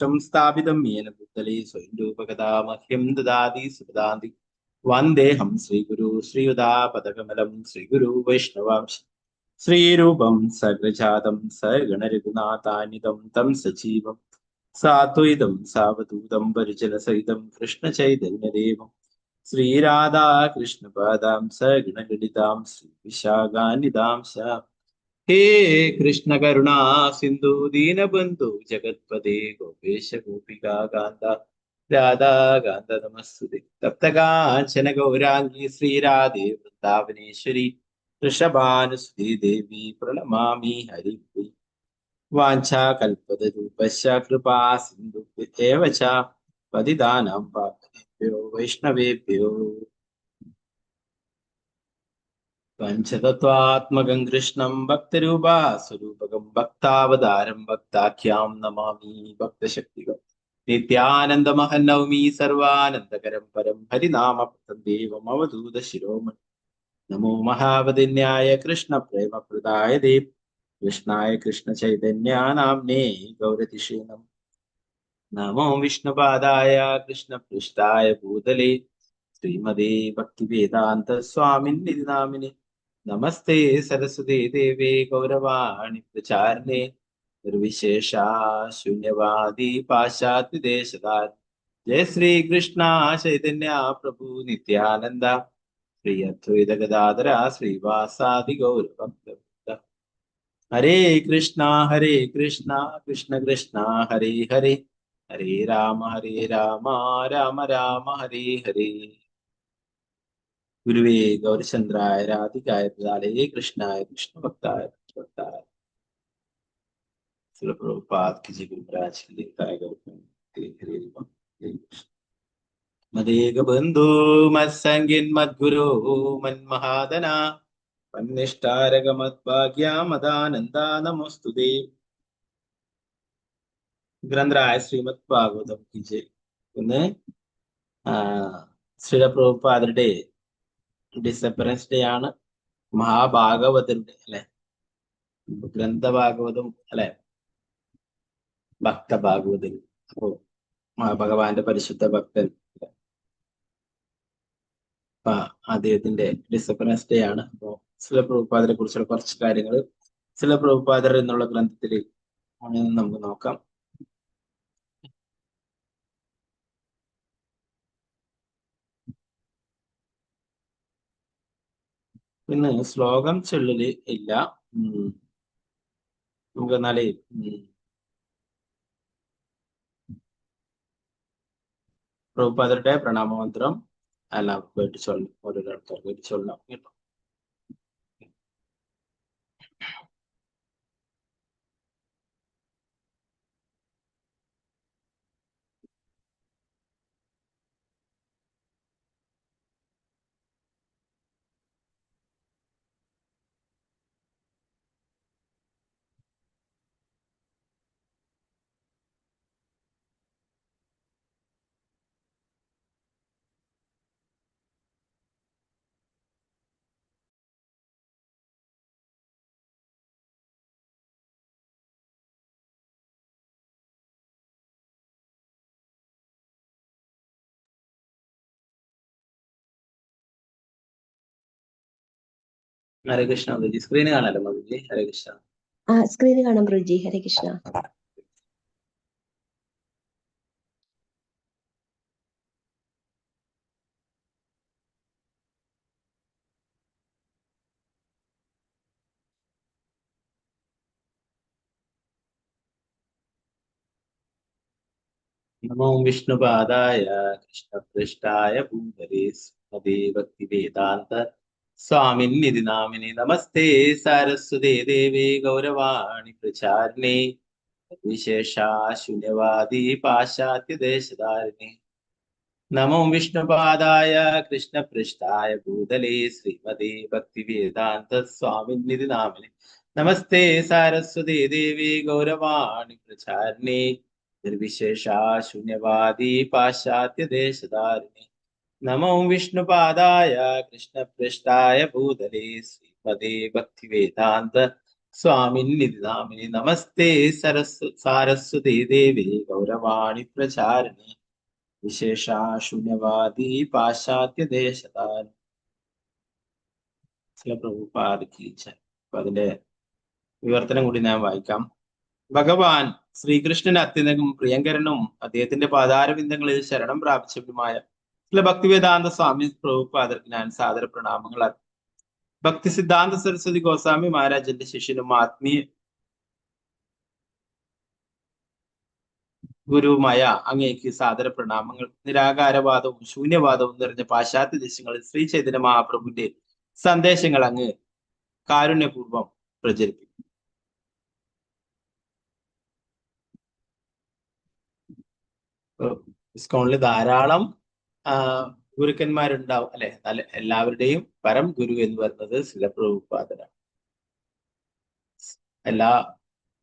विष्टं स्थापितं येन भूतले स्वयं रूपकदा मह्यं ददाति सुपदान्ति वन्देऽहं श्रीगुरु श्रीयुतापदकमलं श्रीगुरु वैष्णवांश श्रीरूपं सग्रजातं सगणरघुनाथान्वितं तं सजीवं सात्वैतं सावधूतं परिजनसहितं कृष्णचैतन्यदेवं श्रीराधा कृष्णपादां सगणललितां श्रीविशाखान्वितां स हे कृष्ण करुणा सिंधु दीनबंधु जगतपते गोपेश गोपिका कांता राधा कांता नमस्ते तप्त कांचन गौरांगी श्रीराधे वृंदावनेश्वरी वृषभानुसुते देवी प्रणमामि हरिप्रिय वाञ्छाकल्पतरूपश्च कृपा सिन्धुभ्येव च पतितानां पावनेभ्यो वैष्णवेभ्यो पञ्चतत्त्वात्मकं कृष्णं भक्तरूपास्वरूपकं भक्तावतारं भक्ताख्यां नमामि भक्तशक्तिकं नित्यानन्दमहं नौमि सर्वानन्दकरं परं हरिनामप्रतं देवम् अवधूतशिरोमणि नमो महावदिन्याय कृष्णप्रेमप्रदाय देव कृष्णाय कृष्णचैतन्यानाम्ने गौरतिषे नमो विष्णुपादाय कृष्णपृष्ठाय भूतले श्रीमदे भक्तिवेदान्त स्वामिन्निधि नामिने नमस्ते सरस्वती देवे गौरवाणि प्रचारिणे निर्विशेषा शून्यवादी पाश्चात्य देशधार जय श्री कृष्णा चैतन्य प्रभु नित्यानंद श्री अद्वैत गदाधर श्रीवासादि गौर भक्त हरे कृष्णा कृष्ण कृष्णा हरे हरे हरे राम राम राम हरे हरे गुरुवे गौरचंद्राय राधिकाय प्रदाले कृष्णाय कृष्ण भक्ताय भक्ताय श्रील प्रभुपाद की जय गुरु महाराज की जय हरे हरे मदेक बंधु मत्संगिन मद्गुरु मन्महादना पन्निष्ठारक मद्भाग्या मदानंदा नमोस्तुते ഗ്രന്ഥരായ ശ്രീമദ് ഭാഗവതം की जय ഇന്ന് ശ്രീല പ്രഭുപാദരുടെ ഡിസപ്പറൻസ് ഡേ ആണ്. മഹാഭാഗവതരുടെ അല്ലെ, ഗ്രന്ഥഭാഗവതം അല്ലെ, ഭക്തഭാഗവതൻ. അപ്പോ ഭഗവാന്റെ പരിശുദ്ധ ഭക്തൻ അദ്ദേഹത്തിന്റെ ഡിസപ്പറൻസ് ഡേ ആണ്. അപ്പോ ശ്രീല പ്രഭുപാദരെ കുറിച്ചുള്ള കുറച്ച് കാര്യങ്ങൾ ശ്രീല പ്രഭുപാദർ എന്നുള്ള ഗ്രന്ഥത്തിൽ നമുക്ക് നോക്കാം. പിന്നെ ശ്ലോകം ചൊല്ലല് ഇല്ല. നമുക്ക് എന്നാലേ പ്രഭുപാദരുടെ പ്രണാമമന്ത്രം എല്ലാവർക്കും വേണ്ടി ചൊല്ലാം, ഓരോരുത്തർക്ക് വേണ്ടി ചൊല്ലാം കേട്ടോ. ഹരേ കൃഷ്ണ മധുജി, സ്ക്രീന് കാണാലോ മധുജി? ഹരേ കൃഷ്ണ. സ്ക്രീന് കാണാം പ്രഭുജി. ഹരേ കൃഷ്ണ. നമോ വിഷ്ണുപാദായ കൃഷ്ണപൃഷ്ഠായ ഭൂതലേ ശ്രീമതേ ഭക്തിവേദാന്ത സ്വാമിന്നിധി നാമിനെ നമസ്തേ സാരസ്വതേ ദേവേ ഗൗരവാണി പ്രചാരിണേ വിശേഷാ ശൂന്യവാദി പാശ്ചാത്യ ദേശധാരിണേ നമോ വിഷ്ണുപാദായ കൃഷ്ണപൃഷ്ഠായ ഭൂതലേ ശ്രീമതേ ഭക്തിവേദാന്ത സ്വാമിന്നിധി നാമിനെ നമസ്തേ സാരസ്വതേ ദേവേ ഗൗരവാണി പ്രചാരിണേ നിർവിശേഷാ ശൂന്യവാദി പാശ്ചാത്യ ദേശധാരിണി നമോ വിഷ്ണുപാദായ കൃഷ്ണപൃഷ്ഠായ ഭൂതലേ ശ്രീമതേ ഭക്തിവേദാന്ത സ്വാമിന്നിധിനാമിനി നമസ്തേ സാരസ്വതേ ദേവി ഗൗരവാണി പ്രചാരിണി വിശേഷാശൂന്യവാദി പാശ്ചാത്യ ദേശതാൻ. ചില പ്രഭുപാദിച്ച അപ്പൊ അതിന്റെ വിവർത്തനം കൂടി ഞാൻ വായിക്കാം. ഭഗവാൻ ശ്രീകൃഷ്ണന്റെ അത്യന്തം പ്രിയങ്കരനും അദ്ദേഹത്തിന്റെ പാതാരബിന്ദങ്ങളിൽ ശരണം പ്രാപിച്ചവരുമായ ചില ഭക്തിവേദാന്ത സ്വാമി പ്രഭുപാദർക്ക് ഞാൻ സാദര പ്രണാമങ്ങൾ. ഭക്തി സിദ്ധാന്ത സരസ്വതി ഗോസ്വാമി മഹാരാജന്റെ ശിഷ്യനും ആത്മീയ ഗുരുവുമായ അങ്ങേക്ക് സാദര പ്രണാമങ്ങൾ. നിരാകാരവാദവും ശൂന്യവാദവും നിറഞ്ഞ പാശ്ചാത്യ ദേശങ്ങളിൽ ശ്രീ ചൈതന്യ മഹാപ്രഭുവിന്റെ സന്ദേശങ്ങൾ അങ്ങ് കാരുണ്യപൂർവം പ്രചരിപ്പിക്കും. ഇസ്കോണിൽ ധാരാളം ഗുരുക്കന്മാരുണ്ടാവും അല്ലെ. നല്ല എല്ലാവരുടെയും പരം ഗുരു എന്ന് പറയുന്നത് ശ്രീല പ്രഭുപാദനാണ്. എല്ലാ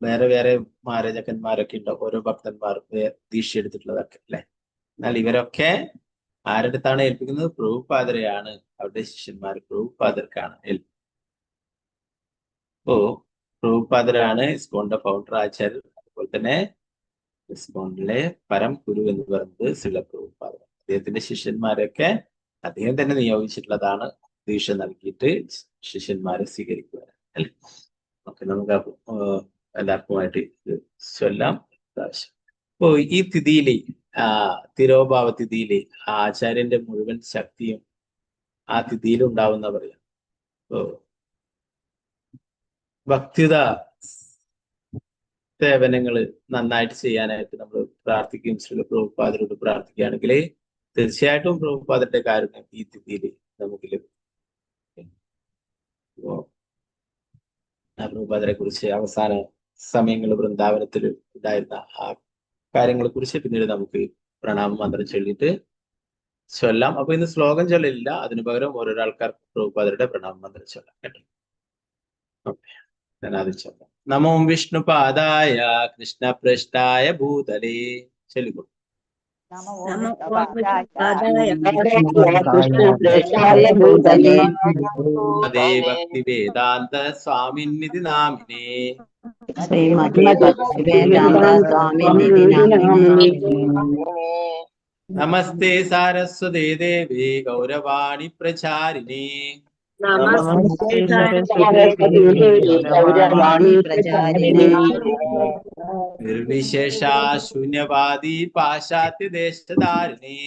വേറെ വേറെ മഹാരാജാക്കന്മാരൊക്കെ ഉണ്ടാവും, ഓരോ ഭക്തന്മാർക്ക് ദീക്ഷ എടുത്തിട്ടുള്ളതൊക്കെ അല്ലെ. എന്നാൽ ഇവരൊക്കെ ആരുടെ അടുത്താണ് ഏൽപ്പിക്കുന്നത്? പ്രഭുപാദരെയാണ്. അവരുടെ ശിഷ്യന്മാർ പ്രഭുപാദർക്കാണ് ഏൽപ്പിക്കുന്നത്. അപ്പോ പ്രഭുപാദരാണ് ഇസ്കോണിന്റെ ഫൗണ്ടർ ആചാര്യർ. അതുപോലെ തന്നെ ഇസ്കോണിലെ പരം ഗുരു എന്ന് പറയുന്നത് ശ്രീല പ്രഭുപാദർ. അദ്ദേഹത്തിന്റെ ശിഷ്യന്മാരൊക്കെ അദ്ദേഹം തന്നെ നിയോഗിച്ചിട്ടുള്ളതാണ്. ദീക്ഷ നൽകിയിട്ട് ശിഷ്യന്മാരെ സ്വീകരിക്കുക അല്ലെ. ഓക്കെ, നമുക്ക് എല്ലാവർക്കുമായിട്ട് ചൊല്ലാം. അപ്പോ ഈ തിഥിയില് തിരോഭാവ തിഥിയില് ആചാര്യന്റെ മുഴുവൻ ശക്തിയും ആ തിഥിയിൽ ഉണ്ടാവുന്ന പറയാം. അപ്പോ ഭക്തിത സേവനങ്ങള് നന്നായിട്ട് ചെയ്യാനായിട്ട് നമ്മൾ പ്രാർത്ഥിക്കും. ശ്രീ പ്രഭുപാദരോട് പ്രാർത്ഥിക്കുകയാണെങ്കിൽ തീർച്ചയായിട്ടും പ്രഭുപാദരുടെ കാര്യം ഈ തിഥിയിൽ നമുക്ക് ലഭിക്കും. പ്രഭുപാദരെ കുറിച്ച് അവസാന സമയങ്ങൾ വൃന്ദാവനത്തിൽ ഉണ്ടായിരുന്ന ആ കാര്യങ്ങളെ കുറിച്ച് പിന്നീട് നമുക്ക് പ്രണാമ മന്ത്രം ചൊല്ലിയിട്ട് ചൊല്ലാം. അപ്പൊ ഇന്ന് ശ്ലോകം ചൊല്ലില്ല, അതിനു പകരം ഓരോരോ ആൾക്കാർക്ക് പ്രഭുപാദരുടെ പ്രണാമ മന്ത്രം ചൊല്ലാം കേട്ടോ. ഓക്കെ, ഞാൻ അത് ചൊല്ലാം. നമോ വിഷ്ണുപാദായ കൃഷ്ണപൃഷ്ഠായ ഭൂതലേ. ചൊല്ലിക്കൊള്ളു. ഭക്തി വേദാന്ത സ്വാമിനിധി നാമിനേ. നമസ്തേ സാരസ്വതേ ദേവി ഗൗരവാണി പ്രചാരിണി നിർവിശേഷ ശൂന്യവാദി പാശ്ചാത്യ ദേശധാരിണി.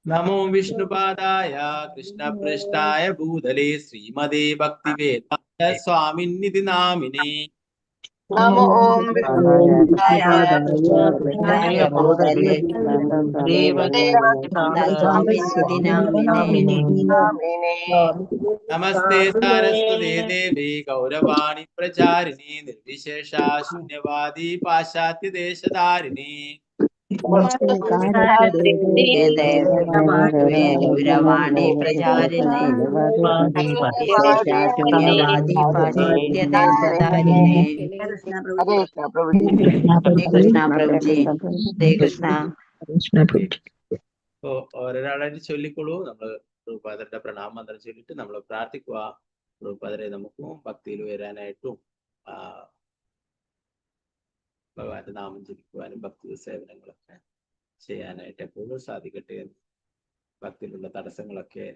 നമോ വിഷ്ണുപാദായ കൃഷ്ണപൃഷ്ഠായ ഭൂതലേ ശ്രീമതേ ഭക്തിവേദാന്ത സ്വാമിനിധി നാമിനേ. നമോ ഓം നമസ്തേ സാരസ്വതേ ദേവി ഗൗരവാണി പ്രചാരിണി നിർവിശേഷ ശൂന്യവാദി പാശ്ചാത്യ ദേശധാരിണി. ഗൗരവാണി പ്രചാരിണി ഒരാളായിട്ട് ചൊല്ലിക്കൊള്ളൂ. നമ്മൾ പ്രഭുപാദരുടെ പ്രണാമ മന്ത്രം ചൊല്ലിട്ട് നമ്മൾ പ്രാർത്ഥിക്കുക. പ്രഭുപാദരെ നമുക്കും ഭക്തിയിൽ വരാനായിട്ടും ഭഗവാന്റെ നാമം ജപിക്കുവാനും ഭക്തി സേവനങ്ങളൊക്കെ ചെയ്യാനായിട്ട് എപ്പോഴും സാധിക്കട്ടെ. ഭക്തിയിലുള്ള തടസ്സങ്ങളൊക്കെ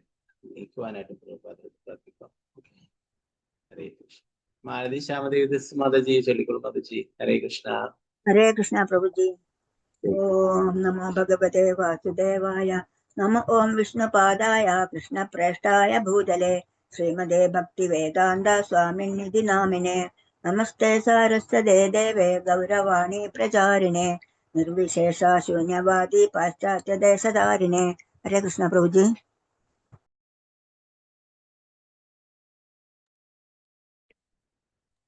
നീക്കുവാനായിട്ട് പ്രഭുപാദരോട് പ്രാർത്ഥിക്കാം. ഹരേ കൃഷ്ണ. മാലതി ശ്യാമദേവി മാതാജി ചൊല്ലിക്കൊള്ളു. മാതാജി ഹരേ കൃഷ്ണ. ഹരേ കൃഷ്ണ പ്രഭുജി. ഓം നമോ ഭഗവതേ വാസുദേവായ. നമോ ഓം വിഷ്ണുപാദായ കൃഷ്ണപ്രേഷ്ഠായ ഭൂതലേ ശ്രീമതേ ഭക്തിവേദാന്ത സ്വാമിനിധി നാമിനേ. നമസ്തേ സാരസ്വതേ ദേവേ ഗൗരവാണി പ്രചാരിണേ നിർവിശേഷ ശൂന്യവാദി പാശ്ചാത്യ ദേശധാരിണേ. ഹരേ കൃഷ്ണ പ്രഭുജി.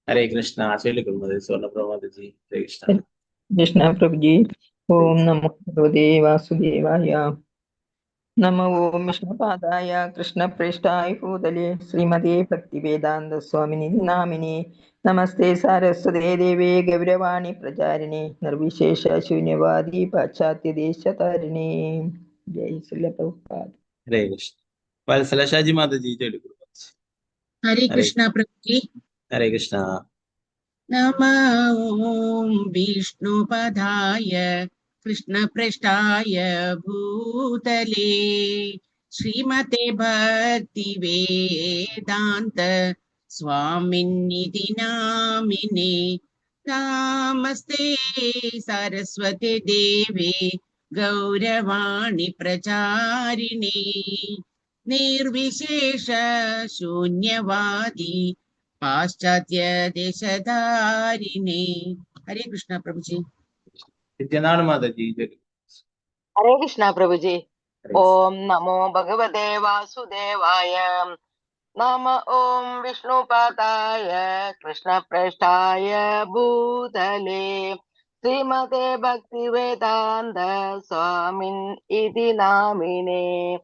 ഹരേ കൃഷ്ണ. ചൊല്ലിക്കൊള്ളുന്നത് സ്വർണ്ണപ്രഭാതജി. ഹരേ കൃഷ്ണ. കൃഷ്ണ പ്രഭുജി. ഓം നമോ ഭഗവതേ വാസുദേവായ. നമോ ഓം വിഷ്ണുപാദായ കൃഷ്ണപ്രേഷ്ഠായ ഭൂതലേ ശ്രീമതേ ഭക്തിവേദാന്ത സ്വാമിനിധി നാമിനേ. നമസ്തേ സാരസ്വതേ ദേവേ ഗൗരവാണി പ്രചാരിണേ നിർവിശേഷ ശൂന്യവാദി പാശ്ചാത്യ ദേശതാരിണേ. ജയ് ശ്രീല പ്രഭുപാദ്. हरे कृष्ण। वत्सला शाजी माता जी जय गुरु। हरे हरे कृष्णा प्रभु जी। हरे कृष्णा। नमः ॐ विष्णुपदाय कृष्णपृष्ठाय भूतले श्रीमते भक्तिवेदान्त स्वामिन्निधि नामिने नमस्ते सरस्वती देवे गौरवाणी प्रचारिणे निर्विशेष शून्यवादी पाश्चात्य देशधारिणे। हरे कृष्णा प्रभु जी। विद्यानाथ माता जी जय गुरु। हरे कृष्णा प्रभु जी। हरे कृष्ण। ओम नमो भगवते वासुदेवाय। नम ओम विष्णुपादाय कृष्ण प्रेष्ठाय भूतले श्रीमते भक्ति वेदांत स्वामिन् इति नामिने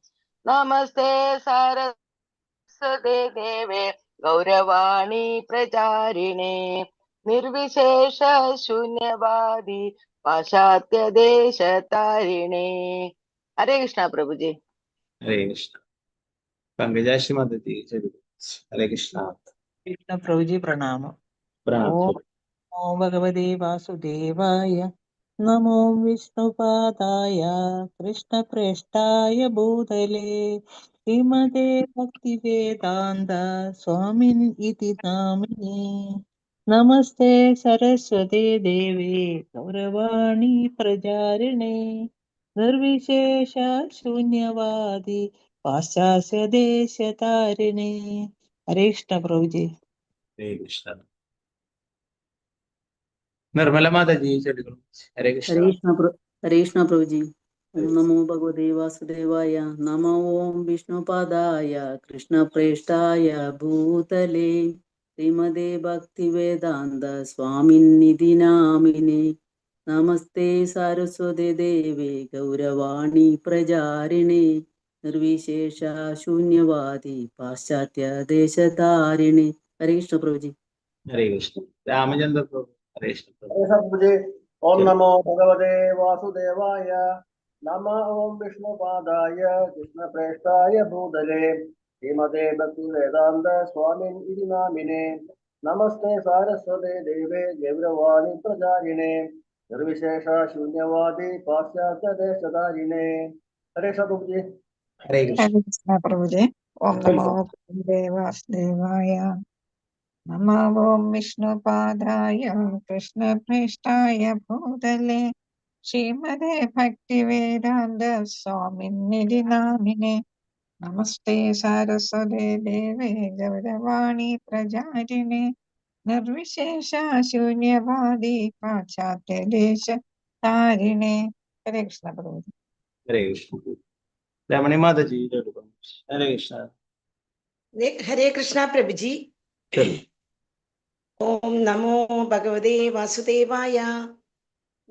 नमस्ते सरस्वते देवे गौरवाणी प्रचारिणे निर्विशेष शून्यवादी पाश्चात्य देश तारिणे। हरे कृष्णा प्रभु जी। हरे कृष्ण। पंकजाश्री माता जी जय गुरु। हरे कृष्णा। कृष्ण प्रभु जी प्रणाम। प्रणाम। ओम नमो भगवते वासुदेवाय। नमो विष्णुपादाय कृष्णप्रेष्ठाय भूतले श्रीमते भक्तिवेदान्त स्वामिन् इति नामिने नमस्ते सरस्वते देवे गौरवाणी प्रचारिणे निर्विशेष शून्यवादी पाश्चात्य देशतारिणे। हरे कृष्ण प्रभु जी। हरे कृष्ण। निर्मला माता जी जय गुरु। हरे कृष्णा। हरे कृष्ण प्रभु जी। हरे ओम नमो भगवते वासुदेवाय। नमो ओम विष्णुपादाय कृष्ण प्रेष्ठाय भूतले श्रीमदे भक्ति वेदांत स्वामिन्निधि नामिने नमस्ते सारस्वते देवे गौरवाणी प्रचारिणे निर्विशेष शून्यवादी पाश्चात्य देशतारिणे। हरे कृष्ण प्रभु जी। हरे कृष्ण। रामचंद्र प्रभु। हरे कृष्ण प्रभु। मुझे ओम चलो। नमो भगवते वासुदेवाय। नमः ओम विष्णुपादाय कृष्ण प्रेष्ठाय भूतले श्रीमते भक्ति वेदांत स्वामिन् इति नामिने नमस्ते सारस्वते देवे गौरवाणी प्रचारिणे निर्विशेष शून्यवादी पाश्चात्य देशधारिणे। हरे प्रभु जी। हरे कृष्ण। हरे कृष्णा प्रभु जी। ओम नमो वासुदेवाय। नमो ओम विष्णुपादाय कृष्णप्रेष्ठाय भूतले श्रीमते भक्तिवेदान्त स्वामिन्निधि नामिने नमस्ते सारस्वते देवे गौरवाणी प्रचारिणे निर्विशेष शून्यवादी पाश्चात्य देश तारिणे। हरे कृष्ण प्रभु जी। हरे कृष्ण। रमणी माता जी जय गुरु। हरे कृष्णा। हरे कृष्णा प्रभु जी। चलो। ओम नमो भगवते वासुदेवाय।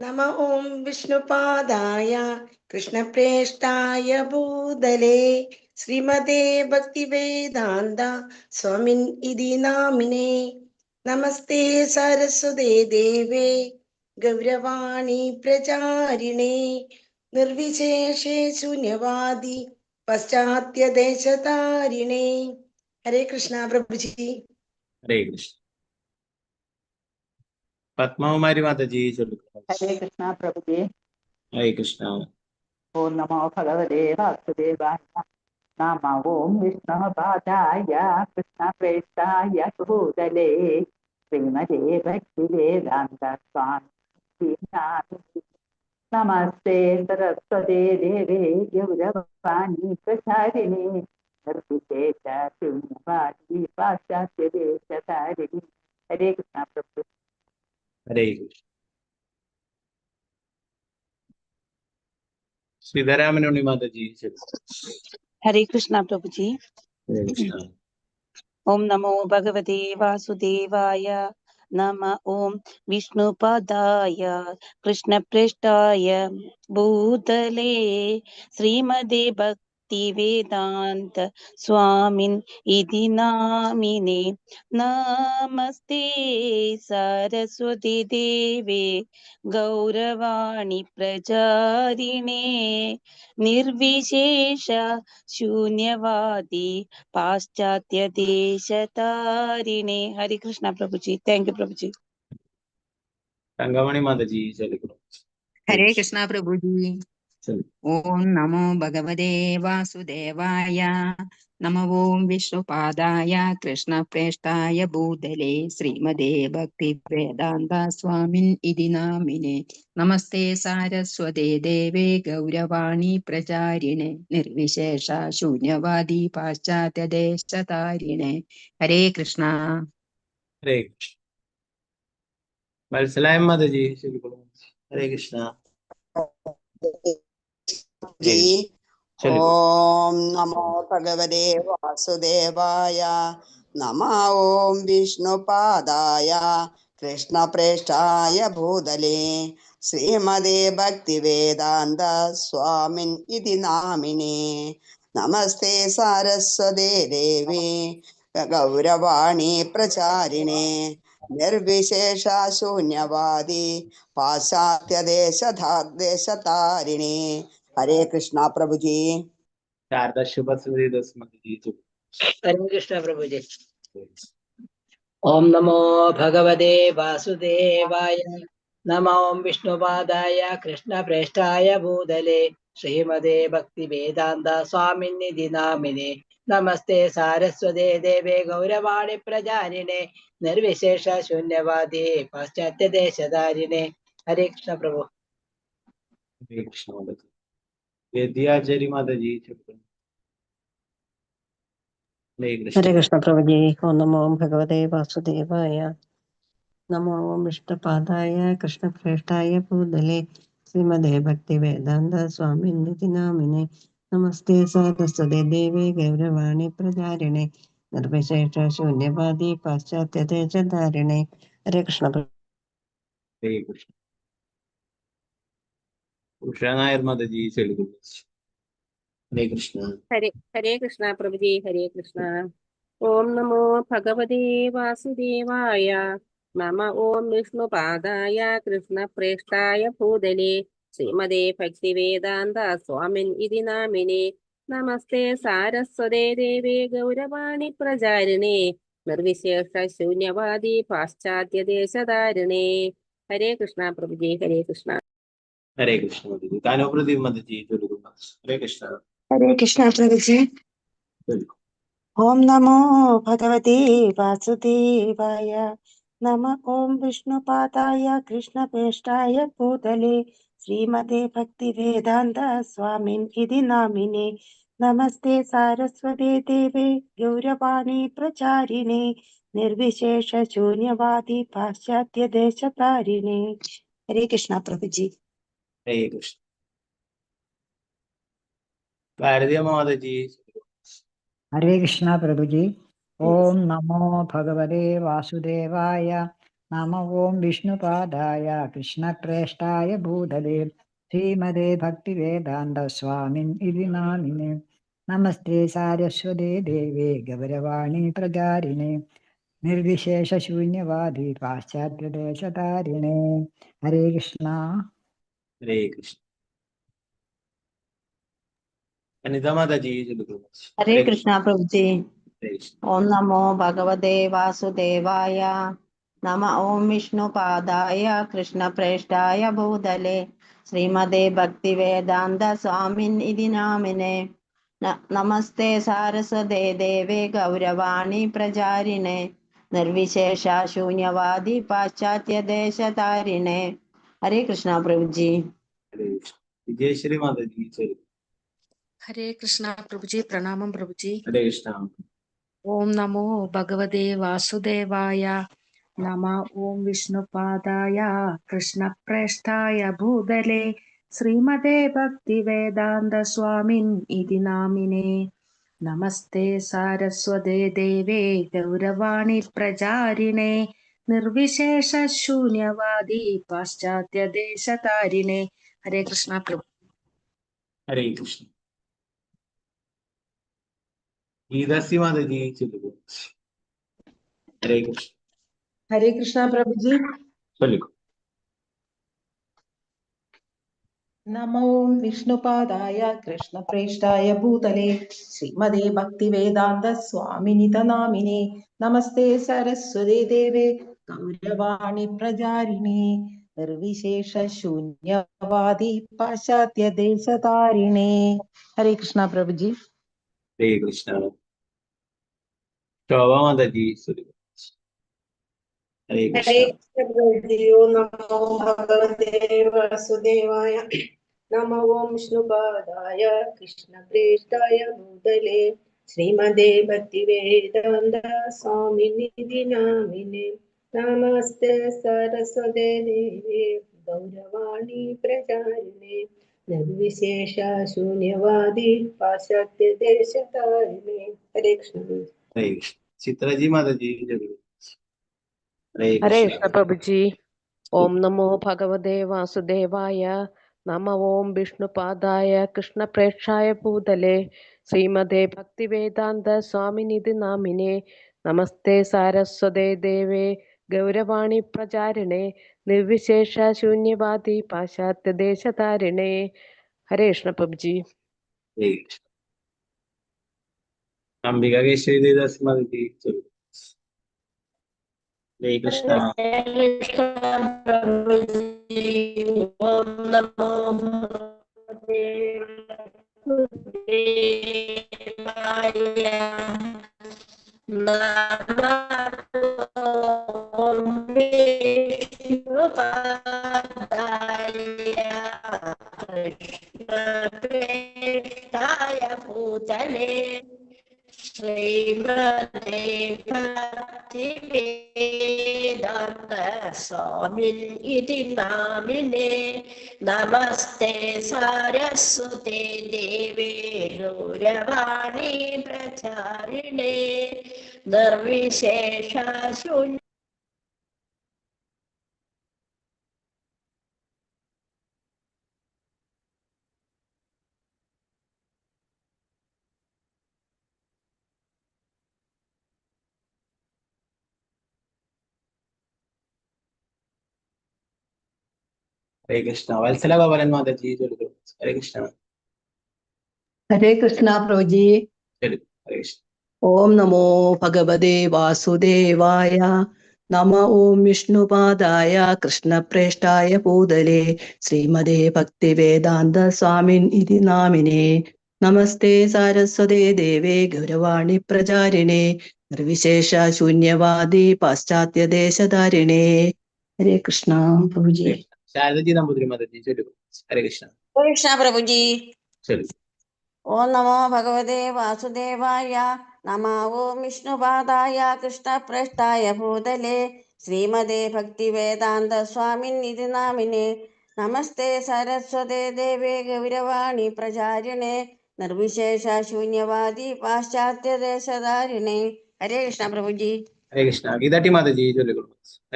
नम ओम विष्णुपादाय कृष्णप्रेष्ठाय भूतले श्रीमते भक्तिवेदान्त स्वामिन् इति नामिने नमस्ते सरस्वते देवे गौरवाणी प्रचारिणे निर्विशेषे शून्यवादी पाश्चात्य देशतारिणे। हरे कृष्णा प्रभु जी। हरे कृष्ण। पद्मावती माता जी जय गुरु। हरे कृष्णा प्रभु जी। हरे कृष्णा। ओम नमो भगवते वासुदेवाय। नमो ओम विष्णुपादाय कृष्ण प्रेष्ठाय भूतले श्रीमते भक्तिवेदान्त स्वामी नमस्ते सरस्वते देवे गौरवाणी प्रचारिणे निर्विशेष शून्यवादी पाश्चात्य देशतारिणे। हरे कृष्णा प्रभु। हरे कृष्ण। सीतारामनुनी माता जी जय गुरु। हरे कृष्णा प्रभु जी। हरे कृष्णा। ओम नमो भगवते वासुदेवाय। नम ओम विष्णुपादाय कृष्णप्रेष्ठाय भूतले श्रीमते भक्तिवेदान्त स्वामिन् इति नामिने नमस्ते सारस्वती देवे गौरवाणि प्रचारिणे निर्विशेष शून्यवादी पाश्चात्य देशतारिणे. हरे कृष्णा प्रभुजी. थैंक यू प्रभुजी. रंगमणि माता जी चलिए गुरु। हरे कृष्णा प्रभु जी। ओम नमो भगवते वासुदेवाय नमो ओम विष्णुपादाय कृष्ण प्रेष्ठाय भूतले श्रीमदे भक्ति वेदांत स्वामिन् इति नामिने नमस्ते सारस्वते देवे गौरवाणी प्रचारिणे निर्विशेष शून्यवादी पाश्चात्य देशतारिणे. हरे कृष्णा. हरे कृष्ण। वत्सलायम माता जी चलिए गुरु। हरे कृष्णा। जी ओम नमो भगवते वासुदेवाय नमः ओम विष्णुपादाय कृष्ण प्रेष्ठाय भूतले श्रीमदे भक्ति वेदांत स्वामिन् इति नामिने नमस्ते सारस्वते देवी गौरवाणी प्रचारिणे निर्विशेष शून्यवादी पाश्चात्य देशतारिणे. हरे कृष्णा प्रभु जी. शारदा शुभ सुधी दस माता जी चलिए। हरे कृष्ण प्रभु जी। ओम नमो भगवते वासुदेवाय नमो ओम विष्णुपादाय कृष्ण प्रेष्ठाय भूतले श्रीमदे भक्ति वेदांत स्वामिन्निधि नामिने नमस्ते सारस्वते देवे गौरवाणी प्रचारिणे निर्विशेष शून्यवादी पाश्चात्य देशधारिणे. हरे कृष्ण प्रभु. हरे कृष्ण माता जी। विद्याचरी माता जी चलिए। हरे कृष्ण प्रभु जी. ओम नमो भगवते वासुदेवाय नमो ओम विष्णुपादाय कृष्ण प्रेष्ठाय भूतले श्रीमदे भक्ति वेदांत स्वामिन् इति नामिने नमस्ते सारस्वते देवे गौरवाणी प्रचारिणे निर्विशेष शून्यवादी पाश्चात्य देशधारिणे. हरे कृष्ण प्रभु. हरे कृष्ण। उषा नायर माता जी चलिए गुरु। हरे कृष्ण। हरे कृष्णा प्रभु जी. हरे कृष्णा. ओम नमो भगवते वासुदेवाय नमः ओम विष्णुपादाय कृष्ण प्रेष्ठाय भूतले श्रीमदे भक्ति वेदांत स्वामिन् इति नामिने नमस्ते सारस्वते देवे गौरवाणी प्रचारिणे निर्विशेष शून्यवादी पाश्चात्य देशधारिणे. हरे कृष्णा प्रभु जी. हरे कृष्णा. हरे कृष्ण माता जी। कानोप्रदीप माता जी चलिए गुरु। हरे कृष्ण। हरे कृष्णा प्रभु जी. ओम नमो भगवते वासुदेवाय नमः ओम विष्णुपादाय कृष्ण प्रेष्ठाय भूतले श्रीमते भक्ति वेदांत स्वामिन् इति नामिने नमस्ते सारस्वते देवे गौरवाणी प्रचारिणे निर्विशेष शून्यवादी पाश्चात्य देशतारिणे. हरे कृष्णा प्रभु जी. हरे कृष्ण। भारतीय माता जी। हरे कृष्णा प्रभु जी. ओम नमो भगवते वासुदेवाय नमः ओम विष्णुपादाय कृष्ण प्रेष्ठाय भूतले श्रीमदे भक्ति वेदांत स्वामिन् इति नामिने नमस्ते सारस्वते देवे गौरवाणी प्रचारिणे निर्विशेष शून्यवादी पाश्चात्य देशतारिणे. हरे कृष्णा. हरे कृष्ण। अनिता माता जी चलिए गुरु। हरे कृष्णा प्रभु जी. हरे कृष्ण। ओम नमो भगवते वासुदेवाय नमः ओम विष्णुपादाय कृष्ण प्रेष्ठाय भूतले श्रीमदे भक्ति वेदांत स्वामिन् इति नामिने नमस्ते सारस्वते देवे गौरवाणी प्रचारिणे निर्विशेष शून्यवादी पाश्चात्य देशतारिणे. हरे कृष्णा प्रभु जी. हरे कृष्ण। विजयश्री माता जी चलिए। हरे कृष्णा प्रभु जी. प्रणामम प्रभु जी. हरे कृष्ण। ओम नमो भगवते वासुदेवाय नमः ओम विष्णुपादाय कृष्ण प्रेष्ठाय भूतले श्रीमदे भक्ति वेदांत स्वामिन् इति नामिने नमस्ते सारस्वते देवे गौरवाणी प्रचारिणे निर्विशेष शून्यवादी पाश्चात्य देशतारिणे. हरे कृष्णा प्रभु. हरे कृष्ण। गीतासी माता जी चलिए। हरे कृष्ण। हरे कृष्णा प्रभु जी। चलिए। नमो विष्णुपादाय कृष्णप्रेष्ठाय भूतले श्रीमदे भक्तिवेदान्त स्वामिनित नामिने नमस्ते सरस्वती देवे गौरवाणी प्रचारिणे निर्विशेष शून्यवादी पाश्चात्य देशतारिणे। हरे कृष्णा प्रभु जी। हरे कृष्ण। शोभा माता जी चलिए। हरे हरे कृष्ण। कृष्ण प्रभु जी। ओम नमो भगवते वासुदेवाय नमो ओम विष्णुपादाय कृष्ण प्रेष्ठाय भूतले श्रीमदे भक्तिवेदांत स्वामिनिधि नामिने नमस्ते सरस्वते देवे गौरवाणी प्रचारिणे निर्विशेष शून्यवादी पाश्चात्य देशतारिणे। हरे कृष्ण। हरे कृष्ण। चित्रा जी माता जी चलिए। हरे हरे कृष्ण। कृष्ण प्रभु जी। ओम नमो भगवते वासुदेवाय नम ओम विष्णुपादाय कृष्ण प्रेक्षाय भूतले श्रीमदे भक्तिवेदांत स्वामिनिधि नामिने नमस्ते सारस्वते देवे गौरवाणी प्रचारिणे निर्विशेष शून्यवादी पाश्चात्य देशतारिणे। हरे कृष्ण प्रभु जी। हरे कृष्ण। अंबिका केशरी देवदास माता जी चलिए। हरे कृष्ण। ओम नमो भगवते वासुदेवाय नमः ओम विष्णुपादाय कृष्ण प्रेष्ठाय भूतले श्रीमते भक्तिवेदान्त स्वामिनिधि नामिने नमस्ते सारस्वते देवे गौरवाणी प्रचारिणे निर्विशेष शून्य। हरे कृष्ण। वत्सला बाबा माता जी चलिए। हरे कृष्ण। हरे कृष्णा प्रभु जी। चलिए। हरे कृष्ण। ओम नमो भगवते वासुदेवाय नम ओम विष्णुपादाय कृष्णप्रेष्ठाय भूतले श्रीमदे भक्तिवेदांत स्वामिनिधि नामिने नमस्ते सारस्वते देवे गौरवाणी प्रचारिणे निर्विशेष शून्यवादी पाश्चात्य देशधारिणे। हरे कृष्णा प्रभु जी। शारदा जी नंबूद्री माता जी चलिए। हरे कृष्ण। कृष्ण प्रभु जी। चलिए। ओम नमो भगवते वासुदेवाय नमो ओम विष्णुपादाय कृष्णप्रेष्ठाय भूतले श्रीमदे भक्तिवेदांत स्वामिनिधि नामिने नमस्ते सरस्वते देवे गौरवाणी प्रचारिणे निर्विशेष शून्यवादी पाश्चात्य देशधारिणे। हरे कृष्ण प्रभु जी। हरे कृष्ण। गीता टी माता जी चलिए।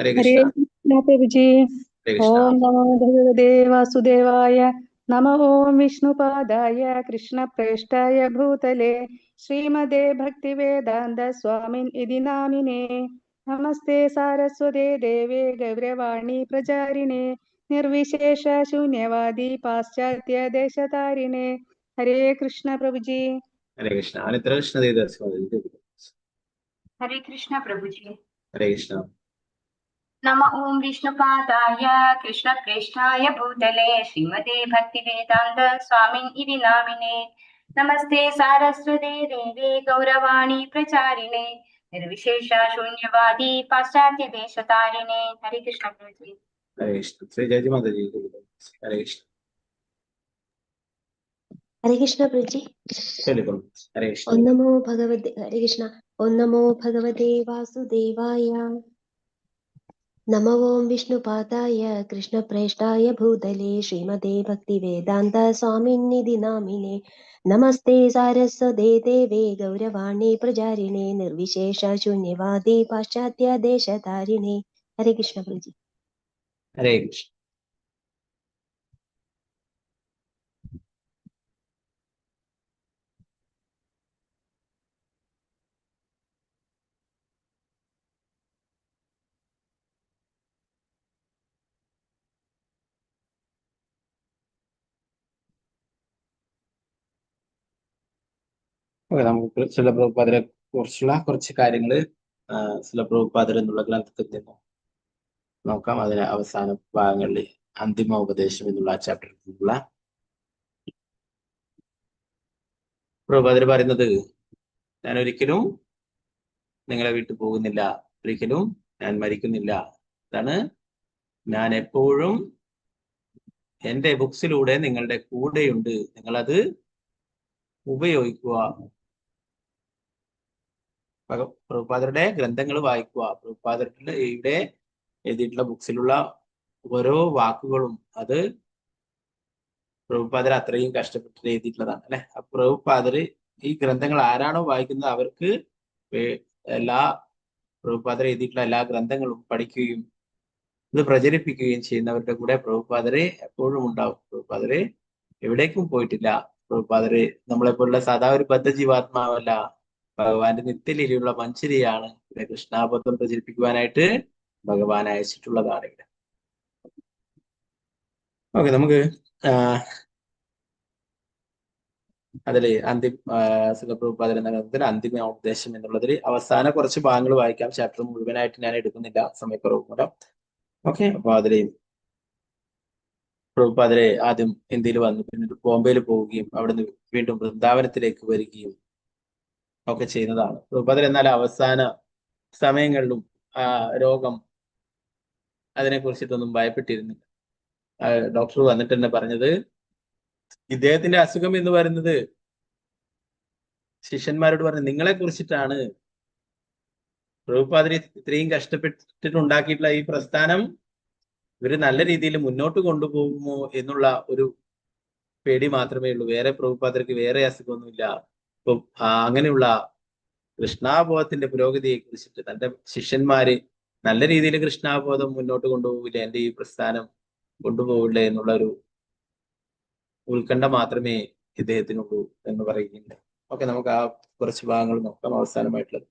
हरे हरे कृष्ण। कृष्णा प्रभु जी। हरे कृष्ण। ओम नमो भगवते वासुदेवाय नमो ओम विष्णुपादाय कृष्णप्रेष्ठाय भूतले श्रीमदे भक्तिवेदांत स्वामिनिधि नामिने नमस्ते सारस्वते देवे गौरवाणी प्रचारिणे निर्विशेष शून्यवादी पाश्चात्य देशतारिणे। हरे कृष्ण प्रभु जी। हरे कृष्ण। अनित्र कृष्ण देवदास माता जी चलिए। हरे कृष्णा प्रभु जी। हरे कृष्ण। नम ओम विष्णुपादाय कृष्णप्रेष्ठाय भूतले श्रीमते भक्तिवेदांत स्वामिनिधि नामिने नमस्ते सारस्वते देवे गौरवाणी प्रचारिणे निर्विशेष शून्यवादी पाश्चात्य देशतारिणे। हरे कृष्ण प्रभु जी। हरे कृष्ण। श्री जय जी माता जी चलिए। हरे कृष्ण। हरे कृष्ण प्रभु जी। चलिए। हरे कृष्ण। ओम नमो भगवते हरे कृष्ण। ओम नमो भगवते वासुदेवाय नमो ओम विष्णुपादाय कृष्णप्रेष्ठाय भूतले श्रीमते भक्तिवेदांत स्वामिनिधि नामिने नमस्ते सारस्वते देवे गौरवाणी प्रचारिणे निर्विशेष शून्यवादी पाश्चात्य देशतारिणे। हरे कृष्ण प्रभु जी। हरे कृष्ण। ഓക്കെ, നമുക്ക് ശില പ്രഭുപാദരെ കുറിച്ചുള്ള കുറച്ച് കാര്യങ്ങൾ ശില പ്രഭുപാദർ എന്നുള്ള ഗ്രന്ഥത്തിൽ നിന്ന് നോക്കാം. അതിന് അവസാന ഭാഗങ്ങളിൽ അന്തിമ ഉപദേശം എന്നുള്ള ചാപ്റ്ററിൽ നിന്നുള്ള പ്രഭുപാദർ പറയുന്നത്, ഞാൻ ഒരിക്കലും നിങ്ങളെ വിട്ടു പോകുന്നില്ല, ഒരിക്കലും ഞാൻ മരിക്കുന്നില്ല. അതാണ്, ഞാൻ എപ്പോഴും എൻ്റെ ബുക്സിലൂടെ നിങ്ങളുടെ കൂടെയുണ്ട്, നിങ്ങളത് ഉപയോഗിക്കുക. പ്രഭുപാദരുടെ ഗ്രന്ഥങ്ങൾ വായിക്കുക. പ്രഭുപാദരുടെ ഇവിടെ എഴുതിയിട്ടുള്ള ബുക്സിലുള്ള ഓരോ വാക്കുകളും അത് പ്രഭുപാദർ അത്രയും കഷ്ടപ്പെട്ടിട്ട് എഴുതിയിട്ടുള്ളതാണ് അല്ലെ. പ്രഭുപാദർ ഈ ഗ്രന്ഥങ്ങൾ ആരാണോ വായിക്കുന്നത് അവർക്ക് എല്ലാ പ്രഭുപാദർ എഴുതിയിട്ടുള്ള എല്ലാ ഗ്രന്ഥങ്ങളും പഠിക്കുകയും ഇത് പ്രചരിപ്പിക്കുകയും ചെയ്യുന്നവരുടെ കൂടെ പ്രഭുപാദരെ എപ്പോഴും ഉണ്ടാവും. പ്രഭുപാദരെ എവിടേക്കും പോയിട്ടില്ല. പ്രഭുപാദര് നമ്മളെപ്പോലുള്ള സാധാ ഒരു ബദ്ധജീവാത്മാവല്ല, ഭഗവാന്റെ നിത്യലീലയുള്ള മഞ്ചരിയാണ്. ഇവിടെ കൃഷ്ണാബദ്ധം പ്രചരിപ്പിക്കുവാനായിട്ട് ഭഗവാൻ അയച്ചിട്ടുള്ളതാണ് ഇവിടെ. ഓക്കെ, നമുക്ക് അതില് പ്രഭുപാദർ എന്ന ഗ്രന്ഥത്തിൽ അന്തിമ ഉപദേശം എന്നുള്ളതിൽ അവസാന കുറച്ച് ഭാഗങ്ങൾ വായിക്കാം. ചാപ്റ്റർ മുഴുവനായിട്ട് ഞാൻ എടുക്കുന്നില്ല, സമയക്കുറവ് മൂലം. ഓക്കെ, അപ്പൊ അതില് പ്രഭുപാദരെ ആദ്യം ഇന്ത്യയിൽ വന്നു, പിന്നീട് ബോംബെയിൽ പോവുകയും അവിടുന്ന് വീണ്ടും വൃന്ദാവനത്തിലേക്ക് വരികയും ഒക്കെ ചെയ്യുന്നതാണ്. പ്രഭുപാദർ എന്നാൽ അവസാന സമയങ്ങളിലും രോഗം അതിനെ കുറിച്ചിട്ടൊന്നും ഭയപ്പെട്ടിരുന്നില്ല. ഡോക്ടർ വന്നിട്ട് തന്നെ പറഞ്ഞത്, ഇദ്ദേഹത്തിന്റെ അസുഖം എന്ന് പറയുന്നത് ശിഷ്യന്മാരോട് പറഞ്ഞു, നിങ്ങളെ കുറിച്ചിട്ടാണ്. പ്രഭുപാദർ ഇത്രയും കഷ്ടപ്പെട്ടിട്ടുണ്ടാക്കിയിട്ടുള്ള ഈ പ്രസ്ഥാനം ഇവര് നല്ല രീതിയിൽ മുന്നോട്ട് കൊണ്ടുപോകുമോ എന്നുള്ള ഒരു പേടി മാത്രമേ ഉള്ളൂ. വേറെ പ്രഭുപാദർക്ക് വേറെ അസുഖമൊന്നുമില്ല. ഇപ്പം അങ്ങനെയുള്ള കൃഷ്ണാബോധത്തിന്റെ പുരോഗതിയെ കുറിച്ചിട്ട് തന്റെ ശിഷ്യന്മാര് നല്ല രീതിയിൽ കൃഷ്ണാബോധം മുന്നോട്ട് കൊണ്ടുപോകില്ല, എന്റെ ഈ പ്രസ്ഥാനം കൊണ്ടുപോകില്ല എന്നുള്ള ഒരു ഉത്കണ്ഠ മാത്രമേ ഇദ്ദേഹത്തിനുള്ളൂ എന്ന് പറയുന്നുണ്ട്. ഓക്കെ, നമുക്ക് ആ കുറച്ച് ഭാഗങ്ങൾ നോക്കാം. അവസാനമായിട്ടുള്ളത്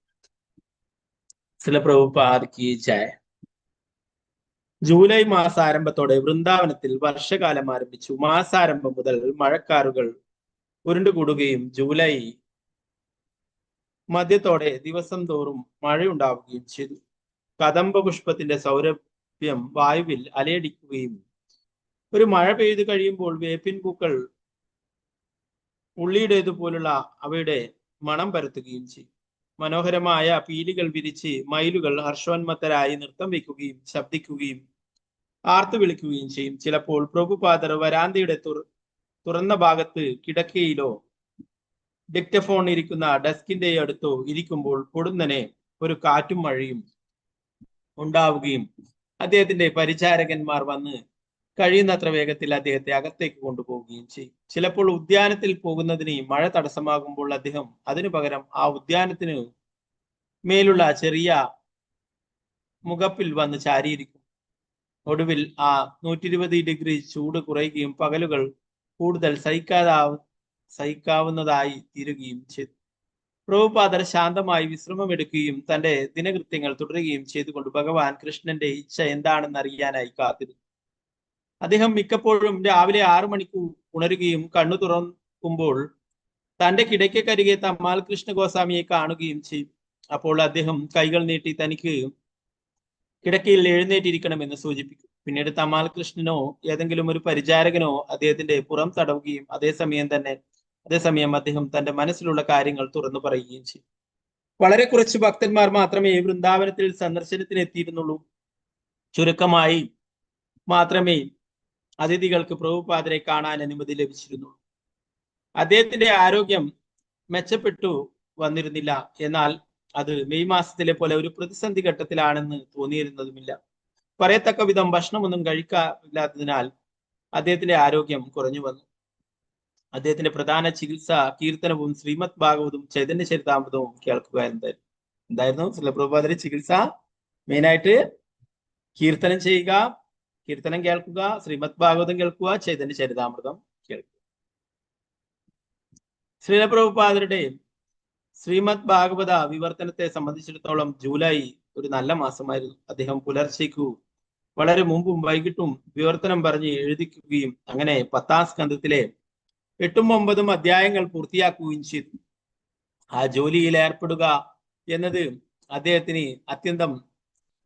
ശില പ്രഭുപാദ് കി ജയ്. ജൂലൈ മാസാരംഭത്തോടെ വൃന്ദാവനത്തിൽ വർഷകാലം ആരംഭിച്ചു. മാസാരംഭം മുതൽ മഴക്കാറുകൾ ഉരുണ്ടുകൂടുകയും ജൂലൈ മധ്യത്തോടെ ദിവസം തോറും മഴയുണ്ടാവുകയും ചെയ്തു. കദംബ പുഷ്പത്തിന്റെ സൗരഭ്യം വായുവിൽ അലയടിക്കുകയും ഒരു മഴ പെയ്തു കഴിയുമ്പോൾ വേപ്പിൻ പൂക്കൾ ഉള്ളിയുടേതുപോലുള്ള അവയുടെ മണം പരത്തുകയും ചെയ്യും. മനോഹരമായ പീലികൾ വിരിച്ച് മയിലുകൾ ഹർഷോന്മത്തരായി നൃത്തം വയ്ക്കുകയും ശബ്ദിക്കുകയും ആർത്തു വിളിക്കുകയും ചെയ്യും. ചിലപ്പോൾ പ്രഭുപാദർ വരാന്തയുടെ തുറന്ന ഭാഗത്ത് കിടക്കയിലോ ഡിക്റ്റഫോൺ ഇരിക്കുന്ന ഡെസ്കിന്റെ അടുത്തോ ഇരിക്കുമ്പോൾ പൊടുന്നനെ ഒരു കാറ്റും മഴയും ഉണ്ടാവുകയും അദ്ദേഹത്തിന്റെ പരിചാരകന്മാർ വന്ന് കഴിയുന്നത്ര വേഗത്തിൽ അദ്ദേഹത്തെ അകത്തേക്ക് കൊണ്ടുപോവുകയും ചെയ്യും. ചിലപ്പോൾ ഉദ്യാനത്തിൽ പോകുന്നതിന് മഴ തടസ്സമാകുമ്പോൾ അദ്ദേഹം അതിനു പകരം ആ ഉദ്യാനത്തിന് മേലുള്ള ചെറിയ മുഖപ്പിൽ വന്ന് ചാരിയിരിക്കും. ഒടുവിൽ ആ 120 ഡിഗ്രി ചൂട് കുറയുകയും പകലുകൾ കൂടുതൽ സഹിക്കാവുന്നതായി തീരുകയും ചെയ്തു. പ്രഭുപാദർ ശാന്തമായി വിശ്രമമെടുക്കുകയും തന്റെ ദിനകൃത്യങ്ങൾ തുടരുകയും ചെയ്തുകൊണ്ട് ഭഗവാൻ കൃഷ്ണന്റെ ഇച്ഛ എന്താണെന്ന് അറിയാനായി കാത്തിരുന്നു. അദ്ദേഹം മിക്കപ്പോഴും രാവിലെ 6 മണിക്ക് ഉണരുകയും കണ്ണു തുറക്കുമ്പോൾ തന്റെ കിടക്കക്കരികെ തമ്മാൽ കൃഷ്ണ ഗോസ്വാമിയെ കാണുകയും ചെയ്യും. അപ്പോൾ അദ്ദേഹം കൈകൾ നീട്ടി തനിക്ക് കിടക്കയിൽ എഴുന്നേറ്റിരിക്കണമെന്ന് സൂചിപ്പിക്കും. പിന്നീട് തമാൽ കൃഷ്ണനോ ഏതെങ്കിലും ഒരു പരിചാരകനോ അദ്ദേഹത്തിന്റെ പുറം തടവുകയും അതേസമയം അദ്ദേഹം തന്റെ മനസ്സിലുള്ള കാര്യങ്ങൾ തുറന്നു പറയുകയും ചെയ്യും. വളരെ കുറച്ച് ഭക്തന്മാർ മാത്രമേ വൃന്ദാവനത്തിൽ സന്ദർശനത്തിന് എത്തിയിരുന്നുള്ളൂ. ചുരുക്കമായി മാത്രമേ അതിഥികൾക്ക് പ്രഭുപാദരെ കാണാൻ അനുമതി ലഭിച്ചിരുന്നുള്ളൂ. അദ്ദേഹത്തിന്റെ ആരോഗ്യം മെച്ചപ്പെട്ടു വന്നിരുന്നില്ല. എന്നാൽ അത് മെയ് മാസത്തിലെ പോലെ ഒരു പ്രതിസന്ധി ഘട്ടത്തിലാണെന്ന് തോന്നിയിരുന്നതുമില്ല. പറയത്തക്ക വിധം ഭക്ഷണമൊന്നും കഴിക്കാതില്ലാത്തതിനാൽ അദ്ദേഹത്തിന്റെ ആരോഗ്യം കുറഞ്ഞു വന്നു. അദ്ദേഹത്തിന്റെ പ്രധാന ചികിത്സ കീർത്തനവും ശ്രീമദ് ഭാഗവതും ചൈതന്യ ചരിതാമൃതവും കേൾക്കുക എന്തായിരുന്നു ശില പ്രഭുപാദരുടെ ചികിത്സ? മെയിനായിട്ട് കീർത്തനം ചെയ്യുക, കീർത്തനം കേൾക്കുക, ശ്രീമദ് ഭാഗവതം കേൾക്കുക, ചൈതന്യ ചരിതാമൃതം കേൾക്കുക. ശ്രീല പ്രഭുപാദരുടെ ശ്രീമദ് ഭാഗവത വിവർത്തനത്തെ സംബന്ധിച്ചിടത്തോളം ജൂലൈ ഒരു നല്ല മാസമായിരുന്നു. അദ്ദേഹം പുലർച്ചയ്ക്കു വളരെ മുമ്പും വൈകിട്ടും വിവർത്തനം പറഞ്ഞ് എഴുതിക്കുകയും അങ്ങനെ 10ാം സ്കന്ധത്തിലെ 8ഉം 9ഉം അധ്യായങ്ങൾ പൂർത്തിയാക്കുകയും ചെയ്തു. ആ ജോലിയിൽ ഏർപ്പെടുക എന്നത് അദ്ദേഹത്തിന് അത്യന്തം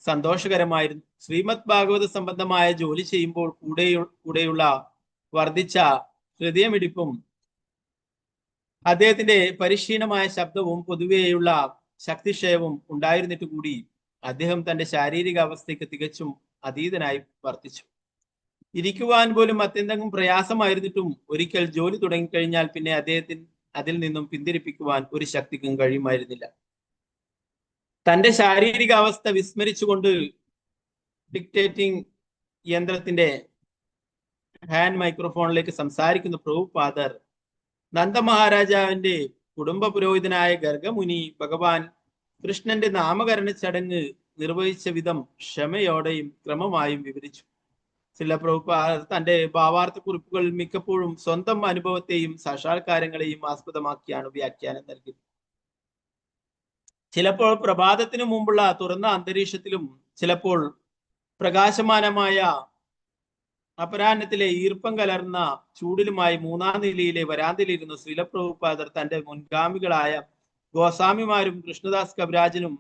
സന്തോഷകരമായിരുന്നു. ശ്രീമദ് ഭാഗവത സംബന്ധമായ ജോലി ചെയ്യുമ്പോൾ കൂടെയുള്ള വർദ്ധിച്ച ഹൃദയമിടിപ്പും അദ്ദേഹത്തിന്റെ പരിശീലനമായ ശബ്ദവും പൊതുവെയുള്ള ശക്തിക്ഷയവും ഉണ്ടായിരുന്നിട്ട് കൂടി അദ്ദേഹം തന്റെ ശാരീരിക അവസ്ഥയ്ക്ക് തികച്ചും അതീതനായി വർത്തിച്ചു. ഇരിക്കുവാൻ പോലും അത്യന്തം പ്രയാസമായിരുന്നിട്ടും ഒരിക്കൽ ജോലി തുടങ്ങിക്കഴിഞ്ഞാൽ പിന്നെ അദ്ദേഹത്തിന് അതിൽ നിന്നും പിന്തിരിപ്പിക്കുവാൻ ഒരു ശക്തിക്കും കഴിയുമായിരുന്നില്ല. തന്റെ ശാരീരിക അവസ്ഥ വിസ്മരിച്ചുകൊണ്ട് ഡിക്റ്റേറ്റിംഗ് യന്ത്രത്തിന്റെ ഹാൻഡ് മൈക്രോഫോണിലേക്ക് സംസാരിക്കുന്ന പ്രഭുപാദർ നന്ദമഹാരാജാവിന്റെ കുടുംബ പുരോഹിതനായ ഗർഗമുനി ഭഗവാൻ കൃഷ്ണന്റെ നാമകരണ ചടങ്ങ് നിർവഹിച്ച വിധം ക്ഷമയോടെയും ക്രമമായും വിവരിച്ചു. ചില പ്രഭുപാദർ തന്റെ ഭാവാർത്ഥ കുറിപ്പുകൾ മിക്കപ്പോഴും സ്വന്തം അനുഭവത്തെയും സാക്ഷാത്കാരങ്ങളെയും ആസ്പദമാക്കിയാണ് വ്യാഖ്യാനം നൽകിയത്. ചിലപ്പോൾ പ്രഭാതത്തിനു മുമ്പുള്ള തുറന്ന അന്തരീക്ഷത്തിലും ചിലപ്പോൾ പ്രകാശമാനമായ അപരാഹ്നത്തിലെ ഈർപ്പം കലർന്ന ചൂടിലുമായി മൂന്നാം നിലയിലെ വരാന്തയിലിരുന്നു ശ്രീലപ്രഭുപാദർ തന്റെ മുൻഗാമികളായ ഗോസ്വാമിമാരും കൃഷ്ണദാസ് കവിരാജനും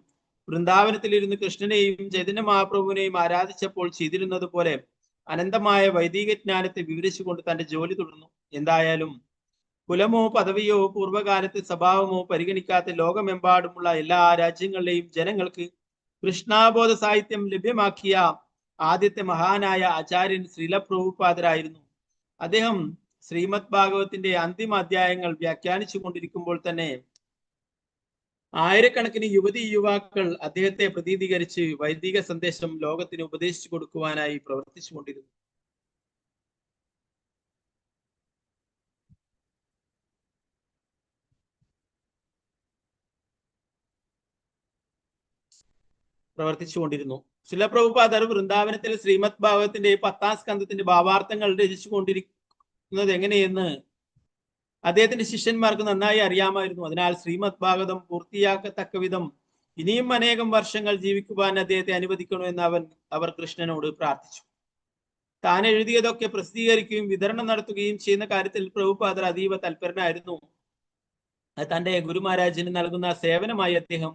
വൃന്ദാവനത്തിലിരുന്ന് കൃഷ്ണനെയും ചൈതന്യ മഹാപ്രഭുവിനെയും ആരാധിച്ചപ്പോൾ ചെയ്തിരുന്നത് പോലെ അനന്തമായ വൈദിക ജ്ഞാനത്തെ വിവരിച്ചുകൊണ്ട് തന്റെ ജോലി തുടർന്നു. എന്തായാലും കുലമോ പദവിയോ പൂർവ്വകാലത്തെ സ്വഭാവമോ പരിഗണിക്കാത്ത ലോകമെമ്പാടുമുള്ള എല്ലാ രാജ്യങ്ങളിലെയും ജനങ്ങൾക്ക് കൃഷ്ണാബോധ സാഹിത്യം ലഭ്യമാക്കിയ ആദ്യത്തെ മഹാനായ ആചാര്യൻ ശ്രീലപ്രഭുപാദരായിരുന്നു. അദ്ദേഹം ശ്രീമദ് ഭാഗവത്തിന്റെ അന്തിമ അധ്യായങ്ങൾ വ്യാഖ്യാനിച്ചു കൊണ്ടിരിക്കുമ്പോൾ തന്നെ ആയിരക്കണക്കിന് യുവാക്കൾ അദ്ദേഹത്തെ പ്രതീതീകരിച്ച് വൈദിക സന്ദേശം ലോകത്തിന് ഉപദേശിച്ചു കൊടുക്കുവാനായി പ്രവർത്തിച്ചു കൊണ്ടിരുന്നു. ശ്രീലപ്രഭുപാദർ വൃന്ദാവനത്തിൽ ശ്രീമദ് ഭാഗവത്തിന്റെ 10ാം സ്കന്ധത്തിന്റെ ഭാവാർത്ഥങ്ങൾ രചിച്ചു കൊണ്ടിരിക്കുന്നത് എങ്ങനെയെന്ന് അദ്ദേഹത്തിന്റെ ശിഷ്യന്മാർക്ക് നന്നായി അറിയാമായിരുന്നു. അതിനാൽ ശ്രീമദ് ഭാഗവതം പൂർത്തിയാക്കത്തക്ക വിധം ഇനിയും അനേകം വർഷങ്ങൾ ജീവിക്കുവാൻ അദ്ദേഹത്തെ അനുവദിക്കണമെന്ന് അവർ കൃഷ്ണനോട് പ്രാർത്ഥിച്ചു. താൻ എഴുതിയതൊക്കെ പ്രസിദ്ധീകരിക്കുകയും വിതരണം നടത്തുകയും ചെയ്യുന്ന കാര്യത്തിൽ പ്രഭുപാദർ അതീവ തൽപരനായിരുന്നു. തന്റെ ഗുരുമഹാരാജിന് നൽകുന്ന സേവനമായി അദ്ദേഹം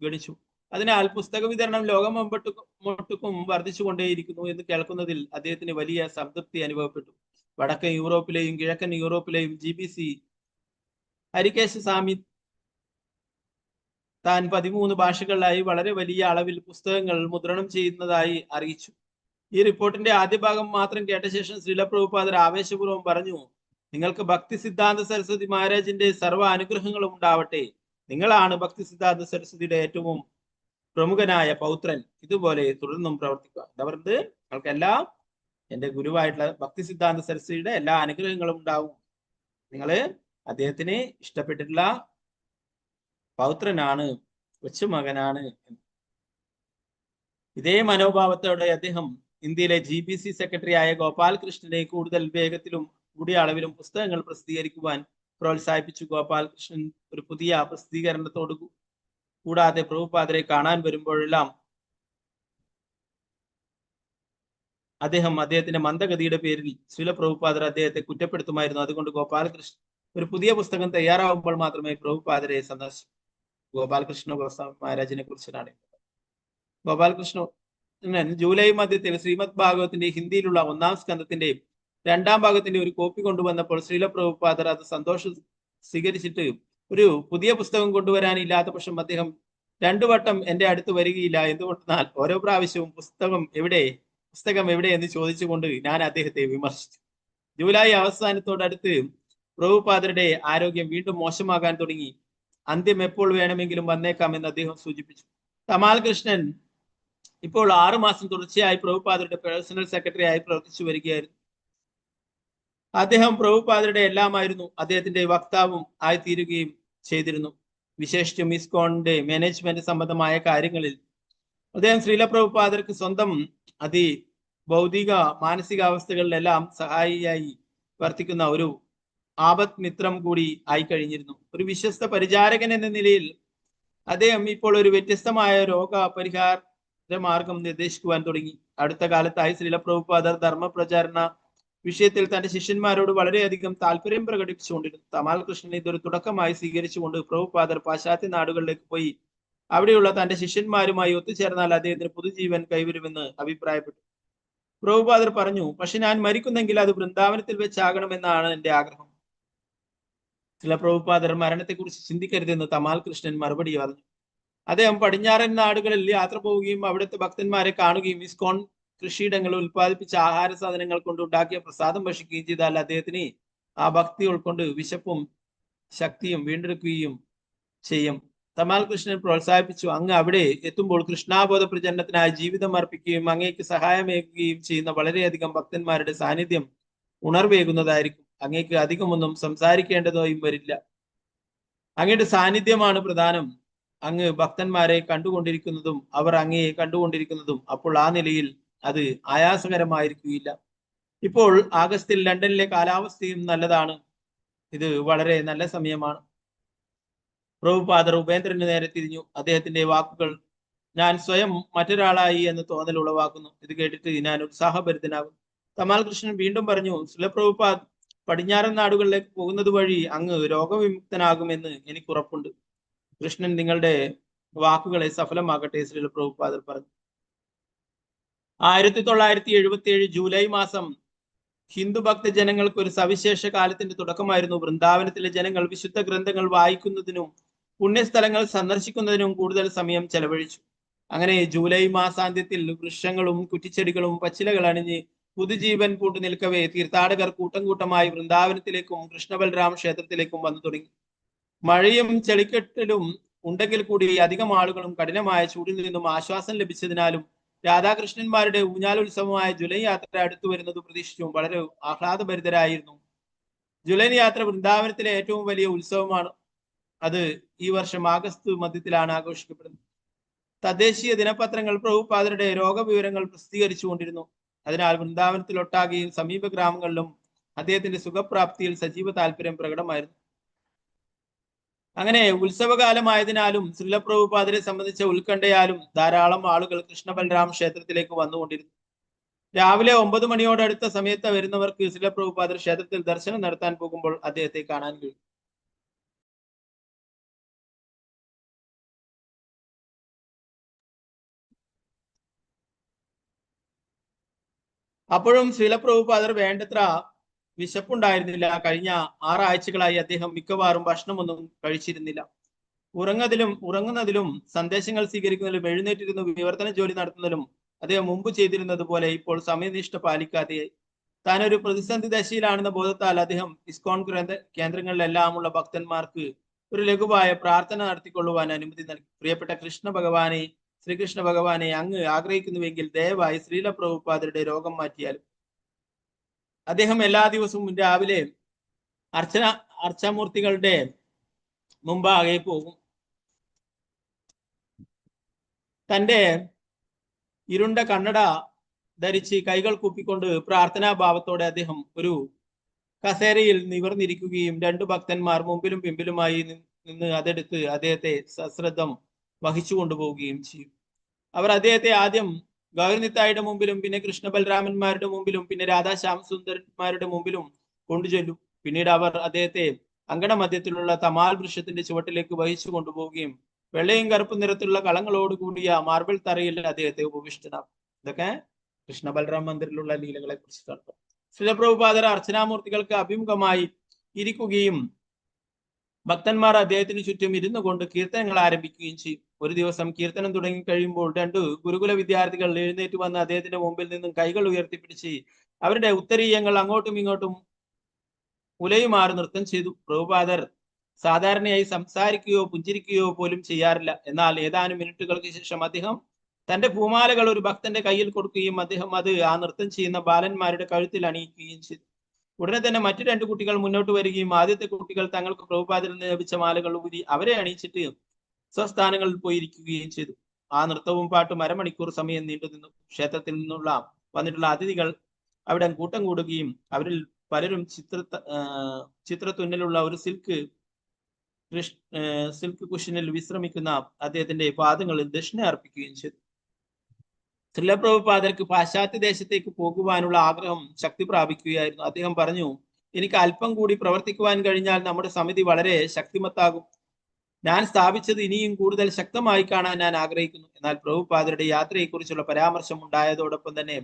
ഗണിച്ചു. അതിനാൽ പുസ്തക വിതരണം ലോകമൊട്ടുക്കും വർദ്ധിച്ചുകൊണ്ടേയിരിക്കുന്നു എന്ന് കേൾക്കുന്നതിൽ അദ്ദേഹത്തിന് വലിയ സംതൃപ്തി അനുഭവപ്പെട്ടു. വടക്കൻ യൂറോപ്പിലെയും കിഴക്കൻ യൂറോപ്പിലെയും GBC ഹരികേശ സ്വാമി താൻ 13 ഭാഷകളിലായി വളരെ വലിയ അളവിൽ പുസ്തകങ്ങൾ മുദ്രണം ചെയ്യുന്നതായി അറിയിച്ചു. ഈ റിപ്പോർട്ടിന്റെ ആദ്യ ഭാഗം മാത്രം കേട്ട ശേഷം ശ്രീലപ്രഭുപാദർ ആവേശപൂർവ്വം പറഞ്ഞു, നിങ്ങൾക്ക് ഭക്തി സിദ്ധാന്ത സരസ്വതി മഹാരാജിന്റെ സർവ്വ അനുഗ്രഹങ്ങളും ഉണ്ടാവട്ടെ. നിങ്ങളാണ് ഭക്തി സിദ്ധാന്ത സരസ്വതിയുടെ ഏറ്റവും പ്രമുഖനായ പൗത്രൻ. ഇതുപോലെ തുടർന്നും പ്രവർത്തിക്കുക. എന്താ പറയുന്നത്? നിങ്ങൾക്കെല്ലാം എന്റെ ഗുരുവായിട്ടുള്ള ഭക്തി സിദ്ധാന്ത സരസ്വതിയുടെ എല്ലാ അനുഗ്രഹങ്ങളും ഉണ്ടാവും. നിങ്ങള് അദ്ദേഹത്തിന് ഇഷ്ടപ്പെട്ടിട്ടുള്ള പൗത്രനാണ്, കൊച്ചുമകനാണ്. ഇതേ മനോഭാവത്തോടെ അദ്ദേഹം ഇന്ത്യയിലെ GBC സെക്രട്ടറി ആയ ഗോപാൽകൃഷ്ണനെ കൂടുതൽ വേഗത്തിലും കൂടിയ അളവിലും പുസ്തകങ്ങൾ പ്രസിദ്ധീകരിക്കുവാൻ പ്രോത്സാഹിപ്പിച്ചു. ഗോപാൽകൃഷ്ണൻ ഒരു പുതിയ പ്രസിദ്ധീകരണത്തോട് കൂടാതെ പ്രഭുപാദരെ കാണാൻ വരുമ്പോഴെല്ലാം അദ്ദേഹത്തിന്റെ മന്ദഗതിയുടെ പേരിൽ ശ്രീലപ്രഭുപാദർ അദ്ദേഹത്തെ കുറ്റപ്പെടുത്തുമായിരുന്നു. അതുകൊണ്ട് ഗോപാലകൃഷ്ണൻ ഒരു പുതിയ പുസ്തകം തയ്യാറാവുമ്പോൾ മാത്രമേ പ്രഭുപാദരെ സന്ദർശിക്കൂ. ഗോപാലകൃഷ്ണ മഹാരാജിനെ കുറിച്ചാണ്. ഗോപാലകൃഷ്ണൻ ജൂലൈ മധ്യത്തിൽ ശ്രീമദ് ഭാഗവത്തിന്റെ ഹിന്ദിയിലുള്ള 1ാം സ്കന്ധത്തിന്റെ 2ാം ഭാഗത്തിന്റെ ഒരു കോപ്പി കൊണ്ടുവന്നപ്പോൾ ശ്രീലപ്രഭുപാദർ അത് സന്തോഷം സ്വീകരിച്ചിട്ട് ഒരു പുതിയ പുസ്തകം കൊണ്ടുവരാനില്ലാത്ത പക്ഷം അദ്ദേഹം 2 വട്ടം എന്റെ അടുത്ത് വരികയില്ല. എന്തുകൊണ്ടെന്നാൽ ഓരോ പ്രാവശ്യവും പുസ്തകം എവിടെ എന്ന് ചോദിച്ചുകൊണ്ട് ഞാൻ അദ്ദേഹത്തെ വിമർശിച്ചു. ജൂലൈ അവസാനത്തോടടുത്ത് പ്രഭുപാദരുടെ ആരോഗ്യം വീണ്ടും മോശമാകാൻ തുടങ്ങി. അന്ത്യം എപ്പോൾ വേണമെങ്കിലും വന്നേക്കാമെന്ന് അദ്ദേഹം സൂചിപ്പിച്ചു. തമാൽ കൃഷ്ണൻ ഇപ്പോൾ 6 മാസം തുടർച്ചയായി പ്രഭുപാദരുടെ പേഴ്സണൽ സെക്രട്ടറി ആയി പ്രവർത്തിച്ചു വരികയായിരുന്നു. അദ്ദേഹം പ്രഭുപാദരുടെ എല്ലാമായിരുന്നു. അദ്ദേഹത്തിന്റെ വക്താവും ആയിത്തീരുകയും ചെയ്തിരുന്നു. വിശേഷിച്ചും ഇസ്കോണിന്റെ മാനേജ്മെന്റ് സംബന്ധമായ കാര്യങ്ങളിൽ അദ്ദേഹം ശ്രീലപ്രഭുപാദർക്ക് സ്വന്തം ഭൗതിക മാനസികാവസ്ഥകളിലെല്ലാം സഹായിയായി വർത്തിക്കുന്ന ഒരു ആപത് മിത്രം കൂടി ആയി കഴിഞ്ഞിരുന്നു. ഒരു വിശ്വസ്ത പരിചാരകൻ എന്ന നിലയിൽ അദ്ദേഹം ഇപ്പോൾ ഒരു വ്യത്യസ്തമായ രോഗപരിഹാര മാർഗം നിർദ്ദേശിക്കുവാൻ തുടങ്ങി. അടുത്ത കാലത്തായി ശ്രീലപ്രഭുപാദർ ധർമ്മപ്രചാരണ വിഷയത്തിൽ തന്റെ ശിഷ്യന്മാരോട് വളരെയധികം താല്പര്യം പ്രകടിപ്പിച്ചുകൊണ്ടിരുന്നു. തമാൽ കൃഷ്ണൻ ഇതൊരു തുടക്കമായി സ്വീകരിച്ചുകൊണ്ട് പ്രഭുപാദർ പാശ്ചാത്യ നാടുകളിലേക്ക് പോയി അവിടെയുള്ള തന്റെ ശിഷ്യന്മാരുമായി ഒത്തുചേർന്നാൽ അദ്ദേഹത്തിന് പുതുജീവൻ കൈവരുമെന്ന് അഭിപ്രായപ്പെട്ടു. പ്രഭുപാദർ പറഞ്ഞു, പക്ഷെ ഞാൻ മരിക്കുന്നെങ്കിൽ അത് വൃന്ദാവനത്തിൽ വെച്ചാകണമെന്നാണ് എന്റെ ആഗ്രഹം. ചില പ്രഭുപാദർ മരണത്തെക്കുറിച്ച് ചിന്തിക്കരുതെന്ന് തമാൽ കൃഷ്ണൻ മറുപടി പറഞ്ഞു. അദ്ദേഹം പടിഞ്ഞാറൻ നാടുകളിൽ യാത്ര പോവുകയും അവിടുത്തെ ഭക്തന്മാരെ കാണുകയും ഇസ്കോൺ കൃഷിയിടങ്ങളിൽ ഉൽപ്പാദിപ്പിച്ച ആഹാര സാധനങ്ങൾ കൊണ്ട് ഉണ്ടാക്കിയ പ്രസാദം ഭക്ഷിക്കുകയും ചെയ്താൽ അദ്ദേഹത്തിന് ആ ഭക്തി ഉൾക്കൊണ്ട് വിശപ്പും ശക്തിയും വീണ്ടെടുക്കുകയും ചെയ്യും. തമാൽ കൃഷ്ണൻ പ്രോത്സാഹിപ്പിച്ചു, അങ്ങ് അവിടെ എത്തുമ്പോൾ കൃഷ്ണാബോധ പ്രചരണത്തിനായി ജീവിതം അർപ്പിക്കുകയും അങ്ങേക്ക് സഹായമേകുകയും ചെയ്യുന്ന വളരെയധികം ഭക്തന്മാരുടെ സാന്നിധ്യം ഉണർവേകുന്നതായിരിക്കും. അങ്ങേക്ക് അധികമൊന്നും സംസാരിക്കേണ്ടതായും വരില്ല. അങ്ങയുടെ സാന്നിധ്യമാണ് പ്രധാനം. അങ്ങ് ഭക്തന്മാരെ കണ്ടുകൊണ്ടിരിക്കുന്നതും അവർ അങ്ങയെ കണ്ടുകൊണ്ടിരിക്കുന്നതും അപ്പോൾ ആ നിലയിൽ അത് ആയാസകരമായിരിക്കുകയില്ല. ഇപ്പോൾ ആഗസ്റ്റിൽ ലണ്ടനിലെ കാലാവസ്ഥയും നല്ലതാണ്. ഇത് വളരെ നല്ല സമയമാണ്. പ്രഭുപാദർ ഉപേന്ദ്രന് നേരെ തിരിഞ്ഞു. അദ്ദേഹത്തിന്റെ വാക്കുകൾ ഞാൻ സ്വയം മറ്റൊരാളായി എന്ന് തോന്നൽ ഉളവാക്കുന്നു. ഇത് കേട്ടിട്ട് ഞാൻ ഉത്സാഹഭരിതനാകും. തമാൽ കൃഷ്ണൻ വീണ്ടും പറഞ്ഞു, പ്രഭുപാദ്, പടിഞ്ഞാറൻ നാടുകളിലേക്ക് പോകുന്നത് വഴി അങ്ങ് രോഗവിമുക്തനാകുമെന്ന് എനിക്ക് ഉറപ്പുണ്ട്. കൃഷ്ണൻ നിങ്ങളുടെ വാക്കുകളെ സഫലമാകട്ടെ, ശ്രീല പ്രഭുപാദർ പറഞ്ഞു. 1977 ജൂലൈ മാസം ഹിന്ദു ഭക്തജനങ്ങൾക്ക് ഒരു സവിശേഷ കാലത്തിന്റെ തുടക്കമായിരുന്നു. വൃന്ദാവനത്തിലെ ജനങ്ങൾ വിശുദ്ധ ഗ്രന്ഥങ്ങൾ വായിക്കുന്നതിനും പുണ്യസ്ഥലങ്ങൾ സന്ദർശിക്കുന്നതിനും കൂടുതൽ സമയം ചെലവഴിച്ചു. അങ്ങനെ ജൂലൈ മാസാന്ത്യത്തിൽ വൃക്ഷങ്ങളും കുറ്റിച്ചെടികളും പച്ചിലകൾ അണിഞ്ഞ് പുതുജീവൻ പൂണ്ടു നിൽക്കവേ തീർത്ഥാടകർ കൂട്ടം കൂട്ടമായി വൃന്ദാവനത്തിലേക്കും കൃഷ്ണബൽറാം ക്ഷേത്രത്തിലേക്കും വന്നു തുടങ്ങി. മഴയും ചെളിക്കെട്ടിലും ഉണ്ടെങ്കിൽ കൂടി അധികം ആളുകളും കഠിനമായ ചൂടിൽ നിന്നും ആശ്വാസം ലഭിച്ചതിനാലും രാധാകൃഷ്ണന്മാരുടെ ഊഞ്ഞാലുത്സവമായ ജുലൈ യാത്ര അടുത്തു വരുന്നത് പ്രതീക്ഷിച്ചും വളരെ ആഹ്ലാദഭരിതരായിരുന്നു. ജുലൈ യാത്ര വൃന്ദാവനത്തിലെ ഏറ്റവും വലിയ ഉത്സവമാണ്. അത് ഈ വർഷം ആഗസ്റ്റ് മധ്യത്തിലാണ് ആഘോഷിക്കപ്പെടുന്നത്. തദ്ദേശീയ ദിനപത്രങ്ങൾ പ്രഭുപാദരുടെ രോഗവിവരങ്ങൾ പ്രസിദ്ധീകരിച്ചുകൊണ്ടിരുന്നു. അതിനാൽ വൃന്ദാവനത്തിലൊട്ടാകെയും സമീപ ഗ്രാമങ്ങളിലും അദ്ദേഹത്തിന്റെ സുഖപ്രാപ്തിയിൽ സജീവ താല്പര്യം പ്രകടമായിരുന്നു. അങ്ങനെ ഉത്സവകാലമായതിനാലും ശ്രീല പ്രഭുപാദരെ സംബന്ധിച്ച ഉത്കണ്ഠയാലും ധാരാളം ആളുകൾ കൃഷ്ണബൽറാം ക്ഷേത്രത്തിലേക്ക് വന്നുകൊണ്ടിരുന്നു. രാവിലെ 9 മണിയോടടുത്ത സമയത്ത് വരുന്നവർക്ക് ശ്രീല പ്രഭുപാദർ ക്ഷേത്രത്തിൽ ദർശനം നടത്താൻ പോകുമ്പോൾ അദ്ദേഹത്തെ കാണാൻ കഴിയും. അപ്പോഴും ശ്രീല പ്രഭുപാദർ വേണ്ടത്ര വിശപ്പുണ്ടായിരുന്നില്ല. കഴിഞ്ഞ 6 ആഴ്ചകളായി അദ്ദേഹം മിക്കവാറും ഭക്ഷണമൊന്നും കഴിച്ചിരുന്നില്ല. ഉറങ്ങുന്നതിലും സന്ദേശങ്ങൾ സ്വീകരിക്കുന്നതിലും എഴുന്നേറ്റിരുന്ന് വിവർത്തന ജോലി നടത്തുന്നതിലും അദ്ദേഹം മുമ്പ് ചെയ്തിരുന്നത് പോലെ ഇപ്പോൾ സമയനിഷ്ഠ പാലിക്കാതെയായി. താനൊരു പ്രതിസന്ധി ദശയിലാണെന്ന ബോധത്താൽ അദ്ദേഹം ഇസ്കോൺ കേന്ദ്രങ്ങളിലെല്ലാമുള്ള ഭക്തന്മാർക്ക് ഒരു ലഘുവായ പ്രാർത്ഥന നടത്തിക്കൊള്ളുവാൻ അനുമതി നൽകി. പ്രിയപ്പെട്ട ശ്രീകൃഷ്ണ ഭഗവാനെ, അങ്ങ് ആഗ്രഹിക്കുന്നുവെങ്കിൽ ദയവായി ശ്രീല പ്രഭുപാദരുടെ രോഗം മാറ്റിയാലും. അദ്ദേഹം എല്ലാ ദിവസവും രാവിലെ അർച്ചാമൂർത്തികളുടെ മുമ്പാകെ പോകും. തന്റെ ഇരുണ്ട കണ്ണട ധരിച്ച് കൈകൾ കൂപ്പിക്കൊണ്ട് പ്രാർത്ഥനാഭാവത്തോടെ അദ്ദേഹം ഒരു കസേരയിൽ നിവർന്നിരിക്കുകയും 2 ഭക്തന്മാർ മുമ്പിലും പിമ്പിലുമായി നിന്ന് അതെടുത്ത് അദ്ദേഹത്തെ സശ്രദ്ധം വഹിച്ചു കൊണ്ടുപോവുകയും ചെയ്യും. അവർ അദ്ദേഹത്തെ ആദ്യം ഗൗരനിത്തായുടെ മുമ്പിലും പിന്നെ കൃഷ്ണബൽരാമന്മാരുടെ മുമ്പിലും പിന്നെ രാധാശ്യാം സുന്ദരന്മാരുടെ മുമ്പിലും കൊണ്ടുചൊല്ലും. പിന്നീട് അവർ അദ്ദേഹത്തെ അങ്കണമധ്യത്തിലുള്ള തമാൽ വൃക്ഷത്തിന്റെ ചുവട്ടിലേക്ക് വഹിച്ചു കൊണ്ടുപോവുകയും വെള്ളയും കറുപ്പും നിറത്തിലുള്ള കളങ്ങളോട് കൂടിയ മാർബിൾ തറയിൽ അദ്ദേഹത്തെ ഉപവിഷ്ടനാക്കും. ഇതൊക്കെ കൃഷ്ണബൽറാം മന്ദിറിലുള്ള ലീലകളെ കുറിച്ചിട്ടാണ്. ശ്രീല പ്രഭുപാദർ അർച്ചനാമൂർത്തികൾക്ക് അഭിമുഖമായി ഇരിക്കുകയും ഭക്തന്മാർ അദ്ദേഹത്തിന് ചുറ്റും ഇരുന്നു കൊണ്ട് കീർത്തനങ്ങൾ ആരംഭിക്കുകയും ചെയ്യും. ഒരു ദിവസം കീർത്തനം തുടങ്ങി കഴിയുമ്പോൾ 2 ഗുരുകുല വിദ്യാർത്ഥികൾ എഴുന്നേറ്റ് വന്ന് അദ്ദേഹത്തിന്റെ മുമ്പിൽ നിന്നും കൈകൾ ഉയർത്തിപ്പിടിച്ച് അവരുടെ ഉത്തരീയങ്ങൾ അങ്ങോട്ടും ഇങ്ങോട്ടും ഉലയുമാറി നൃത്തം ചെയ്തു. പ്രഭുപാദർ സാധാരണയായി സംസാരിക്കുകയോ പുഞ്ചിരിക്കുകയോ പോലും ചെയ്യാറില്ല. എന്നാൽ ഏതാനും മിനിറ്റുകൾക്ക് ശേഷം അദ്ദേഹം തന്റെ പൂമാലകൾ ഒരു ഭക്തന്റെ കയ്യിൽ കൊടുക്കുകയും അദ്ദേഹം അത് ആ നൃത്തം ചെയ്യുന്ന ബാലന്മാരുടെ കഴുത്തിൽ അണിയിക്കുകയും ചെയ്തു. ഉടനെ തന്നെ മറ്റു 2 കുട്ടികൾ മുന്നോട്ട് വരികയും ആദ്യത്തെ കുട്ടികൾ തങ്ങൾക്ക് പ്രഭുപാദരിൽ നിന്ന് ലഭിച്ച മാലകൾ ഊരി അവരെ അണിയിച്ചിട്ട് സ്വസ്ഥാനങ്ങളിൽ പോയിരിക്കുകയും ചെയ്തു. ആ നൃത്തവും പാട്ടും അരമണിക്കൂർ സമയം നീണ്ടുനിന്നു. ക്ഷേത്രത്തിൽ നിന്നുള്ള വന്നിട്ടുള്ള അതിഥികൾ അവിടെ കൂട്ടം കൂടുകയും അവരിൽ പലരും ചിത്രത്തുന്നലുള്ള ഒരു സിൽക്ക് കുഷനിൽ വിശ്രമിക്കുന്ന അദ്ദേഹത്തിന്റെ പാദങ്ങളിൽ ദക്ഷിണ അർപ്പിക്കുകയും ചെയ്തു. ശ്രീല പ്രഭുപാദർക്ക് പാശ്ചാത്യ ദേശത്തേക്ക് പോകുവാനുള്ള ആഗ്രഹം ശക്തി പ്രാപിക്കുകയായിരുന്നു. അദ്ദേഹം പറഞ്ഞു, എനിക്ക് അല്പം കൂടി പ്രവർത്തിക്കുവാൻ കഴിഞ്ഞാൽ നമ്മുടെ സമിതി വളരെ ശക്തിമത്താകും. ഞാൻ സ്ഥാപിച്ചത് ഇനിയും കൂടുതൽ ശക്തമായി കാണാൻ ഞാൻ ആഗ്രഹിക്കുന്നു. എന്നാൽ പ്രഭുപാദരുടെ യാത്രയെക്കുറിച്ചുള്ള പരാമർശം ഉണ്ടായതോടൊപ്പം തന്നെ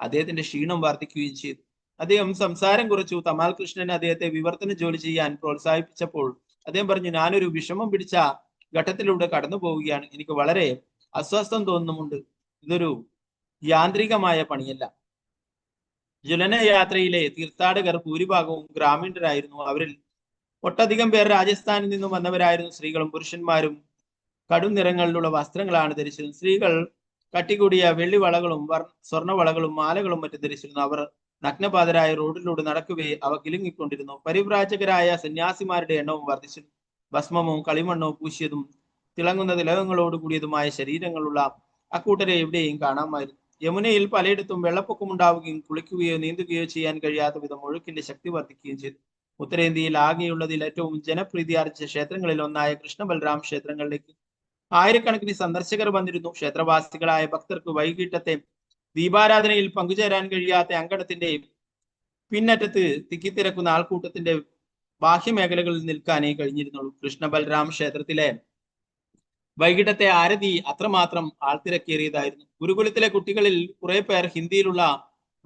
അദ്ദേഹത്തിന്റെ ക്ഷീണം വർദ്ധിക്കുകയും ചെയ്തു. അദ്ദേഹം സംസാരം കുറച്ചു. തമാൽ കൃഷ്ണൻ അദ്ദേഹത്തെ വിവർത്തന ജോലി ചെയ്യാൻ പ്രോത്സാഹിപ്പിച്ചപ്പോൾ അദ്ദേഹം പറഞ്ഞു, ഞാനൊരു വിഷമം പിടിച്ച ഘട്ടത്തിലൂടെ കടന്നു പോവുകയാണ്. എനിക്ക് വളരെ അസ്വസ്ഥം തോന്നുന്നുമുണ്ട്. ഇതൊരു യാന്ത്രികമായ പണിയല്ല. ജ്വലന യാത്രയിലെ തീർത്ഥാടകർ ഭൂരിഭാഗവും ഗ്രാമീണരായിരുന്നു. അവരിൽ ഒട്ടധികം പേർ രാജസ്ഥാനിൽ നിന്നും വന്നവരായിരുന്നു. സ്ത്രീകളും പുരുഷന്മാരും കടും നിറങ്ങളിലുള്ള വസ്ത്രങ്ങളാണ് ധരിച്ചിരുന്നത്. സ്ത്രീകൾ കട്ടികൂടിയ വെള്ളി വളകളും സ്വർണ്ണവളകളും മാലകളും മറ്റും ധരിച്ചിരുന്നു. അവർ നഗ്നപാതരായ റോഡിലൂടെ നടക്കവേ അവ കിലുങ്ങിക്കൊണ്ടിരുന്നു. പരിവ്രാജകരായ സന്യാസിമാരുടെ എണ്ണവും വർദ്ധിച്ചിരുന്നു. ഭസ്മവും കളിമണ്ണവും പൂശിയതും തിളങ്ങുന്ന തിലകങ്ങളോട് കൂടിയതുമായ ശരീരങ്ങളുള്ള അക്കൂട്ടരെ എവിടെയും കാണാമായിരുന്നു. യമുനയിൽ പലയിടത്തും വെള്ളപ്പൊക്കം ഉണ്ടാവുകയും കുളിക്കുകയോ നീന്തുകയോ ചെയ്യാൻ കഴിയാത്ത വിധം ഒഴുക്കിന്റെ ശക്തി വർദ്ധിക്കുകയും ചെയ്തു. ഉത്തരേന്ത്യയിൽ ആകെയുള്ളതിൽ ഏറ്റവും ജനപ്രീതി ആർജിച്ച ക്ഷേത്രങ്ങളിൽ ഒന്നായ കൃഷ്ണബൽറാം ക്ഷേത്രങ്ങളിലേക്ക് ആയിരക്കണക്കിന് സന്ദർശകർ വന്നിരുന്നു. ക്ഷേത്രവാസികളായ ഭക്തർക്ക് വൈകിട്ടത്തെ ദീപാരാധനയിൽ പങ്കുചേരാൻ കഴിയാത്ത അങ്കണത്തിന്റെ പിന്നറ്റത്ത് തിക്കിത്തിരക്കുന്ന ആൾക്കൂട്ടത്തിന്റെ ബാഹ്യമേഖലകളിൽ നിൽക്കാനേ കഴിഞ്ഞിരുന്നുള്ളൂ. കൃഷ്ണബൽറാം ക്ഷേത്രത്തിലെ വൈകിട്ടത്തെ ആരതി അത്രമാത്രം ആൾത്തിരക്കേറിയതായിരുന്നു. ഗുരുകുലത്തിലെ കുട്ടികളിൽ കുറെ പേർ ഹിന്ദിയിലുള്ള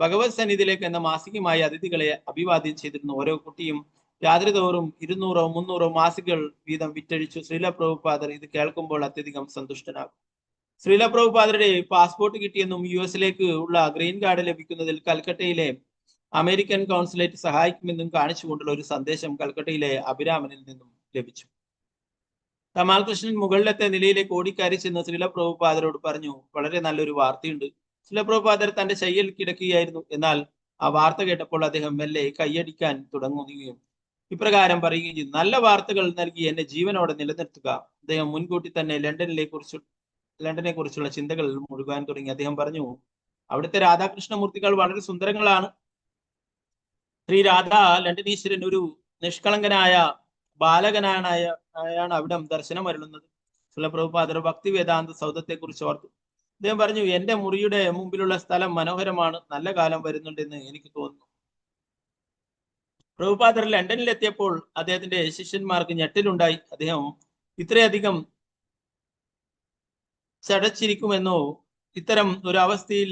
ഭഗവത് സന്നിധിയിലേക്ക് എന്ന മാസികമായി അതിഥികളെ അഭിവാദ്യം ചെയ്തിരുന്നു. ഓരോ കുട്ടിയും രാത്രി തോറും 200-300 മാസികകൾ വീതം വിറ്റഴിച്ചു. ശ്രീല പ്രഭുപാദർ ഇത് കേൾക്കുമ്പോൾ അത്യധികം സന്തുഷ്ടനാകും. ശ്രീല പ്രഭുപാദരുടെ പാസ്പോർട്ട് കിട്ടിയെന്നും US ഉള്ള ഗ്രീൻ കാർഡ് ലഭിക്കുന്നതിൽ കൽക്കട്ടയിലെ അമേരിക്കൻ കോൺസുലേറ്റ് സഹായിക്കുമെന്നും കാണിച്ചുകൊണ്ടുള്ള ഒരു സന്ദേശം കൽക്കട്ടയിലെ അഭിരാമനിൽ നിന്നും ലഭിച്ചു. തമാൽ കൃഷ്ണൻ മുകളിലത്തെ നിലയിലേക്ക് ഓടിക്കയറി ചെന്ന് ശ്രീല പ്രഭുപാദരോട് പറഞ്ഞു, വളരെ നല്ലൊരു വാർത്തയുണ്ട്. ശ്രീല പ്രഭുപാദർ തന്റെ ശയ്യയിൽ കിടക്കുകയായിരുന്നു. എന്നാൽ ആ വാർത്ത കേട്ടപ്പോൾ അദ്ദേഹം മെല്ലെ കൈയടിക്കാൻ തുടങ്ങുകയും ഇപ്രകാരം പറയുകയും ചെയ്തു, നല്ല വാർത്തകൾ നൽകി എന്നെ ജീവനോടെ നിലനിർത്തുക. അദ്ദേഹം മുൻകൂട്ടി തന്നെ ലണ്ടനെ കുറിച്ചുള്ള ചിന്തകൾ മുഴുകാൻ തുടങ്ങി. അദ്ദേഹം പറഞ്ഞു, അവിടുത്തെ രാധാകൃഷ്ണമൂർത്തികൾ വളരെ സുന്ദരങ്ങളാണ്. ശ്രീ രാധാ ലണ്ടനീശ്വരൻ ഒരു നിഷ്കളങ്കനായ ബാലകനാണ് അവിടം ദർശനം അരുളുന്നത്. ശ്രീല പ്രഭുപാദർ ഭക്തി വേദാന്ത സൗധത്തെ കുറിച്ച് ഓർത്തു. അദ്ദേഹം പറഞ്ഞു, എന്റെ മുറിയുടെ മുമ്പിലുള്ള സ്ഥലം മനോഹരമാണ്. നല്ല കാലം വരുന്നുണ്ടെന്ന് എനിക്ക് തോന്നുന്നു. പ്രഭുപാദർ ലണ്ടനിൽ എത്തിയപ്പോൾ അദ്ദേഹത്തിന്റെ ശിഷ്യന്മാർക്ക് ഞെട്ടലുണ്ടായി. അദ്ദേഹം ഇത്രയധികം ചടച്ചിരിക്കുമെന്നോ ഇത്തരം ഒരു അവസ്ഥയിൽ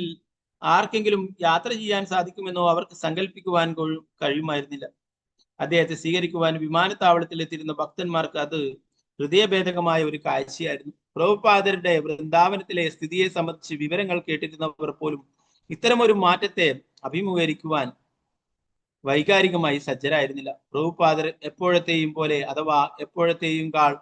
ആർക്കെങ്കിലും യാത്ര ചെയ്യാൻ സാധിക്കുമെന്നോ അവർക്ക് സങ്കല്പിക്കുവാൻ കഴിയുമായിരുന്നില്ല. അദ്ദേഹത്തെ സ്വീകരിക്കുവാൻ വിമാനത്താവളത്തിൽ എത്തിയിരുന്ന ഭക്തന്മാർക്ക് അത് ഹൃദയഭേദകമായ ഒരു കാഴ്ചയായിരുന്നു. പ്രഭുപാദരുടെ വൃന്ദാവനത്തിലെ സ്ഥിതിയെ സംബന്ധിച്ച് വിവരങ്ങൾ കേട്ടിരുന്നവർ പോലും ഇത്തരമൊരു മാറ്റത്തെ അഭിമുഖീകരിക്കുവാൻ വൈകാരികമായി സജ്ജരായിരുന്നില്ല. പ്രഭുപാദർ എപ്പോഴത്തെയും പോലെ അഥവാ എപ്പോഴത്തെയും കാൾ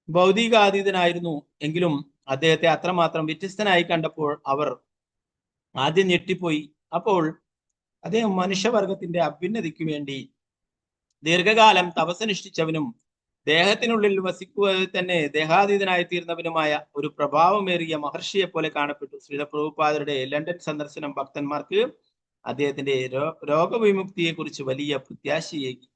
ഭൗതികാതീതനായിരുന്നു. എങ്കിലും അദ്ദേഹത്തെ അത്രമാത്രം വ്യത്യസ്തനായി കണ്ടപ്പോൾ അവർ ആദ്യം ഞെട്ടിപ്പോയി. അപ്പോൾ അദ്ദേഹം മനുഷ്യവർഗത്തിന്റെ അഭ്യുന്നതിക്ക് വേണ്ടി ദീർഘകാലം തപസ്സനുഷ്ഠിച്ചവനും ദേഹത്തിനുള്ളിൽ വസിക്കുക തന്നെ ദേഹാതീതനായി തീർന്നവനുമായ ഒരു പ്രഭാവമേറിയ മഹർഷിയെ പോലെ കാണപ്പെട്ടു. ശ്രീല പ്രഭുപാദരുടെ ലണ്ടൻ സന്ദർശനം ഭക്തന്മാർക്ക് അദ്ദേഹത്തിന്റെ രോഗവിമുക്തിയെ കുറിച്ച് വലിയ പ്രത്യാശയേകി.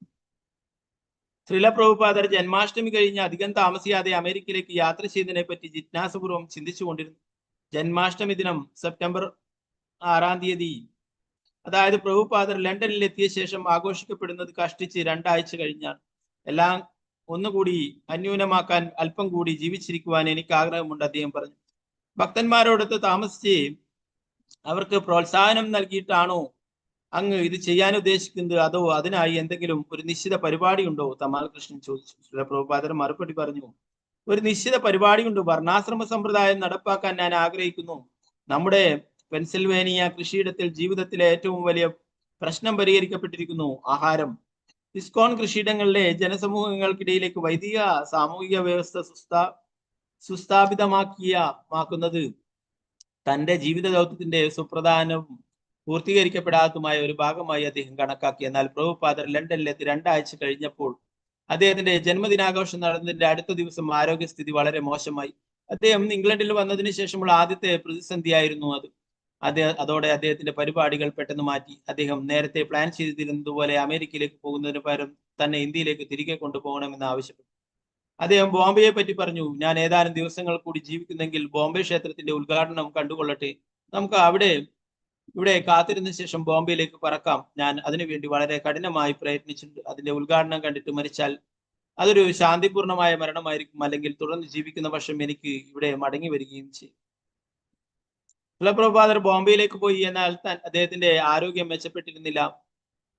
ശ്രീല പ്രഭുപാദർ ജന്മാഷ്ടമി കഴിഞ്ഞ് അധികം താമസിയാതെ അമേരിക്കയിലേക്ക് യാത്ര ചെയ്തതിനെ പറ്റി ജിജ്ഞാസപൂർവ്വം ചിന്തിച്ചുകൊണ്ടിരുന്നു. ജന്മാഷ്ടമി ദിനം സെപ്റ്റംബർ 6 അതായത് പ്രഭുപാദർ ലണ്ടനിൽ എത്തിയ ശേഷം ആഘോഷിക്കപ്പെടുന്നത് കഷ്ടിച്ച് 2 ആഴ്ച കഴിഞ്ഞാണ്. എല്ലാം ഒന്നുകൂടി അന്യൂനമാക്കാൻ അല്പം കൂടി ജീവിച്ചിരിക്കുവാൻ എനിക്ക് ആഗ്രഹമുണ്ട്, അദ്ദേഹം പറഞ്ഞു. ഭക്തന്മാരോടൊത്ത് താമസിച്ച് അവർക്ക് പ്രോത്സാഹനം നൽകിയിട്ടാണോ അങ്ങ് ഇത് ചെയ്യാൻ ഉദ്ദേശിക്കുന്നത്, അതോ അതിനായി എന്തെങ്കിലും ഒരു നിശ്ചിത പരിപാടി ഉണ്ടോ? തമാൽ കൃഷ്ണൻ ചോദിച്ചു. ശ്രീല പ്രഭുപാദർ മറുപടി പറഞ്ഞു, ഒരു നിശ്ചിത പരിപാടിയുണ്ട്. വർണ്ണാശ്രമ സമ്പ്രദായം നടപ്പാക്കാൻ ഞാൻ ആഗ്രഹിക്കുന്നു. നമ്മുടെ പെൻസിൽവേനിയ കൃഷിയിടത്തിൽ ജീവിതത്തിലെ ഏറ്റവും വലിയ പ്രശ്നം പരിഹരിക്കപ്പെട്ടിരിക്കുന്നു, ആഹാരം. ഇസ്കോൺ കൃഷിയിടങ്ങളിലെ ജനസമൂഹങ്ങൾക്കിടയിലേക്ക് വൈദിക സാമൂഹിക വ്യവസ്ഥ സുസ്ഥാപിതമാക്കുന്നത് തന്റെ ജീവിത ദൗത്യത്തിന്റെ സുപ്രധാനവും പൂർത്തീകരിക്കപ്പെടാത്തതുമായ ഒരു ഭാഗമായി അദ്ദേഹം കണക്കാക്കി. എന്നാൽ പ്രഭുപാദർ ലണ്ടനിലെത്തി 2 ആഴ്ച കഴിഞ്ഞപ്പോൾ അദ്ദേഹത്തിന്റെ ജന്മദിനാഘോഷം നടന്നതിന്റെ അടുത്ത ദിവസം ആരോഗ്യസ്ഥിതി വളരെ മോശമായി. അദ്ദേഹം ഇംഗ്ലണ്ടിൽ വന്നതിന് ശേഷമുള്ള ആദ്യത്തെ പ്രതിസന്ധിയായിരുന്നു അത്. അതോടെ അദ്ദേഹത്തിന്റെ പരിപാടികൾ പെട്ടെന്ന് മാറ്റി. അദ്ദേഹം നേരത്തെ പ്ലാൻ ചെയ്തിരുന്നതുപോലെ അമേരിക്കയിലേക്ക് പോകുന്നതിന് പകരം തന്നെ ഇന്ത്യയിലേക്ക് തിരികെ കൊണ്ടുപോകണമെന്ന് ആവശ്യപ്പെട്ടു. അദ്ദേഹം ബോംബെയെ പറ്റി പറഞ്ഞു, ഞാൻ ഏതാനും ദിവസങ്ങൾ കൂടി ജീവിക്കുന്നെങ്കിൽ ബോംബെ ക്ഷേത്രത്തിന്റെ ഉദ്ഘാടനം കണ്ടുകൊള്ളട്ടെ. നമുക്ക് ഇവിടെ കാത്തിരുന്ന ശേഷം ബോംബെയിലേക്ക് പറക്കാം. ഞാൻ അതിനുവേണ്ടി വളരെ കഠിനമായി പ്രയത്നിച്ചിട്ടുണ്ട്. അതിന്റെ ഉദ്ഘാടനം കണ്ടിട്ട് മരിച്ചാൽ അതൊരു ശാന്തിപൂർണമായ മരണമായിരിക്കും. അല്ലെങ്കിൽ തുടർന്ന് ജീവിക്കുന്ന പക്ഷം എനിക്ക് ഇവിടെ മടങ്ങി വരികയും ചെയ്യും. പ്രഭുപാദർ ബോംബെയിലേക്ക് പോയി. എന്നാൽ അദ്ദേഹത്തിന്റെ ആരോഗ്യം മെച്ചപ്പെട്ടിരുന്നില്ല.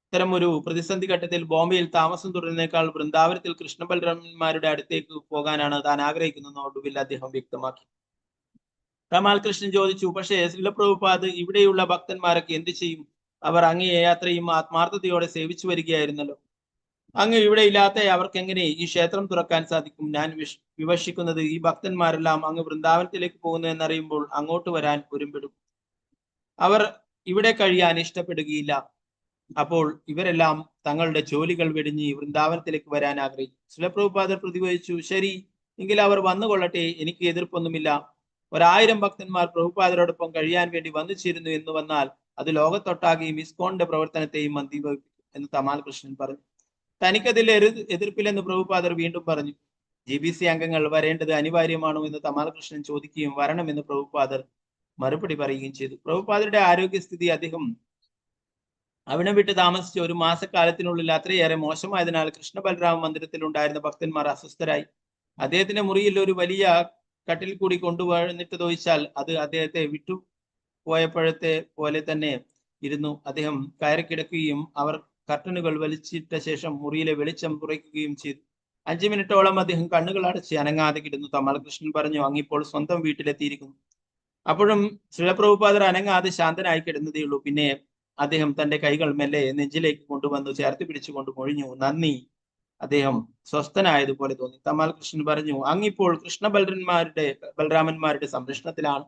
ഇത്തരം ഒരു പ്രതിസന്ധി ഘട്ടത്തിൽ ബോംബെയിൽ താമസം തുടരുന്നേക്കാൾ വൃന്ദാവനത്തിൽ കൃഷ്ണബലരാമന്മാരുടെ അടുത്തേക്ക് പോകാനാണ് താൻ ആഗ്രഹിക്കുന്നതെന്ന് ഒടുവിൽ അദ്ദേഹം വ്യക്തമാക്കി. രാമാൽകൃഷ്ണൻ ചോദിച്ചു, പക്ഷേ ശ്രീലപ്രഭുപാദ് ഇവിടെയുള്ള ഭക്തന്മാരൊക്കെ എന്ത് ചെയ്യും? അവർ അങ്ങയെ യാത്രയും ആത്മാർത്ഥതയോടെ സേവിച്ചു വരികയായിരുന്നല്ലോ. അങ്ങ് ഇവിടെ ഇല്ലാത്ത അവർക്ക് എങ്ങനെ ഈ ക്ഷേത്രം തുറക്കാൻ സാധിക്കും? ഞാൻ വിവക്ഷിക്കുന്നത് ഈ ഭക്തന്മാരെല്ലാം അങ്ങ് വൃന്ദാവനത്തിലേക്ക് പോകുന്നു എന്നറിയുമ്പോൾ അങ്ങോട്ട് വരാൻ ഒരുമ്പെടും. അവർ ഇവിടെ കഴിയാൻ ഇഷ്ടപ്പെടുകയില്ല. അപ്പോൾ ഇവരെല്ലാം തങ്ങളുടെ ജോലികൾ വെടിഞ്ഞ് വൃന്ദാവനത്തിലേക്ക് വരാൻ ആഗ്രഹിച്ചു. ശ്രീലപ്രഭുപാദർ പ്രതിവചിച്ചു, ശരി, എങ്കിൽ അവർ വന്നുകൊള്ളട്ടെ, എനിക്ക് എതിർപ്പൊന്നുമില്ല. 1000 ഭക്തന്മാർ പ്രഭുപാദരോടൊപ്പം കഴിയാൻ വേണ്ടി വന്നു ചേരുന്നു എന്ന് വന്നാൽ അത് ലോകത്തൊട്ടാകെയും ഇസ്കോണിന്റെ പ്രവർത്തനത്തെയും മന്ദീഭവിക്കും എന്ന് തമാൽ കൃഷ്ണൻ പറഞ്ഞു. തനിക്കതിൽ എതിർപ്പില്ലെന്ന് പ്രഭുപാദർ വീണ്ടും പറഞ്ഞു. GBC അംഗങ്ങൾ വരേണ്ടത് അനിവാര്യമാണോ എന്ന് തമാൽ കൃഷ്ണൻ ചോദിക്കുകയും വരണമെന്ന് പ്രഭുപാദർ മറുപടി പറയുകയും ചെയ്തു. പ്രഭുപാദരുടെ ആരോഗ്യസ്ഥിതി അദ്ദേഹം അവിടം വിട്ട് താമസിച്ച ഒരു മാസക്കാലത്തിനുള്ളിൽ അത്രയേറെ മോശമായതിനാൽ കൃഷ്ണബലരാമ മന്ദിരത്തിൽ ഉണ്ടായിരുന്ന ഭക്തന്മാർ അസ്വസ്ഥരായി. അദ്ദേഹത്തിന്റെ മുറിയിൽ ഒരു വലിയ കട്ടിൽ കൂടി കൊണ്ടുവന്നിട്ട് തൊഴിച്ചാൽ അത് അദ്ദേഹത്തെ വിട്ടുപോയപ്പോഴത്തെ പോലെ തന്നെ ഇരുന്നു. അദ്ദേഹം കയറി കിടക്കുകയും അവർ കർട്ടനുകൾ വലിച്ചിട്ട ശേഷം മുറിയിലെ വെളിച്ചം കുറയ്ക്കുകയും ചെയ്തു. 5 മിനിറ്റോളം അദ്ദേഹം കണ്ണുകൾ അടച്ച് അനങ്ങാതെ കിടന്നു. തമാൽകൃഷ്ണൻ പറഞ്ഞു, അങ്ങിപ്പോൾ സ്വന്തം വീട്ടിലെത്തിയിരിക്കുന്നു. അപ്പോഴും ശ്രീലപ്രഭുപാദർ അനങ്ങാതെ ശാന്തനായി കിടന്നതേയുള്ളൂ. പിന്നെ അദ്ദേഹം തന്റെ കൈകൾ മെല്ലെ നെഞ്ചിലേക്ക് കൊണ്ടുവന്നു ചേർത്ത് പിടിച്ചുകൊണ്ട് മൊഴിഞ്ഞു, നന്ദി. അദ്ദേഹം സ്വസ്ഥനായതുപോലെ തോന്നി. തമാൽ കൃഷ്ണൻ പറഞ്ഞു, അങ്ങിപ്പോൾ ബലരാമന്മാരുടെ സംരക്ഷണത്തിലാണ്.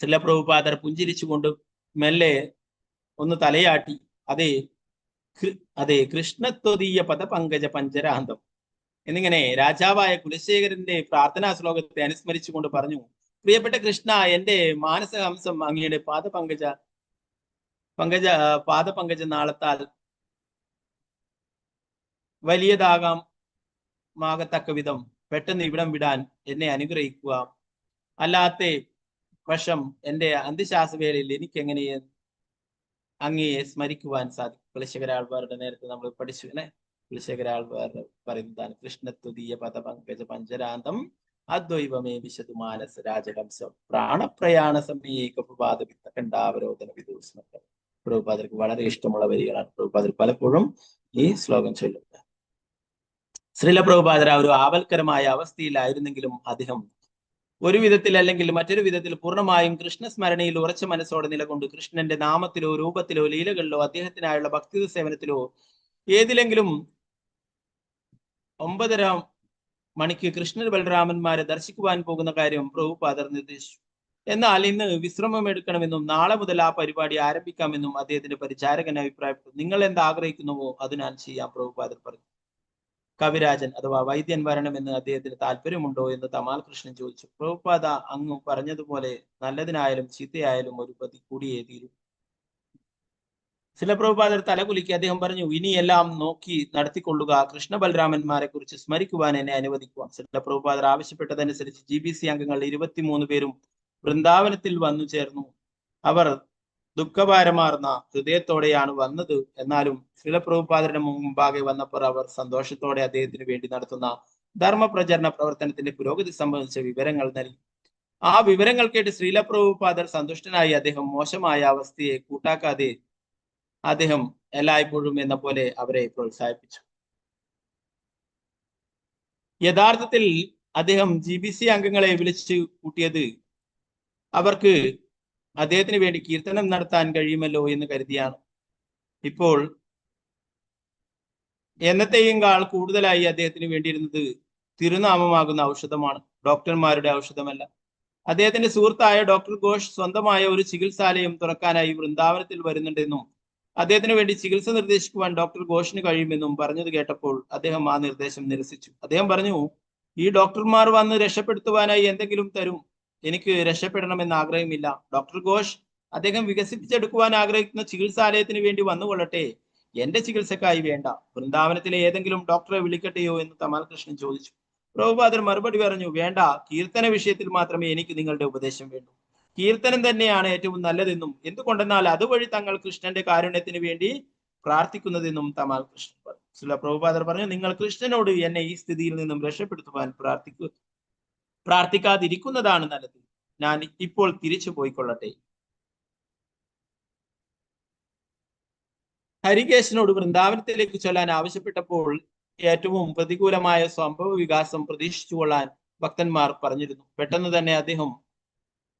ശ്രീലപ്രഭുപാദർ പുഞ്ചിരിച്ചുകൊണ്ട് മെല്ലെ ഒന്ന് തലയാട്ടി. അതെ, കൃഷ്ണത്വതീയ പദപങ്കജ പഞ്ചരാന്തം എന്നിങ്ങനെ രാജാവായ കുലശേഖരന്റെ പ്രാർത്ഥനാ ശ്ലോകത്തെ അനുസ്മരിച്ചുകൊണ്ട് പറഞ്ഞു, പ്രിയപ്പെട്ട കൃഷ്ണ, എന്റെ മാനസഹംസം അങ്ങയുടെ പാദപങ്കജ നാളത്താൽ വലിയതാകാമാകത്തക്ക വിധം പെട്ടെന്ന് ഇവിടം വിടാൻ എന്നെ അനുഗ്രഹിക്കുക. അല്ലാത്ത പക്ഷം എന്റെ അന്ത്യശ്വാസവേളയിൽ എനിക്ക് എങ്ങനെ അങ്ങയെ സ്മരിക്കുവാൻ സാധിക്കും? കുലശേഖരാൾവാരുടെ നേരത്തെ നമ്മൾ പഠിച്ചു അല്ലെ. കുലശേഖരാൾവാർ പറയുന്നതാണ്, കൃഷ്ണത്വതീയ പദപങ്കജ പഞ്ചരാന്തം അദ്വൈവമേ വിശതു മാനസ രാജഹംസം പ്രാണപ്രയാണ സമീകപാദ വിത്തകണ്ഠാവരോധന വിദൂസ്മൃതം. പ്രഭുപാദർക്ക് വളരെ ഇഷ്ടമുള്ള വരികളാണ്. പ്രഭുപാദർ പലപ്പോഴും ഈ ശ്ലോകം ചൊല്ലുന്നത്. ശ്രീലപ്രഭുപാദർ ഒരു ആവൽക്കരമായ അവസ്ഥയിലായിരുന്നെങ്കിലും അദ്ദേഹം ഒരു വിധത്തിൽ അല്ലെങ്കിൽ മറ്റൊരു വിധത്തിൽ പൂർണ്ണമായും കൃഷ്ണസ്മരണയിൽ ഉറച്ച മനസ്സോടെ നിലകൊണ്ട് കൃഷ്ണന്റെ നാമത്തിലോ രൂപത്തിലോ ലീലകളിലോ അദ്ദേഹത്തിനായുള്ള ഭക്തി സേവനത്തിലോ ഏതിലെങ്കിലും 9:30 മണിക്ക് കൃഷ്ണ ബലരാമന്മാരെ ദർശിക്കുവാൻ പോകുന്ന കാര്യം പ്രഭുപാദർ നിർദ്ദേശിച്ചു. എന്നാൽ ഇന്ന് വിശ്രമം എടുക്കണമെന്നും നാളെ മുതൽ ആ പരിപാടി ആരംഭിക്കാമെന്നും അദ്ദേഹത്തിന്റെ പരിചാരകൻ അഭിപ്രായപ്പെട്ടു. നിങ്ങൾ എന്ത് ആഗ്രഹിക്കുന്നുവോ അത് ഞാൻ ചെയ്യാം, പ്രഭുപാദർ പറഞ്ഞു. കവിരാജൻ അഥവാ വൈദ്യൻ വരണമെന്ന് അദ്ദേഹത്തിന് താല്പര്യമുണ്ടോ എന്ന് തമാൽ കൃഷ്ണൻ ചോദിച്ചു. പ്രഭുപാദ, അങ്ങ് പറഞ്ഞതുപോലെ നല്ലതിനായാലും ചീത്തയായാലും ഒരു പതി കൂടിയേ തീരും. ശ്രീലപ്രഭുപാദർ തലകുലുക്കി. അദ്ദേഹം പറഞ്ഞു, ഇനിയെല്ലാം നോക്കി നടത്തിക്കൊള്ളുക. കൃഷ്ണ ബലരാമന്മാരെ കുറിച്ച് സ്മരിക്കുവാൻ എന്നെ അനുവദിക്കുക. ശ്രീലപ്രഭുപാദർ ആവശ്യപ്പെട്ടതനുസരിച്ച് GBC അംഗങ്ങൾ 23 പേരും വൃന്ദാവനത്തിൽ വന്നു ചേർന്നു. അവർ ദുഃഖഭാരമാർന്ന ഹൃദയത്തോടെയാണ് വന്നത്. എന്നാലും ശ്രീലപ്രഭുപാദരുടെ മുമ്പാകെ വന്നപ്പോൾ അവർ സന്തോഷത്തോടെ അദ്ദേഹത്തിന് വേണ്ടി നടത്തുന്ന ധർമ്മപ്രചരണ പ്രവർത്തനത്തിന്റെ പുരോഗതി സംബന്ധിച്ച വിവരങ്ങൾ നൽകി. ആ വിവരങ്ങൾ കേട്ട് ശ്രീലപ്രഭുപാദർ സന്തുഷ്ടനായി. അദ്ദേഹം മോശമായ അവസ്ഥയെ കൂട്ടാക്കാതെ അദ്ദേഹം എല്ലായ്പ്പോഴും എന്ന പോലെ അവരെ പ്രോത്സാഹിപ്പിച്ചു. യഥാർത്ഥത്തിൽ അദ്ദേഹം GBC അംഗങ്ങളെ വിളിച്ചു കൂട്ടിയത് അവർക്ക് അദ്ദേഹത്തിന് വേണ്ടി കീർത്തനം നടത്താൻ കഴിയുമല്ലോ എന്ന് കരുതിയാണ്. ഇപ്പോൾ എന്നത്തെയുംകാൾ കൂടുതലായി അദ്ദേഹത്തിന് വേണ്ടിയിരുന്നത് തിരുനാമമാകുന്ന ഔഷധമാണ്, ഡോക്ടർമാരുടെ ഔഷധമല്ല. അദ്ദേഹത്തിന്റെ സുഹൃത്തായ ഡോക്ടർ ഘോഷ് സ്വന്തമായ ഒരു ചികിത്സാലയം തുറക്കാനായി വൃന്ദാവനത്തിൽ വരുന്നുണ്ടെന്നും അദ്ദേഹത്തിന് വേണ്ടി ചികിത്സ നിർദ്ദേശിക്കുവാൻ ഡോക്ടർ ഘോഷിന് കഴിയുമെന്നും പറഞ്ഞത് കേട്ടപ്പോൾ അദ്ദേഹം ആ നിർദ്ദേശം നിരസിച്ചു. അദ്ദേഹം പറഞ്ഞു, ഈ ഡോക്ടർമാർ വന്ന് രക്ഷപ്പെടുത്തുവാനായി എന്തെങ്കിലും തരും, എനിക്ക് രക്ഷപ്പെടണമെന്ന് ആഗ്രഹമില്ല. ഡോക്ടർ ഘോഷ് അദ്ദേഹം വികസിപ്പിച്ചെടുക്കുവാൻ ആഗ്രഹിക്കുന്ന ചികിത്സാലയത്തിന് വേണ്ടി വന്നുകൊള്ളട്ടെ. എന്റെ ചികിത്സക്കായി വേണ്ട. വൃന്ദാവനത്തിലെ ഏതെങ്കിലും ഡോക്ടറെ വിളിക്കട്ടെയോ എന്ന് തമാൽ കൃഷ്ണൻ ചോദിച്ചു. പ്രഭുപാദർ മറുപടി പറഞ്ഞു, വേണ്ട, കീർത്തന വിഷയത്തിൽ മാത്രമേ എനിക്ക് നിങ്ങളുടെ ഉപദേശം വേണ്ടൂ. കീർത്തനം തന്നെയാണ് ഏറ്റവും നല്ലതെന്നും എന്തുകൊണ്ടെന്നാൽ അതുവഴി തങ്ങൾ കൃഷ്ണന്റെ കാരുണ്യത്തിന് വേണ്ടി പ്രാർത്ഥിക്കുന്നതെന്നും തമാൽ കൃഷ്ണൻ പറഞ്ഞു. ശ്രീല പ്രഭുപാദർ പറഞ്ഞു, നിങ്ങൾ കൃഷ്ണനോട് എന്നെ ഈ സ്ഥിതിയിൽ നിന്നും രക്ഷപ്പെടുത്തുവാൻ പ്രാർത്ഥിക്കാതിരിക്കുന്നതാണ് നല്ലത്. ഞാൻ ഇപ്പോൾ തിരിച്ചു പോയിക്കൊള്ളട്ടെ. ഹരികേശനോട് വൃന്ദാവനത്തിലേക്ക് ചൊല്ലാൻ ആവശ്യപ്പെട്ടപ്പോൾ ഏറ്റവും പ്രതികൂലമായ സംഭവ വികാസം പ്രതീക്ഷിച്ചുകൊള്ളാൻ ഭക്തന്മാർ പറഞ്ഞിരുന്നു. പെട്ടെന്ന് തന്നെ അദ്ദേഹം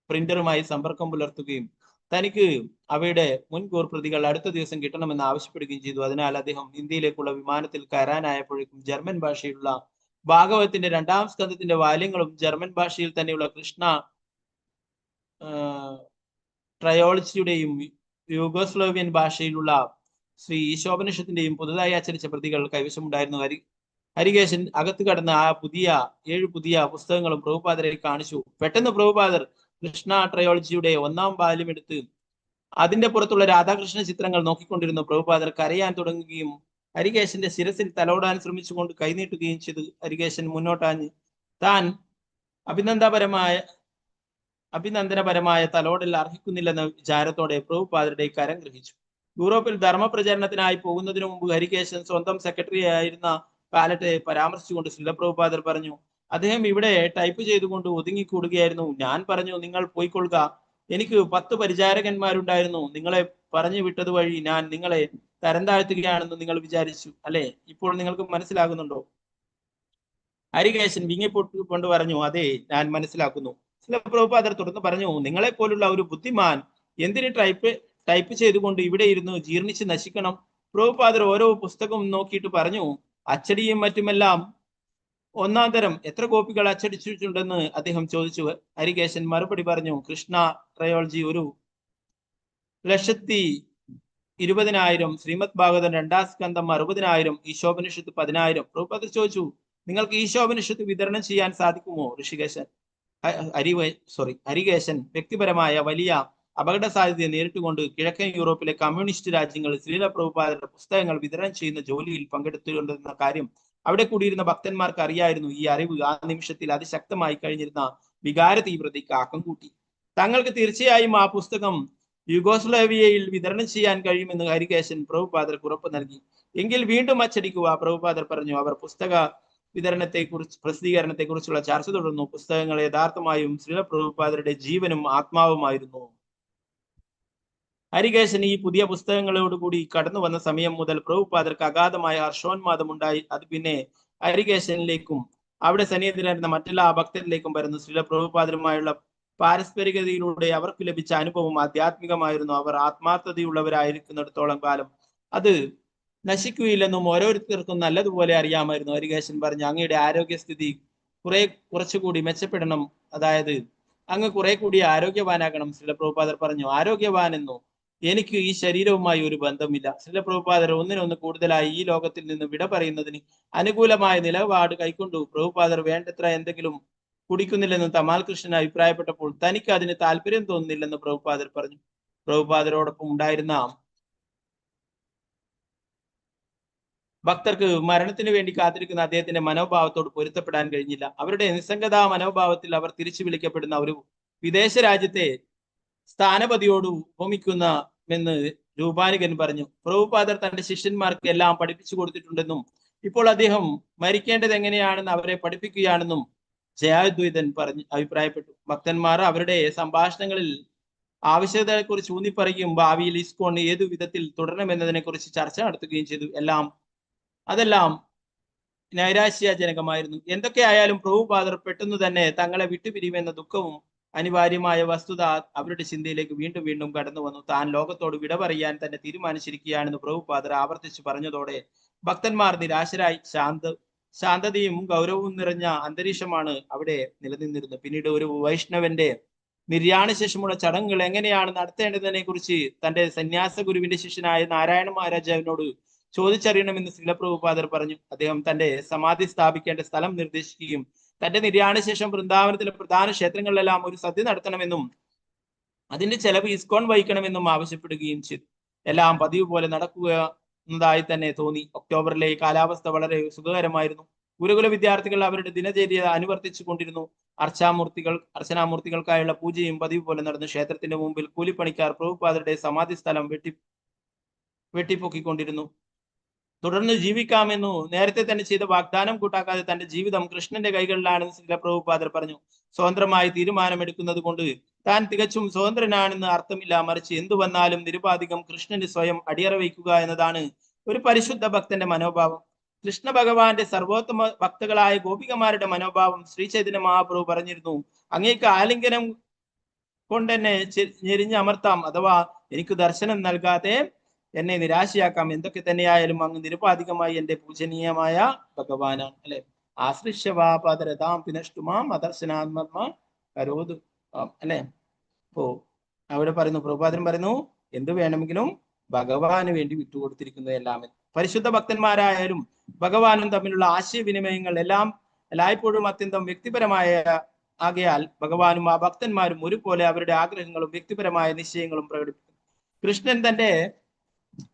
പ്രിന്ററുമായി സമ്പർക്കം പുലർത്തുകയും തനിക്ക് അവയുടെ മുൻകൂർ പ്രതികൾ അടുത്ത ദിവസം കിട്ടണമെന്ന് ആവശ്യപ്പെടുകയും ചെയ്തു. അതിനാൽ അദ്ദേഹം ഇന്ത്യയിലേക്കുള്ള വിമാനത്തിൽ കയറാനായപ്പോഴേക്കും ജർമ്മൻ ഭാഷയിലുള്ള ഭാഗവതത്തിന്റെ 2ാം സ്കന്ധത്തിന്റെ വാല്യങ്ങളും ജർമ്മൻ ഭാഷയിൽ തന്നെയുള്ള കൃഷ്ണ ട്രയോളജിയുടെയും യൂഗോസ്ലോവിയൻ ഭാഷയിലുള്ള ശ്രീ ഈശോപനിഷത്തിന്റെയും പുതുതായി അച്ചടിച്ച പ്രതികൾ കൈവശമുണ്ടായിരുന്നു. ഹരികേശൻ അകത്ത് കടന്ന ആ 7 പുതിയ പുസ്തകങ്ങളും പ്രഭുപാദരെ കാണിച്ചു. പെട്ടെന്ന് പ്രഭുപാദർ കൃഷ്ണ ട്രയോളജിയുടെ 1ാം വാല്യം എടുത്ത് അതിന്റെ പുറത്തുള്ള രാധാകൃഷ്ണ ചിത്രങ്ങൾ നോക്കിക്കൊണ്ടിരുന്നു. പ്രഭുപാദർ കരയാൻ തുടങ്ങുകയും ഹരികേശന്റെ ശിരസിൽ തലോടാൻ ശ്രമിച്ചുകൊണ്ട് കൈനീട്ടുകയും ചെയ്തു. ഹരികേശൻ മുന്നോട്ടാഞ്ഞ് താൻ അഭിനന്ദനപരമായ തലോടൽ അർഹിക്കുന്നില്ലെന്ന വിചാരത്തോടെ പ്രഭുപാദരുടെ കരം ഗ്രഹിച്ചു. യൂറോപ്പിൽ ധർമ്മപ്രചരണത്തിനായി പോകുന്നതിനു മുമ്പ് ഹരികേശൻ സ്വന്തം സെക്രട്ടറി ആയിരുന്ന കാലത്തെ പരാമർശിച്ചുകൊണ്ട് ശ്രീല പ്രഭുപാദർ പറഞ്ഞു, അദ്ദേഹം ഇവിടെ ടൈപ്പ് ചെയ്തുകൊണ്ട് ഒതുങ്ങിക്കൂടുകയായിരുന്നു. ഞാൻ പറഞ്ഞു, നിങ്ങൾ പോയിക്കൊള്ളുക. എനിക്ക് 10 പരിചാരകന്മാരുണ്ടായിരുന്നു. നിങ്ങളെ പറഞ്ഞു വിട്ടത് വഴി ഞാൻ നിങ്ങളെ തരം താഴ്ത്തുകയാണെന്ന് നിങ്ങൾ വിചാരിച്ചു അല്ലെ? ഇപ്പോൾ നിങ്ങൾക്ക് മനസ്സിലാകുന്നുണ്ടോ? ഹരികേശൻ വിങ്ങിപ്പൊട്ടിക്കൊണ്ട് പറഞ്ഞു, അതെ, ഞാൻ മനസ്സിലാക്കുന്നു. ശ്രീല പ്രഭുപാദർ തുടർന്ന് പറഞ്ഞു, നിങ്ങളെ പോലുള്ള ഒരു ബുദ്ധിമാൻ എന്തിന് ടൈപ്പ് ചെയ്തുകൊണ്ട് ഇവിടെ ഇരുന്ന് ജീർണിച്ച് നശിക്കണം? പ്രഭുപാദർ ഓരോ പുസ്തകവും നോക്കിയിട്ട് പറഞ്ഞു, അച്ചടിയും മറ്റുമെല്ലാം 1ാം തരം. എത്ര കോപ്പികൾ അച്ചടിച്ചിട്ടുണ്ടെന്ന് അദ്ദേഹം ചോദിച്ചു. ഹരികേശൻ മറുപടി പറഞ്ഞു, കൃഷ്ണ ട്രയോളജി 1,20,000, ശ്രീമദ് ഭാഗവതം 2ാം സ്കന്ധം 60,000, ഈശോപനിഷത്ത് 10,000. പ്രഭുപാദർ ചോദിച്ചു, നിങ്ങൾക്ക് ഈശോപനിഷത്ത് വിതരണം ചെയ്യാൻ സാധിക്കുമോ? ഹരികേശൻ വ്യക്തിപരമായ വലിയ അപകട സാധ്യതയെ നേരിട്ടുകൊണ്ട് കിഴക്കൻ യൂറോപ്പിലെ കമ്മ്യൂണിസ്റ്റ് രാജ്യങ്ങൾ ശ്രീല പ്രഭുപാദരുടെ പുസ്തകങ്ങൾ വിതരണം ചെയ്യുന്ന ജോലിയിൽ പങ്കെടുത്തിട്ടുണ്ടെന്ന കാര്യം അവിടെ കൂടിയിരുന്ന ഭക്തന്മാർക്ക് അറിയായിരുന്നു. ഈ അറിവ് ആ നിമിഷത്തിൽ അതിശക്തമായി കഴിഞ്ഞിരുന്ന വികാര തീവ്രതയ്ക്ക് ആക്കം കൂട്ടി. തങ്ങൾക്ക് തീർച്ചയായും ആ പുസ്തകം യുഗോസ്ലോവിയയിൽ വിതരണം ചെയ്യാൻ കഴിയുമെന്ന് ഹരികേശൻ പ്രഭുപാദർക്ക് ഉറപ്പ് നൽകി. എങ്കിൽ വീണ്ടും അച്ചടിക്കുക, പ്രഭുപാദർ പറഞ്ഞു. അവർ പുസ്തക പ്രസിദ്ധീകരണത്തെ കുറിച്ചുള്ള ചർച്ച തുടർന്നു. പുസ്തകങ്ങൾ യഥാർത്ഥമായും ശ്രീല പ്രഭുപാദരുടെ ജീവനും ആത്മാവുമായിരുന്നു. ഹരികേശൻ ഈ പുതിയ പുസ്തകങ്ങളോടുകൂടി കടന്നു വന്ന സമയം മുതൽ പ്രഭുപാദർക്ക് അഗാധമായ ഹർഷോന്മാദമുണ്ടായി. അത് പിന്നെ ഹരികേശനിലേക്കും അവിടെ സന്നിഹിതരായിരുന്ന മറ്റെല്ലാ ഭക്തരിലേക്കും വരുന്നു. ശ്രീല പ്രഭുപാദരുമായുള്ള പാരസ്പരികതയിലൂടെ അവർക്ക് ലഭിച്ച അനുഭവം ആധ്യാത്മികമായിരുന്നു. അവർ ആത്മാർത്ഥതയുള്ളവരായിരിക്കുന്നിടത്തോളം കാലം അത് നശിക്കുകയില്ലെന്നും ഓരോരുത്തർക്കും നല്ലതുപോലെ അറിയാമായിരുന്നു. ഹരികേശൻ പറഞ്ഞു, അങ്ങയുടെ ആരോഗ്യസ്ഥിതി കുറച്ചുകൂടി മെച്ചപ്പെടണം, അതായത് അങ്ങ് കുറെ കൂടി ആരോഗ്യവാനാകണം. ശ്രീല പ്രഭുപാദർ പറഞ്ഞു, ആരോഗ്യവാനെന്നോ? എനിക്ക് ഈ ശരീരവുമായി ഒരു ബന്ധമില്ല. ശ്രീല പ്രഭുപാദർ ഒന്നിനൊന്ന് കൂടുതലായി ഈ ലോകത്തിൽ നിന്ന് വിട പറയുന്നതിന് അനുകൂലമായ നിലപാട് കൈക്കൊണ്ടു. പ്രഭുപാദർ വേണ്ടത്ര എന്തെങ്കിലും കുടിക്കുന്നില്ലെന്ന് തമാൽ കൃഷ്ണൻ അഭിപ്രായപ്പെട്ടപ്പോൾ തനിക്ക് അതിന് താല്പര്യം തോന്നുന്നില്ലെന്ന് പ്രഭുപാദർ പറഞ്ഞു. പ്രഭുപാദരോടൊപ്പം ഉണ്ടായിരുന്ന ഭക്തർക്ക് മരണത്തിന് വേണ്ടി കാത്തിരിക്കുന്ന അദ്ദേഹത്തിന്റെ മനോഭാവത്തോട് പൊരുത്തപ്പെടാൻ കഴിഞ്ഞില്ല. അവരുടെ നിസ്സംഗതാ മനോഭാവത്തിൽ അവർ തിരിച്ചു വിളിക്കപ്പെടുന്ന ഒരു വിദേശ രാജ്യത്തെ സ്ഥാനപതിയോട് ഉപമിക്കുമെന്ന് രൂപാനികൻ പറഞ്ഞു. പ്രഭുപാദർ തന്റെ ശിഷ്യന്മാർക്ക് എല്ലാം പഠിപ്പിച്ചു കൊടുത്തിട്ടുണ്ടെന്നും ഇപ്പോൾ അദ്ദേഹം മരിക്കേണ്ടത് എങ്ങനെയാണെന്ന് അവരെ പഠിപ്പിക്കുകയാണെന്നും ജയാദ്വൈതൻ അഭിപ്രായപ്പെട്ടു. ഭക്തന്മാർ അവരുടെ സംഭാഷണങ്ങളിൽ ആവശ്യകതയെക്കുറിച്ച് ഊന്നിപ്പറയുകയും ഭാവിയിൽ ഇസ്കോൺ ഏതു വിധത്തിൽ തുടരണമെന്നതിനെ കുറിച്ച് ചർച്ച നടത്തുകയും ചെയ്തു. അതെല്ലാം നൈരാശ്യജനകമായിരുന്നു. എന്തൊക്കെയായാലും പ്രഭുപാദർ പെട്ടെന്ന് തന്നെ തങ്ങളെ വിട്ടുപിരിയുമെന്ന ദുഃഖവും അനിവാര്യമായ വസ്തുത അവരുടെ ചിന്തയിലേക്ക് വീണ്ടും വീണ്ടും കടന്നു വന്നു. താൻ ലോകത്തോട് വിട പറയാൻ തന്നെ തീരുമാനിച്ചിരിക്കുകയാണെന്ന് പ്രഭുപാദർ ആവർത്തിച്ചു പറഞ്ഞതോടെ ഭക്തന്മാർ നിരാശരായി. ശാന്തതയും ഗൗരവവും നിറഞ്ഞ അന്തരീക്ഷമാണ് അവിടെ നിലനിന്നിരുന്നത്. പിന്നീട് ഒരു വൈഷ്ണവന്റെ നിര്യാണ ശേഷമുള്ള ചടങ്ങുകൾ എങ്ങനെയാണ് നടത്തേണ്ടതിനെ കുറിച്ച് തന്റെ സന്യാസ ഗുരുവിന്റെ ശിഷ്യനായ നാരായണ മഹാരാജാവിനോട് ചോദിച്ചറിയണമെന്ന് ശ്രീല പ്രഭുപാദർ പറഞ്ഞു. അദ്ദേഹം തന്റെ സമാധി സ്ഥാപിക്കേണ്ട സ്ഥലം നിർദ്ദേശിക്കുകയും തന്റെ നിര്യാണ ശേഷം വൃന്ദാവനത്തിലെ പ്രധാന ക്ഷേത്രങ്ങളിലെല്ലാം ഒരു സദ്യ നടത്തണമെന്നും അതിന്റെ ചെലവ് ഇസ്കോൺ വഹിക്കണമെന്നും ആവശ്യപ്പെടുകയും ചെയ്തു. എല്ലാം പതിവ് പോലെ എന്നതായി തന്നെ തോന്നി. ഒക്ടോബറിലെ ഈ കാലാവസ്ഥ വളരെ സുഖകരമായിരുന്നു. ഗുരുകുല വിദ്യാർത്ഥികൾ അവരുടെ ദിനചര്യ അനുവർത്തിച്ചു കൊണ്ടിരുന്നു. അർച്ചനാമൂർത്തികൾക്കായുള്ള പൂജയും പതിവ് പോലെ നടന്നു. ക്ഷേത്രത്തിന്റെ മുമ്പിൽ കൂലിപ്പണിക്കാർ പ്രഭുപാദരുടെ സമാധി സ്ഥലം വെട്ടിപ്പൊക്കിക്കൊണ്ടിരുന്നു. തുടർന്ന് ജീവിക്കാമെന്നു നേരത്തെ തന്നെ ചെയ്ത വാഗ്ദാനം കൂട്ടാക്കാതെ തന്റെ ജീവിതം കൃഷ്ണന്റെ കൈകളിലാണെന്ന് ശ്രീല പ്രഭുപാദർ പറഞ്ഞു. സ്വതന്ത്രമായി തീരുമാനമെടുക്കുന്നത് കൊണ്ട് താൻ തികച്ചും സ്വതന്ത്രനാണെന്ന് അർത്ഥമില്ല, മറിച്ച് എന്തു വന്നാലും നിരുപാധികം കൃഷ്ണന് സ്വയം അടിയറ വയ്ക്കുക എന്നതാണ് ഒരു പരിശുദ്ധ ഭക്തന്റെ മനോഭാവം. കൃഷ്ണ ഭഗവാന്റെ സർവോത്തമ ഭക്തകളായ ഗോപികമാരുടെ മനോഭാവം ശ്രീ ചൈതന്യ മഹാപ്രഭു പറഞ്ഞിരുന്നു. അങ്ങേക്ക് ആലിംഗനം കൊണ്ടെന്നെ ഞെരിഞ്ഞ് അമർത്താം, അഥവാ എനിക്ക് ദർശനം നൽകാതെ എന്നെ നിരാശയാക്കാം. എന്തൊക്കെ തന്നെയായാലും അങ്ങ് നിരുപാധികമായി എന്റെ പൂജനീയമായ ഭഗവാനാണ്. അല്ലെ, ആശ്രിഷ്യവാപരതാം പിനഷ്ടുമാം അദർശനാത്മ കരോതു. അല്ലെ, അപ്പോ അവിടെ പറയുന്നു, പ്രഭുപാദൻ പറയുന്നു, എന്ത് വേണമെങ്കിലും ഭഗവാന് വേണ്ടി വിട്ടുകൊടുത്തിരിക്കുന്നത് എല്ലാം. പരിശുദ്ധ ഭക്തന്മാരായാലും ഭഗവാനും തമ്മിലുള്ള ആശയവിനിമയങ്ങൾ എല്ലായ്പ്പോഴും അത്യന്തം വ്യക്തിപരമായ ആകയാൽ ഭഗവാനും ആ ഭക്തന്മാരും ഒരുപോലെ അവരുടെ ആഗ്രഹങ്ങളും വ്യക്തിപരമായ നിശ്ചയങ്ങളും പ്രകടിപ്പിക്കും. കൃഷ്ണൻ തന്റെ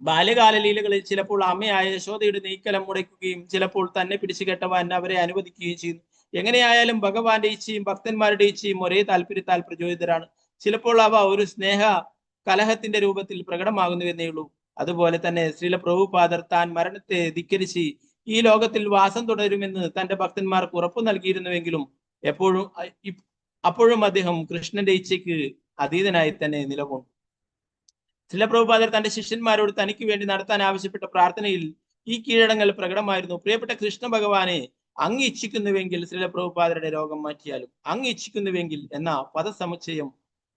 ബാല്യകാല ലീലകളിൽ ചിലപ്പോൾ അമ്മയായ യശോദയുടെ നെയ്ക്കലം മുടയ്ക്കുകയും ചിലപ്പോൾ തന്നെ പിടിച്ചു കെട്ടവാൻ അവരെ അനുവദിക്കുകയും ചെയ്യുന്നു. എങ്ങനെയായാലും ഭഗവാന്റെ ഇച്ഛയും ഭക്തന്മാരുടെ ഇച്ഛയും ഒരേ താല്പര്യത്താൽ പ്രചോദിതരാണ്. ചിലപ്പോൾ അവ ഒരു സ്നേഹ കലഹത്തിന്റെ രൂപത്തിൽ പ്രകടമാകുന്നുവെന്നേ ഉള്ളൂ. അതുപോലെ തന്നെ ശ്രീല പ്രഭുപാദർ താൻ മരണത്തെ ധിക്കരിച്ച് ഈ ലോകത്തിൽ വാസം തുടരുമെന്ന് തന്റെ ഭക്തന്മാർക്ക് ഉറപ്പു നൽകിയിരുന്നുവെങ്കിലും അപ്പോഴും അദ്ദേഹം കൃഷ്ണന്റെ ഇച്ഛയ്ക്ക് അതീതനായി തന്നെ നിലകൊണ്ടു. ശ്രീല പ്രഭുപാദർ തന്റെ ശിഷ്യന്മാരോട് തനിക്ക് വേണ്ടി നടത്താൻ ആവശ്യപ്പെട്ട പ്രാർത്ഥനയിൽ ഈ കീഴടങ്ങൽ പ്രകടമായിരുന്നു. പ്രിയപ്പെട്ട കൃഷ്ണ ഭഗവാനെ, അങ്ങ് ഇച്ഛിക്കുന്നുവെങ്കിൽ ശ്രീല പ്രഭുപാദരുടെ രോഗം മാറ്റിയാലും, അങ്ങ് ഇച്ഛിക്കുന്നുവെങ്കിൽ എന്ന പദസമുച്ചയം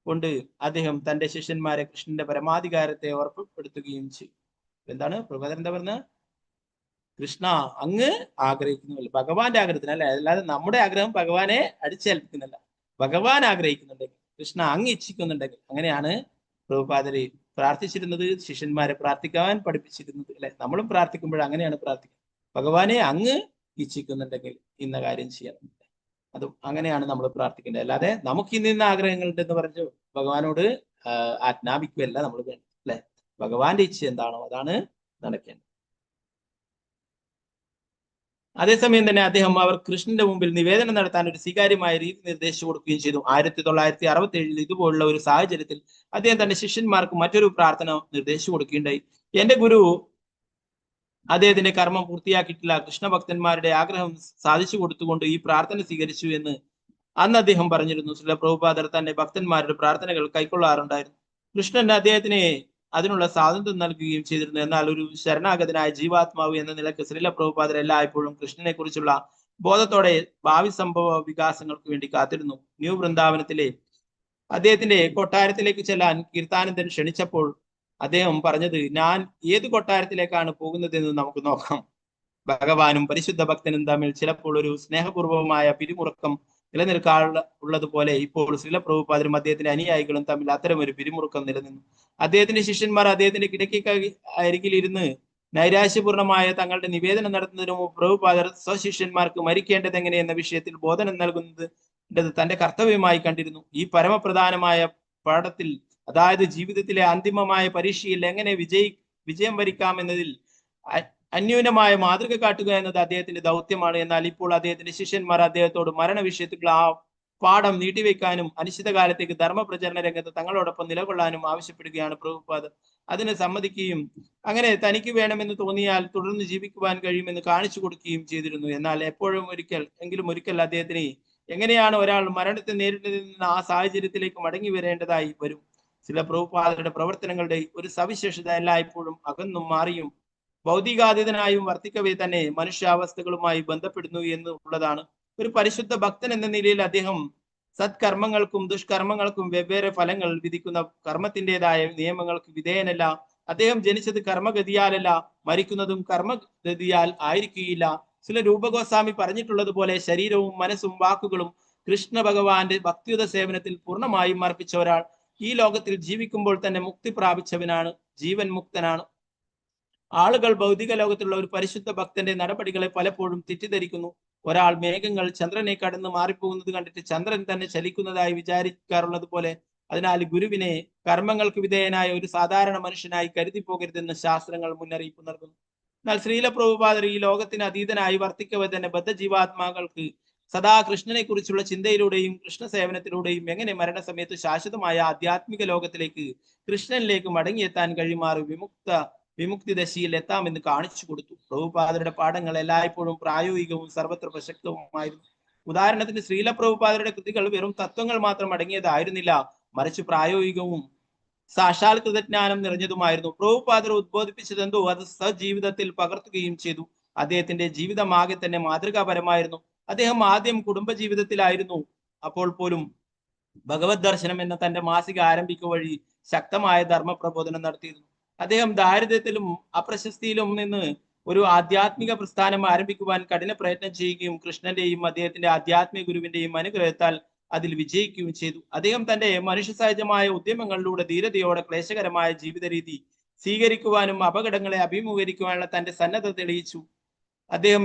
കൊണ്ട് അദ്ദേഹം തന്റെ ശിഷ്യന്മാരെ കൃഷ്ണന്റെ പരമാധികാരത്തെ ഉറപ്പുപ്പെടുത്തുകയും ചെയ്തു. എന്താണ് പ്രഭുപാദർ എന്താ പറഞ്ഞ? കൃഷ്ണ, അങ്ങ് ആഗ്രഹിക്കുന്നില്ല, ഭഗവാന്റെ ആഗ്രഹത്തിനല്ല, അല്ലാതെ നമ്മുടെ ആഗ്രഹം ഭഗവാനെ അടിച്ചേൽപ്പിക്കുന്നില്ല. ഭഗവാൻ ആഗ്രഹിക്കുന്നുണ്ടെങ്കിൽ, കൃഷ്ണ അങ്ങ് ഇച്ഛിക്കുന്നുണ്ടെങ്കിൽ, അങ്ങനെയാണ് പ്രഭുപാദര് പ്രാർത്ഥിച്ചിരുന്നത്, ശിഷ്യന്മാരെ പ്രാർത്ഥിക്കാൻ പഠിപ്പിച്ചിരുന്നത്. അല്ലെ, നമ്മളും പ്രാർത്ഥിക്കുമ്പോൾ അങ്ങനെയാണ് പ്രാർത്ഥിക്കുന്നത്. ഭഗവാനെ അങ്ങ് ഇച്ഛിക്കുന്നുണ്ടെങ്കിൽ ഇന്ന കാര്യം ചെയ്യണം. അതും അങ്ങനെയാണ് നമ്മൾ പ്രാർത്ഥിക്കേണ്ടത്. അല്ലാതെ നമുക്ക് ഇന്ന ആഗ്രഹങ്ങളുണ്ടെന്ന് പറഞ്ഞു ഭഗവാനോട് ആജ്ഞാപിക്കുകയല്ല നമ്മൾ വേണ്ടത്. അല്ലെ, ഭഗവാന്റെ ഇച്ഛ എന്താണോ അതാണ് നടക്കേണ്ടത്. അതേസമയം തന്നെ അദ്ദേഹം അവർ കൃഷ്ണന്റെ മുമ്പിൽ നിവേദനം നടത്താൻ ഒരു സ്വീകാര്യമായ രീതി നിർദ്ദേശിച്ചു കൊടുക്കുകയും ചെയ്തു. 1967 ഇതുപോലുള്ള ഒരു സാഹചര്യത്തിൽ അദ്ദേഹം തന്റെ ശിഷ്യന്മാർക്ക് മറ്റൊരു പ്രാർത്ഥന നിർദ്ദേശിച്ചു കൊടുക്കുകയുണ്ടായി. എന്റെ ഗുരു അദ്ദേഹത്തിന്റെ കർമ്മം പൂർത്തിയാക്കിയിട്ടില്ല, കൃഷ്ണഭക്തന്മാരുടെ ആഗ്രഹം സാധിച്ചു കൊടുത്തുകൊണ്ട് ഈ പ്രാർത്ഥന സ്വീകരിച്ചു എന്ന് അന്ന് അദ്ദേഹം പറഞ്ഞിരുന്നു. ശ്രീല പ്രഭുപാദർ തന്റെ ഭക്തന്മാരുടെ പ്രാർത്ഥനകൾ കൈക്കൊള്ളാറുണ്ടായിരുന്നു. കൃഷ്ണൻ അദ്ദേഹത്തിന് അതിനുള്ള സ്വാതന്ത്ര്യം നൽകുകയും ചെയ്തിരുന്നു. എന്നാൽ ഒരു ശരണാഗതനായ ജീവാത്മാവ് എന്ന നിലക്ക് ശ്രീല പ്രഭുപാദർ എല്ലായ്പ്പോഴും കൃഷ്ണനെ കുറിച്ചുള്ള ബോധത്തോടെ ഭാവി സംഭവ വികാസങ്ങൾക്ക് വേണ്ടി കാത്തിരുന്നു. ന്യൂ വൃന്ദാവനത്തിലെ അദ്ദേഹത്തിന്റെ കൊട്ടാരത്തിലേക്ക് ചെല്ലാൻ കീർത്താനന്ദൻ ക്ഷണിച്ചപ്പോൾ അദ്ദേഹം പറഞ്ഞത്, ഞാൻ ഏത് കൊട്ടാരത്തിലേക്കാണ് പോകുന്നതെന്ന് നമുക്ക് നോക്കാം. ഭഗവാനും പരിശുദ്ധ ഭക്തനും തമ്മിൽ ചിലപ്പോൾ ഒരു സ്നേഹപൂർവമായ പിരിമുറുക്കം നിലനിൽക്കാറുള്ളതുപോലെ ഇപ്പോൾ ശ്രീല പ്രഭുപാദരും അദ്ദേഹത്തിന്റെ അനുയായികളും തമ്മിൽ അത്തരം ഒരു പിരിമുറുക്കം നിലനിന്നു. അദ്ദേഹത്തിന്റെ ശിഷ്യന്മാർ അദ്ദേഹത്തിന്റെ കിടക്കയ്ക്ക് അരികിലിരുന്ന് നൈരാശ്യപൂർണമായ തങ്ങളുടെ നിവേദനം നടത്തുന്നതിന് മുമ്പ് പ്രഭുപാദർ സ്വശിഷ്യന്മാർക്ക് മരിക്കേണ്ടത് എങ്ങനെ എന്ന വിഷയത്തിൽ ബോധനം നൽകുന്നത് തന്റെ കർത്തവ്യമായി കണ്ടിരുന്നു. ഈ പരമപ്രധാനമായ പാഠത്തിൽ, അതായത് ജീവിതത്തിലെ അന്തിമമായ പരീക്ഷയിൽ എങ്ങനെ വിജയം വരിക്കാമെന്നതിൽ അന്യൂനമായ മാതൃക കാട്ടുക എന്നത് അദ്ദേഹത്തിന്റെ ദൗത്യമാണ്. എന്നാൽ ഇപ്പോൾ അദ്ദേഹത്തിന്റെ ശിഷ്യന്മാർ അദ്ദേഹത്തോട് മരണവിഷയത്തിലുള്ള ആ പാഠം നീട്ടിവെക്കാനും അനിശ്ചിതകാലത്തേക്ക് ധർമ്മപ്രചരണ രംഗത്ത് തങ്ങളോടൊപ്പം നിലകൊള്ളാനും ആവശ്യപ്പെടുകയാണ് പ്രഭുപാദർ. അതിന് സമ്മതിക്കുകയും അങ്ങനെ തനിക്ക് വേണമെന്ന് തോന്നിയാൽ തുടർന്ന് ജീവിക്കുവാൻ കഴിയുമെന്ന് കാണിച്ചു കൊടുക്കുകയും ചെയ്തിരുന്നു. എന്നാൽ ഒരിക്കൽ അദ്ദേഹത്തിന് എങ്ങനെയാണ് ഒരാൾ മരണത്തെ നേരിടുന്ന ആ സാഹചര്യത്തിലേക്ക് മടങ്ങി വരേണ്ടതായി വരും. ചില പ്രഭുപാദരുടെ പ്രവർത്തനങ്ങളുടെ ഒരു സവിശേഷത എല്ലായ്പ്പോഴും അകന്നും മാറിയും ഭൗതികാതീതനായും വർത്തിക്കവേ തന്നെ മനുഷ്യാവസ്ഥകളുമായി ബന്ധപ്പെടുന്നു എന്നുള്ളതാണ്. ഒരു പരിശുദ്ധ ഭക്തൻ എന്ന നിലയിൽ അദ്ദേഹം സത്കർമ്മങ്ങൾക്കും ദുഷ്കർമ്മങ്ങൾക്കും വെവ്വേറെ ഫലങ്ങൾ വിധിക്കുന്ന കർമ്മത്തിൻ്റെതായ നിയമങ്ങൾക്ക് വിധേയനല്ല. അദ്ദേഹം ജനിച്ചത് കർമ്മഗതിയാലല്ല, മരിക്കുന്നതും കർമ്മഗതിയാൽ ആയിരിക്കുകയില്ല. ചില രൂപഗോസ്വാമി പറഞ്ഞിട്ടുള്ളതുപോലെ ശരീരവും മനസ്സും വാക്കുകളും കൃഷ്ണ ഭഗവാന്റെ ഭക്തിയുത സേവനത്തിൽ പൂർണ്ണമായും അർപ്പിച്ച ഒരാൾ ഈ ലോകത്തിൽ ജീവിക്കുമ്പോൾ തന്നെ മുക്തി പ്രാപിച്ചവനാണ്, ജീവൻ മുക്തനാണ്. ആളുകൾ ഭൗതിക ലോകത്തുള്ള ഒരു പരിശുദ്ധ ഭക്തന്റെ നടപടികളെ പലപ്പോഴും തെറ്റിദ്ധരിക്കുന്നു. ഒരാൾ മേഘങ്ങൾ ചന്ദ്രനെ കടന്ന് മാറിപ്പോകുന്നത് കണ്ടിട്ട് ചന്ദ്രൻ തന്നെ ചലിക്കുന്നതായി വിചാരിക്കാറുള്ളത് പോലെ അതിനാൽ ഗുരുവിനെ കർമ്മങ്ങൾക്ക് വിധേയനായ ഒരു സാധാരണ മനുഷ്യനായി കരുതി പോകരുതെന്ന് ശാസ്ത്രങ്ങൾ മുന്നറിയിപ്പ് നൽകുന്നു. എന്നാൽ ശ്രീല പ്രഭുപാദർ ഈ ലോകത്തിന് അതീതനായി വർത്തിക്കവെ തന്നെ ബദ്ധജീവാത്മാക്കൾക്ക് സദാ കൃഷ്ണനെ കുറിച്ചുള്ള ചിന്തയിലൂടെയും കൃഷ്ണ സേവനത്തിലൂടെയും എങ്ങനെ മരണസമയത്ത് ശാശ്വതമായ ആധ്യാത്മിക ലോകത്തിലേക്ക് കൃഷ്ണനിലേക്ക് മടങ്ങിയെത്താൻ കഴിയുമാറ് വിമുക്തി ദശയിൽ എത്താമെന്ന് കാണിച്ചു കൊടുത്തു. പ്രഭുപാദരുടെ പാഠങ്ങൾ എല്ലായ്പ്പോഴും പ്രായോഗികവും സർവത്ര പ്രസക്തവുമായിരുന്നു. ഉദാഹരണത്തിന് ശ്രീല പ്രഭുപാദരുടെ കൃതികൾ വെറും തത്വങ്ങൾ മാത്രം അടങ്ങിയതായിരുന്നില്ല, മറിച്ച് പ്രായോഗികവും സാക്ഷാൽ കൃതജ്ഞാനം നിറഞ്ഞതുമായിരുന്നു. പ്രഭുപാദർ ഉദ്ബോധിപ്പിച്ചതെന്തോ അത് സജീവിതത്തിൽ പകർത്തുകയും ചെയ്തു. അദ്ദേഹത്തിന്റെ ജീവിതമാകെ തന്നെ മാതൃകാപരമായിരുന്നു. അദ്ദേഹം ആദ്യം കുടുംബജീവിതത്തിലായിരുന്നു. അപ്പോൾ പോലും ഭഗവത് ദർശനം എന്ന തന്റെ മാസിക ആരംഭിക്കുക വഴി ശക്തമായ ധർമ്മപ്രബോധനം നടത്തിയിരുന്നു. അദ്ദേഹം ദാരിദ്ര്യത്തിലും അപ്രശസ്തിയിലും നിന്ന് ഒരു ആധ്യാത്മിക പ്രസ്ഥാനം ആരംഭിക്കുവാൻ കഠിന പ്രയത്നം ചെയ്യുകയും കൃഷ്ണന്റെയും അദ്ദേഹത്തിന്റെ ആധ്യാത്മിക ഗുരുവിന്റെയും അനുഗ്രഹത്താൽ അതിൽ വിജയിക്കുകയും ചെയ്തു. അദ്ദേഹം തന്റെ മനുഷ്യ സഹജമായ ഉദ്യമങ്ങളിലൂടെ ധീരതയോടെ ക്ലേശകരമായ ജീവിത രീതി സ്വീകരിക്കുവാനും അപകടങ്ങളെ അഭിമുഖീകരിക്കുവാനുള്ള തന്റെ സന്നദ്ധത തെളിയിച്ചു. അദ്ദേഹം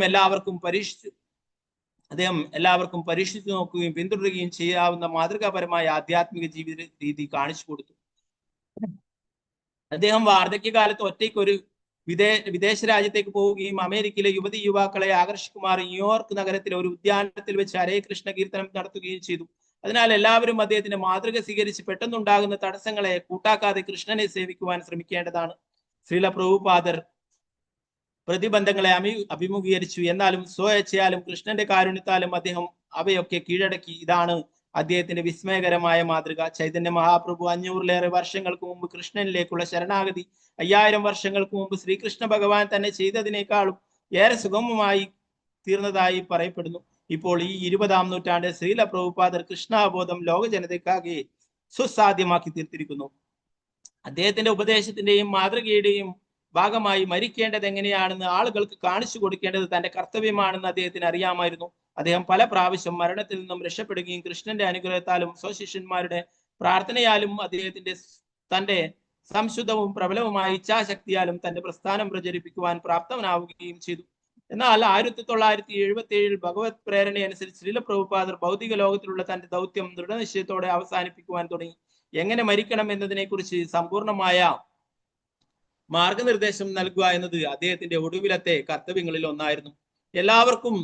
എല്ലാവർക്കും പരീക്ഷിച്ചു നോക്കുകയും പിന്തുടരുകയും ചെയ്യാവുന്ന മാതൃകാപരമായ ആധ്യാത്മിക ജീവിത രീതി കാണിച്ചു കൊടുത്തു. അദ്ദേഹം വാർദ്ധക്യകാലത്ത് ഒറ്റയ്ക്ക് ഒരു വിദേശ രാജ്യത്തേക്ക് പോവുകയും അമേരിക്കയിലെ യുവതി യുവാക്കളെ ആകർഷിക്കുമാറ് ന്യൂയോർക്ക് നഗരത്തിലെ ഒരു ഉദ്യാനത്തിൽ വെച്ച് ഹരേ കൃഷ്ണ കീർത്തനം നടത്തുകയും ചെയ്തു. അതിനാൽ എല്ലാവരും അദ്ദേഹത്തിന്റെ മാതൃക സ്വീകരിച്ച് പെട്ടെന്നുണ്ടാകുന്ന തടസ്സങ്ങളെ കൂട്ടാക്കാതെ കൃഷ്ണനെ സേവിക്കുവാൻ ശ്രമിക്കേണ്ടതാണ്. ശ്രീല പ്രഭുപാദർ പ്രതിബന്ധങ്ങളെ അഭിമുഖീകരിച്ചു. എന്നാലും സ്വയച്ഛയാലും കൃഷ്ണന്റെ കാരുണ്യത്താലും അദ്ദേഹം അവയൊക്കെ കീഴടക്കി. ഇതാണ് അദ്ദേഹത്തിന്റെ വിസ്മയകരമായ മാതൃക. ചൈതന്യ മഹാപ്രഭു 500-ലേറെ വർഷങ്ങൾക്ക് മുമ്പ് കൃഷ്ണനിലേക്കുള്ള ശരണാഗതി 5000 വർഷങ്ങൾക്ക് മുമ്പ് ശ്രീകൃഷ്ണ ഭഗവാൻ തന്നെ ചെയ്തതിനേക്കാളും ഏറെ സുഗമമായി തീർന്നതായി പറയപ്പെടുന്നു. ഇപ്പോൾ ഈ 20-ാം നൂറ്റാണ്ട് ശ്രീല പ്രഭുപാദർ കൃഷ്ണാബോധം ലോക ജനതയ്ക്കാകെ സുസാധ്യമാക്കി തീർത്തിരിക്കുന്നു. അദ്ദേഹത്തിന്റെ ഉപദേശത്തിന്റെയും മാതൃകയുടെയും ഭാഗമായി മരിക്കേണ്ടത് എങ്ങനെയാണെന്ന് ആളുകൾക്ക് കാണിച്ചു കൊടുക്കേണ്ടത് തന്റെ കർത്തവ്യമാണെന്ന് അദ്ദേഹത്തിന് അറിയാമായിരുന്നു. അദ്ദേഹം പല പ്രാവശ്യം മരണത്തിൽ നിന്നും രക്ഷപ്പെടുകയും കൃഷ്ണന്റെ അനുഗ്രഹത്താലും സ്വശിഷ്യന്മാരുടെ പ്രാർത്ഥനയാലും തന്റെ സംശുദ്ധവും പ്രബലവുമായ ഇച്ഛാശക്തിയാലും തന്റെ പ്രസ്ഥാനം പ്രചരിപ്പിക്കുവാൻ പ്രാപ്തനാവുകയും ചെയ്തു. എന്നാൽ 1977 ഭഗവത് പ്രേരണയനുസരിച്ച് ശ്രീല പ്രഭുപാദർ ഭൗതിക ലോകത്തിലുള്ള തന്റെ ദൗത്യം ദൃഢനിശ്ചയത്തോടെ അവസാനിപ്പിക്കുവാൻ തുടങ്ങി. എങ്ങനെ മരിക്കണം എന്നതിനെ കുറിച്ച് സമ്പൂർണമായ മാർഗനിർദ്ദേശം നൽകുക എന്നത് അദ്ദേഹത്തിന്റെ ഒടുവിലത്തെ കർത്തവ്യങ്ങളിൽ ഒന്നായിരുന്നു. എല്ലാവർക്കും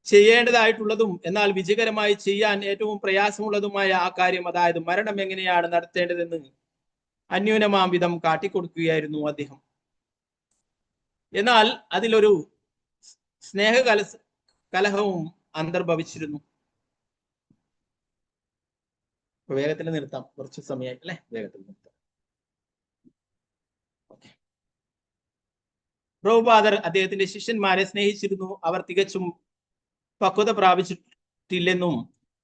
ചെയ്യേണ്ടതായിട്ടുള്ളതും എന്നാൽ വിജയകരമായി ചെയ്യാൻ ഏറ്റവും പ്രയാസമുള്ളതുമായ ആ കാര്യം, അതായത് മരണം എങ്ങനെയാണ് നടത്തേണ്ടതെന്ന് അന്യൂനമാം വിധം കാട്ടിക്കൊടുക്കുകയായിരുന്നു അദ്ദേഹം. എന്നാൽ അതിലൊരു കലഹവും അന്തർഭവിച്ചിരുന്നു. വേഗത്തിൽ നിർത്താം, കുറച്ച് സമയമായിട്ട് അല്ലെ, വേഗത്തിൽ നിർത്താം. പ്രഭുപാദർ അദ്ദേഹത്തിന്റെ ശിഷ്യന്മാരെ സ്നേഹിച്ചിരുന്നു. അവർ തികച്ചും പക്വത പ്രാപിച്ചിട്ടില്ലെന്നും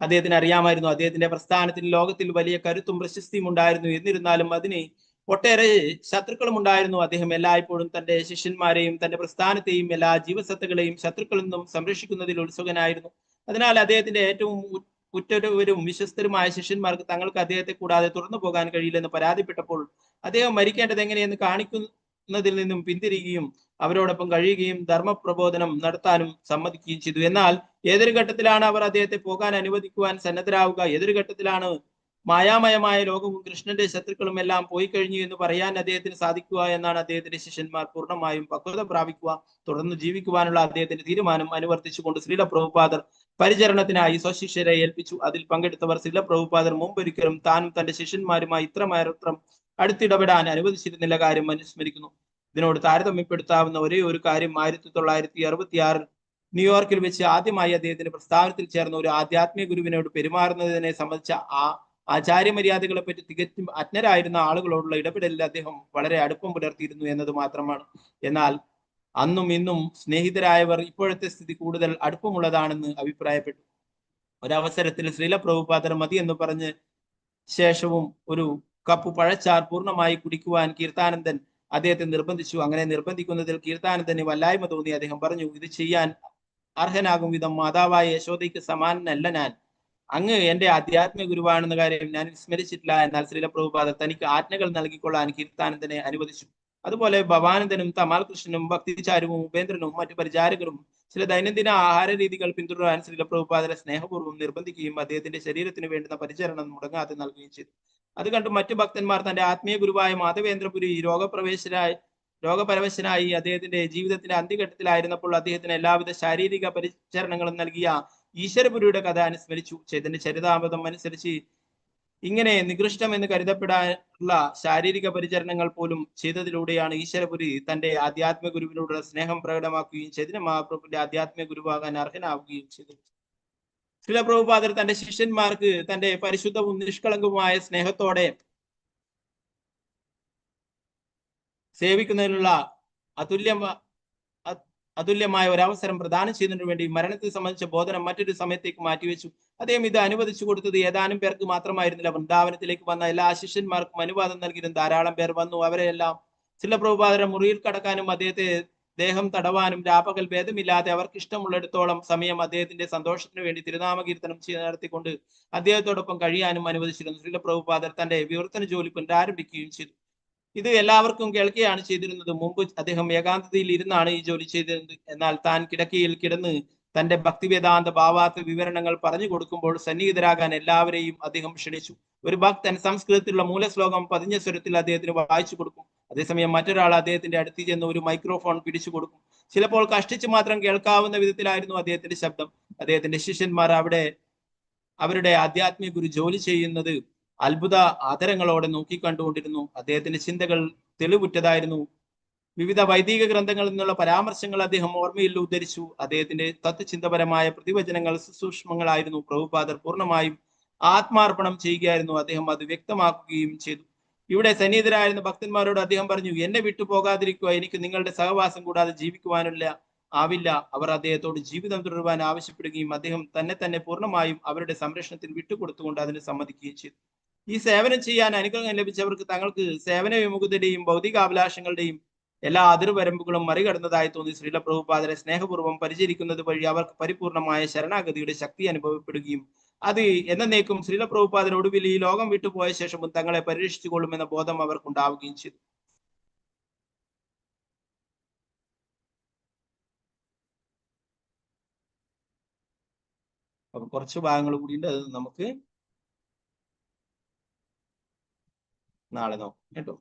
അദ്ദേഹത്തിന് അറിയാമായിരുന്നു. അദ്ദേഹത്തിന്റെ പ്രസ്ഥാനത്തിന് ലോകത്തിൽ വലിയ കരുത്തും പ്രശസ്തിയും ഉണ്ടായിരുന്നു. എന്നിരുന്നാലും അതിന് ഒട്ടേറെ ശത്രുക്കളും ഉണ്ടായിരുന്നു. അദ്ദേഹം എല്ലായ്പ്പോഴും തന്റെ ശിഷ്യന്മാരെയും തന്റെ പ്രസ്ഥാനത്തെയും എല്ലാ ജീവസത്തകളെയും ശത്രുക്കളിൽ നിന്നും സംരക്ഷിക്കുന്നതിൽ ഉത്സുകനായിരുന്നു. അതിനാൽ അദ്ദേഹത്തിന്റെ ഏറ്റവും ഉറ്റവരും വിശ്വസ്തരുമായ ശിഷ്യന്മാർക്ക് തങ്ങൾക്ക് അദ്ദേഹത്തെ കൂടാതെ തുറന്നു പോകാൻ കഴിയില്ലെന്ന് പരാതിപ്പെട്ടപ്പോൾ അദ്ദേഹം മരിക്കേണ്ടത് എങ്ങനെയെന്ന് കാണിക്കുന്നതിൽ നിന്നും പിന്തിരിയുകയും അവരോടൊപ്പം കഴിയുകയും ധർമ്മപ്രബോധനം നടത്താനും സമ്മതിക്കുകയും ചെയ്തു. എന്നാൽ ഏതൊരു ഘട്ടത്തിലാണ് അവർ അദ്ദേഹത്തെ പോകാൻ അനുവദിക്കുവാൻ സന്നദ്ധരാവുക? ഏതൊരു ഘട്ടത്തിലാണ് മായാമയമായ ലോകവും കൃഷ്ണന്റെ ശത്രുക്കളും എല്ലാം പോയി കഴിഞ്ഞു എന്ന് പറയാൻ അദ്ദേഹത്തിന് സാധിക്കുക എന്നാണ് അദ്ദേഹത്തിന്റെ ശിഷ്യന്മാർ പൂർണ്ണമായും പക്വത പ്രാപിക്കുക, തുടർന്ന് ജീവിക്കുവാനുള്ള അദ്ദേഹത്തിന്റെ തീരുമാനം അനുവർത്തിച്ചുകൊണ്ട് ശ്രീല പ്രഭുപാദർ പരിചരണത്തിനായി സ്വശിഷ്യരെ ഏൽപ്പിച്ചു. അതിൽ പങ്കെടുത്തവർ ശ്രീല പ്രഭുപാദർ മുമ്പൊരിക്കലും താനും തന്റെ ശിഷ്യന്മാരുമായി ഇത്രമാത്രം അടുത്തിടപെടാൻ അനുവദിച്ചിരുന്നില്ല കാര്യം അനുസ്മരിക്കുന്നു. ഇതിനോട് താരതമ്യപ്പെടുത്താവുന്ന ഒരേ ഒരു കാര്യം 1966 ന്യൂയോർക്കിൽ വെച്ച് ആദ്യമായി അദ്ദേഹത്തിന്റെ പ്രസ്ഥാനത്തിൽ ചേർന്ന ഒരു ആധ്യാത്മിക ഗുരുവിനോട് പെരുമാറുന്നതിനെ സംബന്ധിച്ച ആചാര്യമര്യാദകളെ പറ്റി തികച്ചും അജ്ഞരായിരുന്ന ആളുകളോടുള്ള ഇടപെടലിൽ അദ്ദേഹം വളരെ അടുപ്പം പുലർത്തിയിരുന്നു എന്നത് മാത്രമാണ്. എന്നാൽ അന്നും ഇന്നും സ്നേഹിതരായവർ ഇപ്പോഴത്തെ സ്ഥിതി കൂടുതൽ അടുപ്പമുള്ളതാണെന്ന് അഭിപ്രായപ്പെട്ടു. ഒരവസരത്തിൽ ശ്രീല പ്രഭുപാദർ മതി എന്ന് പറഞ്ഞ് ശേഷവും ഒരു കപ്പ് പഴച്ചാർ പൂർണ്ണമായി കുടിക്കുവാൻ കീർത്താനന്ദൻ അദ്ദേഹത്തെ നിർബന്ധിച്ചു. അങ്ങനെ നിർബന്ധിക്കുന്നതിൽ കീർത്താനന്ദന് വല്ലായ്മ തോന്നി. അദ്ദേഹം പറഞ്ഞു, ഇത് ചെയ്യാൻ അർഹനാകും വിധം മാതാവായ യശോദയ്ക്ക് സമാനനല്ല ഞാൻ. അങ്ങ് എന്റെ ആധ്യാത്മിക ഗുരുവാണെന്ന കാര്യം ഞാൻ വിസ്മരിച്ചിട്ടില്ല. എന്നാൽ ശ്രീല പ്രഭുപാദർ തനിക്ക് ആജ്ഞകൾ നൽകിക്കൊള്ളാൻ കീർത്താനന്ദനെ അനുവദിച്ചു. അതുപോലെ ഭവാനന്ദനും തമാൽ കൃഷ്ണനും ഭക്തിചാരുവും ഉപേന്ദ്രനും മറ്റു പരിചാരകരും ചില ദൈനംദിന ആഹാര രീതികൾ പിന്തുടരാൻ ശ്രീല പ്രഭുപാദരെ സ്നേഹപൂർവ്വം നിർബന്ധിക്കുകയും അദ്ദേഹത്തിന്റെ ശരീരത്തിന് വേണ്ടുന്ന പരിചരണം മുടങ്ങാതെ നൽകുകയും ചെയ്തു. അത് കണ്ട് മറ്റു ഭക്തന്മാർ തന്റെ ആത്മീയ ഗുരുവായ മാധവേന്ദ്രപുരി രോഗപരവശനായി അദ്ദേഹത്തിന്റെ ജീവിതത്തിന്റെ അന്ത്യഘട്ടത്തിലായിരുന്നപ്പോൾ അദ്ദേഹത്തിന് എല്ലാവിധ ശാരീരിക പരിചരണങ്ങളും നൽകിയ ഈശ്വരപുരിയുടെ കഥ അനുസ്മരിച്ചു. ചൈതന്യ ചരിതാമൃതം അനുസരിച്ച് ഇങ്ങനെ നികൃഷ്ടം എന്ന് കരുതപ്പെടാനുള്ള ശാരീരിക പരിചരണങ്ങൾ പോലും ചെയ്തതിലൂടെയാണ് ഈശ്വരപുരി തന്റെ ആധ്യാത്മിക ഗുരുവിനോടുള്ള സ്നേഹം പ്രകടമാക്കുകയും ചൈതന്യ മഹാപ്രഭുവിന്റെ ആധ്യാത്മിക ഗുരുവാകാൻ അർഹനാവുകയും ചെയ്തു. ശ്രീല പ്രഭുപാദർ തന്റെ ശിഷ്യന്മാർക്ക് തന്റെ പരിശുദ്ധവും നിഷ്കളങ്കവുമായ സ്നേഹത്തോടെ സേവിക്കുന്നതിനുള്ള അതുല്യമായ ഒരു അവസരം പ്രദാനം ചെയ്യുന്നതിനു വേണ്ടി മരണത്തെ സംബന്ധിച്ച ബോധനം മറ്റൊരു സമയത്തേക്ക് മാറ്റിവെച്ചു. അദ്ദേഹം ഇത് അനുവദിച്ചു കൊടുത്തത് ഏതാനും പേർക്ക് മാത്രമായിരുന്നില്ല. വൃന്ദാവനത്തിലേക്ക് വന്ന എല്ലാ ശിഷ്യന്മാർക്കും അനുവാദം നൽകിയിരുന്നു. ധാരാളം പേർ വന്നു. അവരെയെല്ലാം ശ്രീല പ്രഭുപാദരുടെ മുറിയിൽ കടക്കാനും അദ്ദേഹത്തെ ദേഹം തടവാനും രാപകൽ ഭേദമില്ലാതെ അവർക്ക് ഇഷ്ടമുള്ളിടത്തോളം സമയം അദ്ദേഹത്തിന്റെ സന്തോഷത്തിന് വേണ്ടി തിരുനാമകീർത്തനം നടത്തിക്കൊണ്ട് അദ്ദേഹത്തോടൊപ്പം കഴിയാനും അനുവദിച്ചിരുന്നു. ശ്രീല പ്രഭുപാദർ തന്റെ വിവർത്തന ജോലി പുനരാരംഭിക്കുകയും ചെയ്തു. ഇത് എല്ലാവർക്കും കേൾക്കുകയാണ് ചെയ്തിരുന്നത്. മുമ്പ് അദ്ദേഹം ഏകാന്തതയിൽ ഇരുന്നാണ് ഈ ജോലി ചെയ്തിരുന്നത്. എന്നാൽ താൻ കിടക്കയിൽ കിടന്ന് തന്റെ ഭക്തിവേദാന്ത ഭാവാർത്ഥ വിവരണങ്ങൾ പറഞ്ഞു കൊടുക്കുമ്പോൾ സന്നിഹിതരാകാൻ എല്ലാവരെയും അദ്ദേഹം ക്ഷണിച്ചു. ഒരു ഭക്തൻ സംസ്കൃതത്തിലുള്ള മൂലശ്ലോകം പതിഞ്ഞ സ്വരത്തിൽ അദ്ദേഹത്തിന് വായിച്ചു കൊടുക്കും. അതേസമയം മറ്റൊരാൾ അദ്ദേഹത്തിന്റെ അടുത്ത് ചെന്ന് ഒരു മൈക്രോഫോൺ പിടിച്ചു കൊടുക്കും. ചിലപ്പോൾ കഷ്ടിച്ച് മാത്രം കേൾക്കാവുന്ന വിധത്തിലായിരുന്നു അദ്ദേഹത്തിന്റെ ശബ്ദം. അദ്ദേഹത്തിന്റെ ശിഷ്യന്മാർ അവരുടെ ആധ്യാത്മിക ഗുരു ജോലി ചെയ്യുന്നത് അത്ഭുത ആദരങ്ങളോടെ നോക്കിക്കണ്ടുകൊണ്ടിരുന്നു. അദ്ദേഹത്തിന്റെ ചിന്തകൾ തെളിവുറ്റതായിരുന്നു. വിവിധ വൈദിക ഗ്രന്ഥങ്ങളിൽ നിന്നുള്ള പരാമർശങ്ങൾ അദ്ദേഹം ഓർമ്മയിൽ ഉദ്ധരിച്ചു. അദ്ദേഹത്തിന്റെ തത്വചിന്തപരമായ പ്രതിവചനങ്ങൾ സുസൂക്ഷ്മങ്ങളായിരുന്നു. പ്രഭുപാദർ പൂർണ്ണമായും ആത്മാർപ്പണം ചെയ്യുകയായിരുന്നു. അദ്ദേഹം അത് വ്യക്തമാക്കുകയും ചെയ്തു. ഇവിടെ സന്നിഹിതരായിരുന്ന ഭക്തന്മാരോട് അദ്ദേഹം പറഞ്ഞു, എന്നെ വിട്ടു പോകാതിരിക്കുക, എനിക്ക് നിങ്ങളുടെ സഹവാസം കൂടാതെ ആവില്ല. അവർ അദ്ദേഹത്തോട് ജീവിതം തുടരുവാൻ ആവശ്യപ്പെടുകയും അദ്ദേഹം തന്നെ പൂർണ്ണമായും അവരുടെ സംരക്ഷണത്തിൽ വിട്ടുകൊടുത്തുകൊണ്ട് അതിന് സമ്മതിക്കുകയും ചെയ്തു. ഈ സേവനം ചെയ്യാൻ അനുഗ്രഹം ലഭിച്ചവർക്ക് തങ്ങൾക്ക് സേവന വിമുഖതയുടെയും ഭൗതികാഭിലാഷങ്ങളുടെയും എല്ലാ അതിർവരമ്പുകളും മറികടന്നതായി തോന്നി. ശ്രീല പ്രഭുപാദരെ സ്നേഹപൂർവ്വം പരിചരിക്കുന്നത് വഴി അവർക്ക് പരിപൂർണമായ ശരണാഗതിയുടെ ശക്തി അനുഭവപ്പെടുകയും അത് എന്നേക്കും ശ്രീല പ്രഭുപാദർ ഒടുവിൽ ഈ ലോകം വിട്ടുപോയ ശേഷവും തങ്ങളെ പരിരക്ഷിച്ചു കൊള്ളുമെന്ന ബോധം അവർക്കുണ്ടാവുകയും ചെയ്തു. അപ്പൊ കുറച്ച് ഭാഗങ്ങൾ കൂടിയുണ്ട്. അത് നമുക്ക് നാളെ നോക്കാം കേട്ടോ.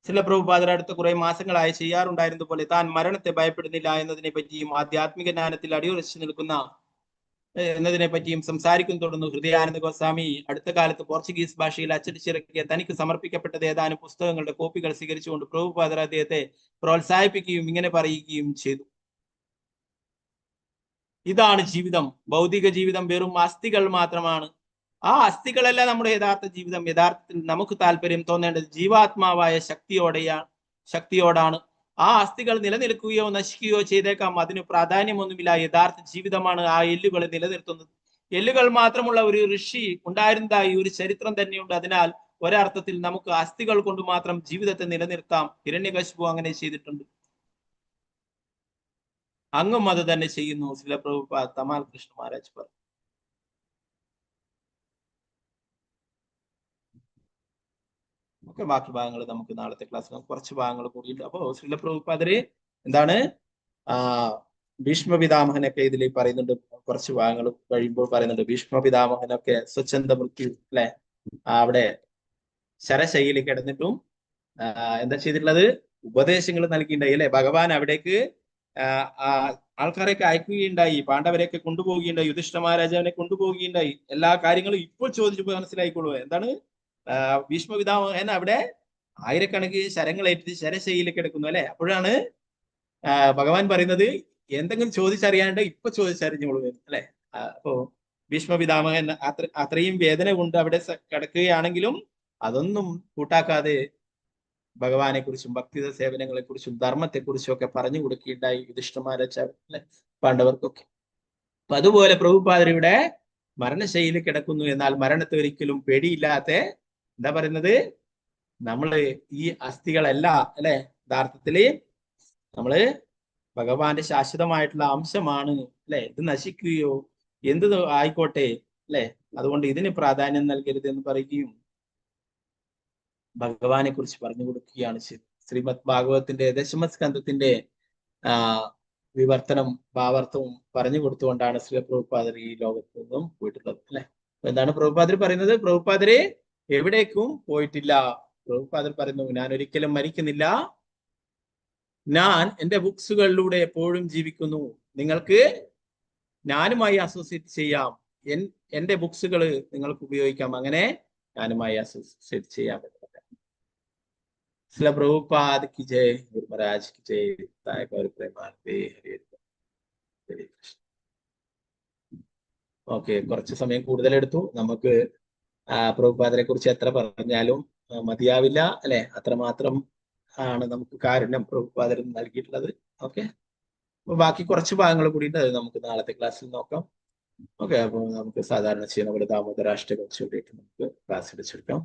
ശ്രീല പ്രഭുപാദർ അടുത്ത കുറെ മാസങ്ങളായി ചെയ്യാറുണ്ടായിരുന്നത് പോലെ താൻ മരണത്തെ ഭയപ്പെടുന്നില്ല എന്നതിനെ പറ്റിയും ആധ്യാത്മിക ജ്ഞാനത്തിൽ അടിയുറച്ചു നിൽക്കുന്ന എന്നതിനെ പറ്റിയും സംസാരിക്കുന്നു തുടർന്നു. ഹൃദയാനന്ദ ഗോസ്വാമി അടുത്ത കാലത്ത് പോർച്ചുഗീസ് ഭാഷയിൽ അച്ചടിച്ചിറക്കിയ തനിക്ക് സമർപ്പിക്കപ്പെട്ടത് ഏതാനും പുസ്തകങ്ങളുടെ കോപ്പികൾ സ്വീകരിച്ചുകൊണ്ട് പ്രഭുപാദർ അദ്ദേഹത്തെ പ്രോത്സാഹിപ്പിക്കുകയും ഇങ്ങനെ പറയുകയും ചെയ്തു. ഇതാണ് ജീവിതം. ഭൗതിക ജീവിതം വെറും അസ്ഥികൾ മാത്രമാണ്. ആ അസ്ഥികളല്ല നമ്മുടെ യഥാർത്ഥ ജീവിതം. യഥാർത്ഥത്തിൽ നമുക്ക് താല്പര്യം തോന്നേണ്ടത് ജീവാത്മാവായ ശക്തിയോടാണ്. ആ അസ്ഥികൾ നിലനിൽക്കുകയോ നശിക്കുകയോ ചെയ്തേക്കാം. അതിന് പ്രാധാന്യമൊന്നുമില്ല. യഥാർത്ഥ ജീവിതമാണ് ആ എല്ലുകളെ നിലനിർത്തുന്നത്. എല്ലുകൾ മാത്രമുള്ള ഒരു ഋഷി ഉണ്ടായിരുന്നതായി ഒരു ചരിത്രം തന്നെയുണ്ട്. അതിനാൽ ഒരർത്ഥത്തിൽ നമുക്ക് അസ്ഥികൾ കൊണ്ട് മാത്രം ജീവിതത്തെ നിലനിർത്താം. ഹിരണ്യകശിപു അങ്ങനെ ചെയ്തിട്ടുണ്ട്. അങ്ങും അത് തന്നെ ചെയ്യുന്നു. ശ്രീല പ്രഭുപാദ തമാൽ കൃഷ്ണ മഹാരാജ് പറഞ്ഞു. ഓക്കെ, ബാക്കി ഭാഗങ്ങൾ നമുക്ക് നാളത്തെ ക്ലാസ്സിൽ കുറച്ച് ഭാഗങ്ങൾ കൂടിയിട്ട്. അപ്പോ ശ്രീല പ്രഭുപാദര് എന്താണ് ഭീഷ്മ പിതാമഹനൊക്കെ ഇതിൽ പറയുന്നുണ്ട്. കുറച്ച് ഭാഗങ്ങൾ കഴിയുമ്പോൾ പറയുന്നുണ്ട് ഭീഷ്മ പിതാമഹനൊക്കെ സ്വച്ഛന്ത മൃത്യു അല്ലെ, അവിടെ ശരശൈലി കിടന്നിട്ടും എന്താ ചെയ്തിട്ടുള്ളത്, ഉപദേശങ്ങൾ നൽകിയിട്ടുണ്ടായി അല്ലെ. ഭഗവാൻ അവിടേക്ക് ആൾക്കാരെയൊക്കെ അയക്കുകയുണ്ടായി, പാണ്ഡവരെയൊക്കെ കൊണ്ടുപോവുകയുണ്ടായി, യുധിഷ്ഠിര മഹാരാജാവിനെ കൊണ്ടുപോവുകയുണ്ടായി. എല്ലാ കാര്യങ്ങളും ഇപ്പോൾ ചോദിച്ചപ്പോൾ മനസ്സിലായിക്കോളൂ. എന്താണ് ഭീഷ്മ പിതാമഹൻ അവിടെ ആയിരക്കണക്കിന് ശരങ്ങളേറ്റ് ശരശൈലിയിൽ കിടക്കുന്നു അല്ലെ. അപ്പോഴാണ് ഭഗവാൻ പറയുന്നത് എന്തെങ്കിലും ചോദിച്ചറിയാണ്ട് ഇപ്പൊ ചോദിച്ചറിഞ്ഞോളൂ അല്ലെ. അപ്പോ ഭീഷ്മ പിതാമഹൻ അത്രയും വേദന കൊണ്ട് അവിടെ കിടക്കുകയാണെങ്കിലും അതൊന്നും കൂട്ടാക്കാതെ ഭഗവാനെ കുറിച്ചും ഭക്തി സേവനങ്ങളെ കുറിച്ചും ധർമ്മത്തെക്കുറിച്ചും ഒക്കെ പറഞ്ഞു കൊടുക്കുകയുണ്ടായി യുധിഷ്ഠിര മഹാരാജാവ് അല്ലെ, പാണ്ഡവർക്കൊക്കെ. അപ്പൊ അതുപോലെ പ്രഭുപാദരുടെ മരണശൈലി കിടക്കുന്നു. എന്നാൽ മരണത്തെ ഒരിക്കലും പേടിയില്ലാത്ത എന്താ പറയുന്നത്, നമ്മള് ഈ അസ്ഥികളല്ല അല്ലെ, യഥാർത്ഥത്തില് നമ്മള് ഭഗവാന്റെ ശാശ്വതമായിട്ടുള്ള അംശമാണ് അല്ലെ. ഇത് നശിക്കുകയോ എന്ത് ആയിക്കോട്ടെ അല്ലെ, അതുകൊണ്ട് ഇതിന് പ്രാധാന്യം നൽകരുത് എന്ന് പറയുകയും ഭഗവാനെ കുറിച്ച് പറഞ്ഞു കൊടുക്കുകയാണ് ശ്രീമദ് ഭാഗവതത്തിന്റെ ദശമസ്കന്ധത്തിന്റെ വിവർത്തനം ഭാവാർത്ഥവും പറഞ്ഞു കൊടുത്തുകൊണ്ടാണ് ശ്രീ പ്രഭുപാദർ ഈ ലോകത്ത് നിന്നും പോയിട്ടുള്ളത് അല്ലെ. എന്താണ് പ്രഭുപാദർ പറയുന്നത്? പ്രഭുപാദരെ എവിടേക്കും പോയിട്ടില്ല. പ്രഭുപാദർ പറയുന്നു, ഞാൻ ഒരിക്കലും മരിക്കുന്നില്ല, ഞാൻ എന്റെ ബുക്സുകളിലൂടെ എപ്പോഴും ജീവിക്കുന്നു. നിങ്ങൾക്ക് ഞാനുമായി അസോസിയേറ്റ് ചെയ്യാം, എന്റെ ബുക്സുകൾ നിങ്ങൾക്ക് ഉപയോഗിക്കാം, അങ്ങനെ ഞാനുമായി അസോസിയേറ്റ് ചെയ്യാൻ പറ്റും. ശ്രീ പ്രഭുപാദ് की जय, गुरु महाराज की जय, प्रेमानंदे हरे കൃഷ്ണ. ഓക്കെ, കുറച്ച് സമയം കൂടുതൽ എടുത്തു. നമുക്ക് പ്രഭുപാദരെ കുറിച്ച് എത്ര പറഞ്ഞാലും മതിയാവില്ല അല്ലെ. അത്രമാത്രം ആണ് നമുക്ക് കാരുണ്യം പ്രഭുപാദർ നൽകിയിട്ടുള്ളത്. ഓക്കെ, അപ്പൊ ബാക്കി കുറച്ച് ഭാഗങ്ങൾ കൂടി ഉണ്ട്, അത് നമുക്ക് നാളത്തെ ക്ലാസ്സിൽ നോക്കാം. ഓക്കെ, അപ്പോൾ നമുക്ക് സാധാരണ ചെയ്യുന്ന പോലെ ദാമോദരാഷ്ടകം ചൊല്ലിയിട്ട് നമുക്ക് ക്ലാസ് എടുച്ചെടുക്കാം.